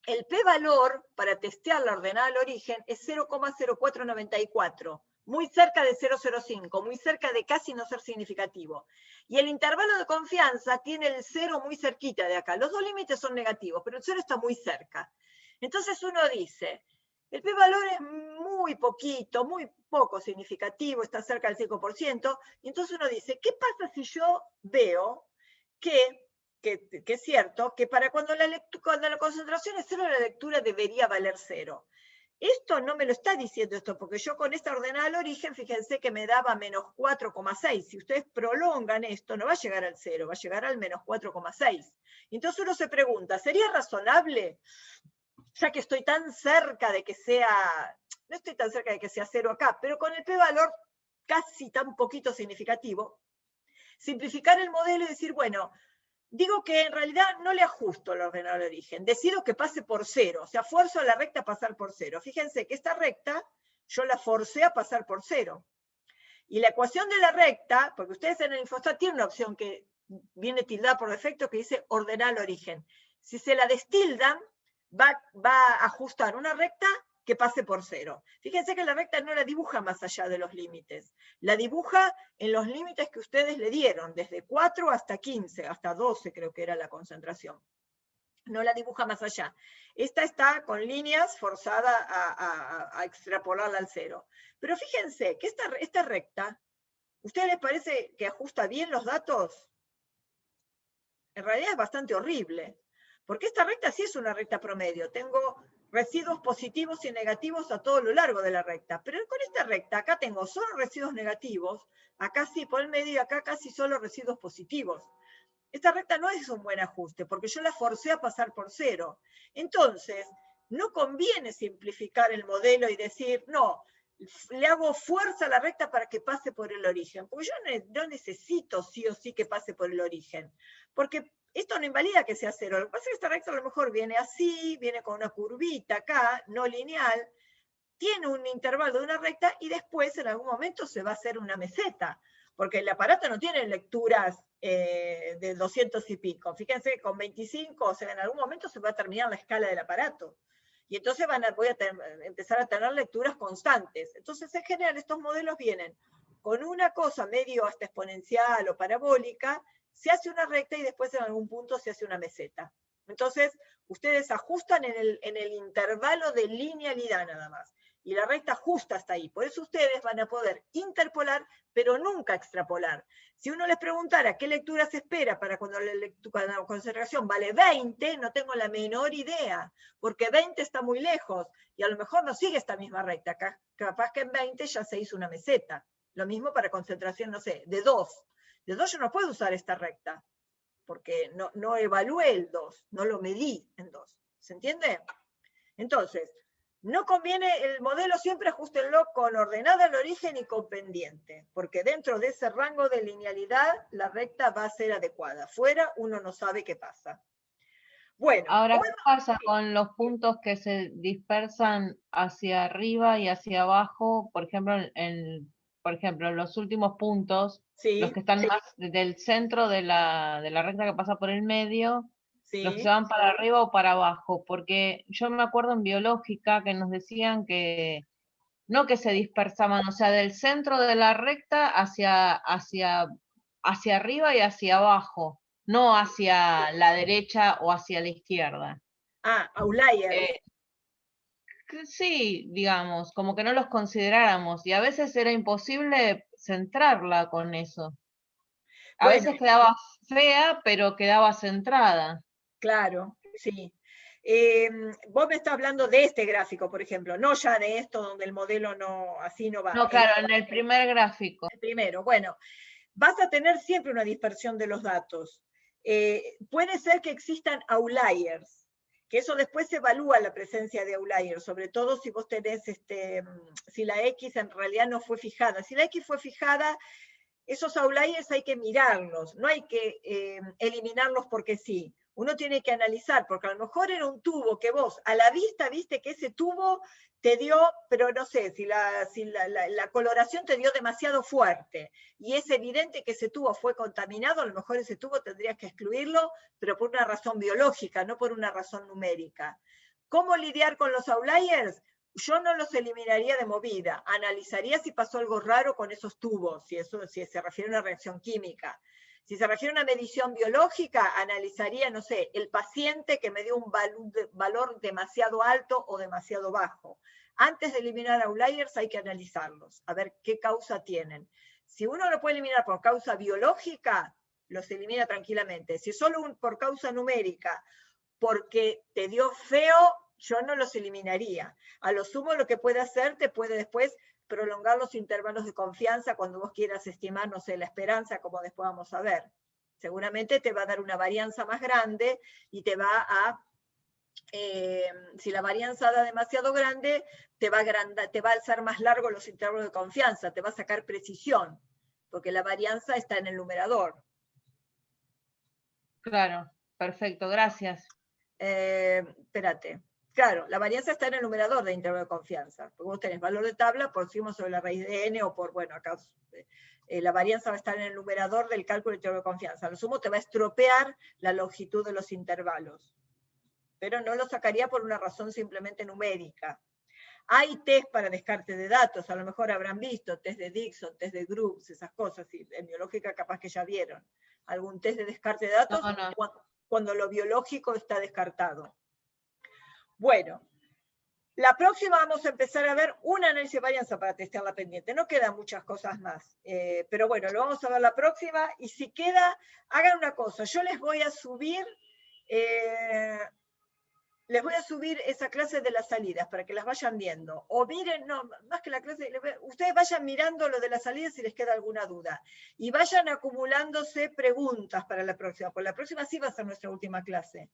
el p-valor para testear la ordenada al origen es 0,0494, muy cerca de 0,05, muy cerca de casi no ser significativo. Y el intervalo de confianza tiene el 0 muy cerquita de acá. Los dos límites son negativos, pero el 0 está muy cerca. Entonces uno dice, El p-valor es muy poquito, muy poco significativo, está cerca del 5%, y entonces uno dice, ¿qué pasa si yo veo que es cierto, que para cuando la concentración es 0, la lectura debería valer 0? Esto no me lo está diciendo esto, porque yo con esta ordenada al origen, fíjense que me daba menos 4,6. Si ustedes prolongan esto, no va a llegar al 0, va a llegar al menos 4,6. Entonces uno se pregunta, ¿sería razonable, ya que estoy tan cerca de que sea, no estoy tan cerca de que sea 0 acá, pero con el p-valor casi tan poquito significativo, simplificar el modelo y decir, bueno, digo que en realidad no le ajusto el ordenado al origen, decido que pase por 0, o sea, fuerzo a la recta a pasar por 0. Fíjense que esta recta yo la forcé a pasar por 0. Y la ecuación de la recta, porque ustedes en el Infostat tienen una opción que viene tildada por defecto que dice ordenar al origen. Si se la destildan, va a ajustar una recta que pase por 0. Fíjense que la recta no la dibuja más allá de los límites, la dibuja en los límites que ustedes le dieron, desde 4 hasta 15, hasta 12 creo que era la concentración. No la dibuja más allá. Esta está con líneas forzada a extrapolarla al 0. Pero fíjense que esta recta, ¿ustedes les parece que ajusta bien los datos? En realidad es bastante horrible, porque esta recta sí es una recta promedio. Tengo residuos positivos y negativos a todo lo largo de la recta, pero con esta recta acá tengo solo residuos negativos, acá sí por el medio y acá casi solo residuos positivos. Esta recta no es un buen ajuste, porque yo la forcé a pasar por 0. Entonces, no conviene simplificar el modelo y decir, no, le hago fuerza a la recta para que pase por el origen, porque yo no necesito sí o sí que pase por el origen, porque esto no invalida que sea 0. Lo que pasa es que esta recta a lo mejor viene así, viene con una curvita acá, no lineal, tiene un intervalo de una recta y después en algún momento se va a hacer una meseta, porque el aparato no tiene lecturas de 200 y pico. Fíjense, con 25, o sea, en algún momento se va a terminar la escala del aparato. Y entonces voy a empezar a tener lecturas constantes. Entonces, en general, estos modelos vienen con una cosa medio hasta exponencial o parabólica, se hace una recta y después en algún punto se hace una meseta. Entonces, ustedes ajustan en el intervalo de linealidad nada más. Y la recta justa está ahí. Por eso ustedes van a poder interpolar, pero nunca extrapolar. Si uno les preguntara qué lectura se espera para cuando la concentración vale 20, no tengo la menor idea, porque 20 está muy lejos, y a lo mejor no sigue esta misma recta. Capaz que en 20 ya se hizo una meseta. Lo mismo para concentración, no sé, de 2. De 2 yo no puedo usar esta recta, porque no evalué el 2, no lo medí en 2. ¿Se entiende? Entonces, no conviene, el modelo siempre ajustenlo con ordenada al origen y con pendiente, porque dentro de ese rango de linealidad la recta va a ser adecuada. Fuera uno no sabe qué pasa. Bueno. Ahora, ¿qué pasa con los puntos que se dispersan hacia arriba y hacia abajo? Por ejemplo, en los últimos puntos, sí, los que están más del centro de la recta que pasa por el medio, sí. los que se van para arriba o para abajo, porque yo me acuerdo en biológica que nos decían que no que se dispersaban, o sea, del centro de la recta hacia arriba y hacia abajo, no hacia la derecha o hacia la izquierda. Ah, outliers. Sí, digamos, como que no los consideráramos, y a veces era imposible centrarla con eso. A veces quedaba fea, pero quedaba centrada. Claro, sí. Vos me estás hablando de este gráfico, por ejemplo, no ya de esto donde el modelo así no va. No, claro, en el primer gráfico. El primero, bueno, vas a tener siempre una dispersión de los datos. Puede ser que existan outliers, que eso después se evalúa la presencia de outliers, sobre todo si vos tenés, si la X en realidad no fue fijada. Si la X fue fijada, esos outliers hay que mirarlos, no hay que eliminarlos porque sí. Uno tiene que analizar, porque a lo mejor era un tubo que vos a la vista viste que ese tubo te dio, pero no sé, si la coloración te dio demasiado fuerte, y es evidente que ese tubo fue contaminado, a lo mejor ese tubo tendrías que excluirlo, pero por una razón biológica, no por una razón numérica. ¿Cómo lidiar con los outliers? Yo no los eliminaría de movida, analizaría si pasó algo raro con esos tubos, si se refiere a una reacción química. Si se refiere a una medición biológica, analizaría, no sé, el paciente que me dio un valor demasiado alto o demasiado bajo. Antes de eliminar outliers hay que analizarlos, a ver qué causa tienen. Si uno lo puede eliminar por causa biológica, los elimina tranquilamente. Si solo por causa numérica, porque te dio feo, yo no los eliminaría. A lo sumo lo que puede hacer, te puede después prolongar los intervalos de confianza cuando vos quieras estimar, no sé, la esperanza, como después vamos a ver. Seguramente te va a dar una varianza más grande y te va a, si la varianza da demasiado grande, te va a hacer más largo los intervalos de confianza, te va a sacar precisión, porque la varianza está en el numerador. Claro, perfecto, gracias. Espérate. Claro, la varianza está en el numerador de intervalo de confianza. Porque vos tenés valor de tabla por sigma sobre la raíz de n o por, bueno, acá la varianza va a estar en el numerador del cálculo de intervalo de confianza. A lo sumo te va a estropear la longitud de los intervalos. Pero no lo sacaría por una razón simplemente numérica. Hay test para descarte de datos, a lo mejor habrán visto, test de Dixon, test de Groups, esas cosas, y en biológica capaz que ya vieron. Algún test de descarte de datos cuando lo biológico está descartado. Bueno, la próxima vamos a empezar a ver un análisis de varianza para testear la pendiente. No quedan muchas cosas más, pero bueno, lo vamos a ver la próxima. Y si queda, hagan una cosa, yo les voy a subir esa clase de las salidas para que las vayan viendo. O miren, no, más que la clase, ustedes vayan mirando lo de las salidas si les queda alguna duda. Y vayan acumulándose preguntas para la próxima, porque la próxima sí va a ser nuestra última clase.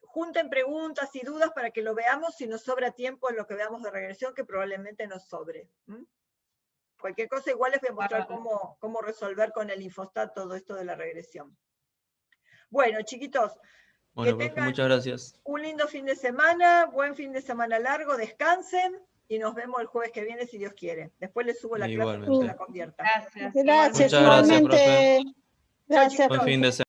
Junten preguntas y dudas para que lo veamos si nos sobra tiempo en lo que veamos de regresión, que probablemente nos sobre. Cualquier cosa igual les voy a mostrar cómo resolver con el Infostat todo esto de la regresión. Bueno, chiquitos, bueno, profe, muchas gracias. Un lindo fin de semana, buen fin de semana largo, descansen y nos vemos el jueves que viene si Dios quiere. Después les subo la clase para que la convierta. Gracias. Gracias, muchas gracias, profe. Gracias. Buen fin de semana.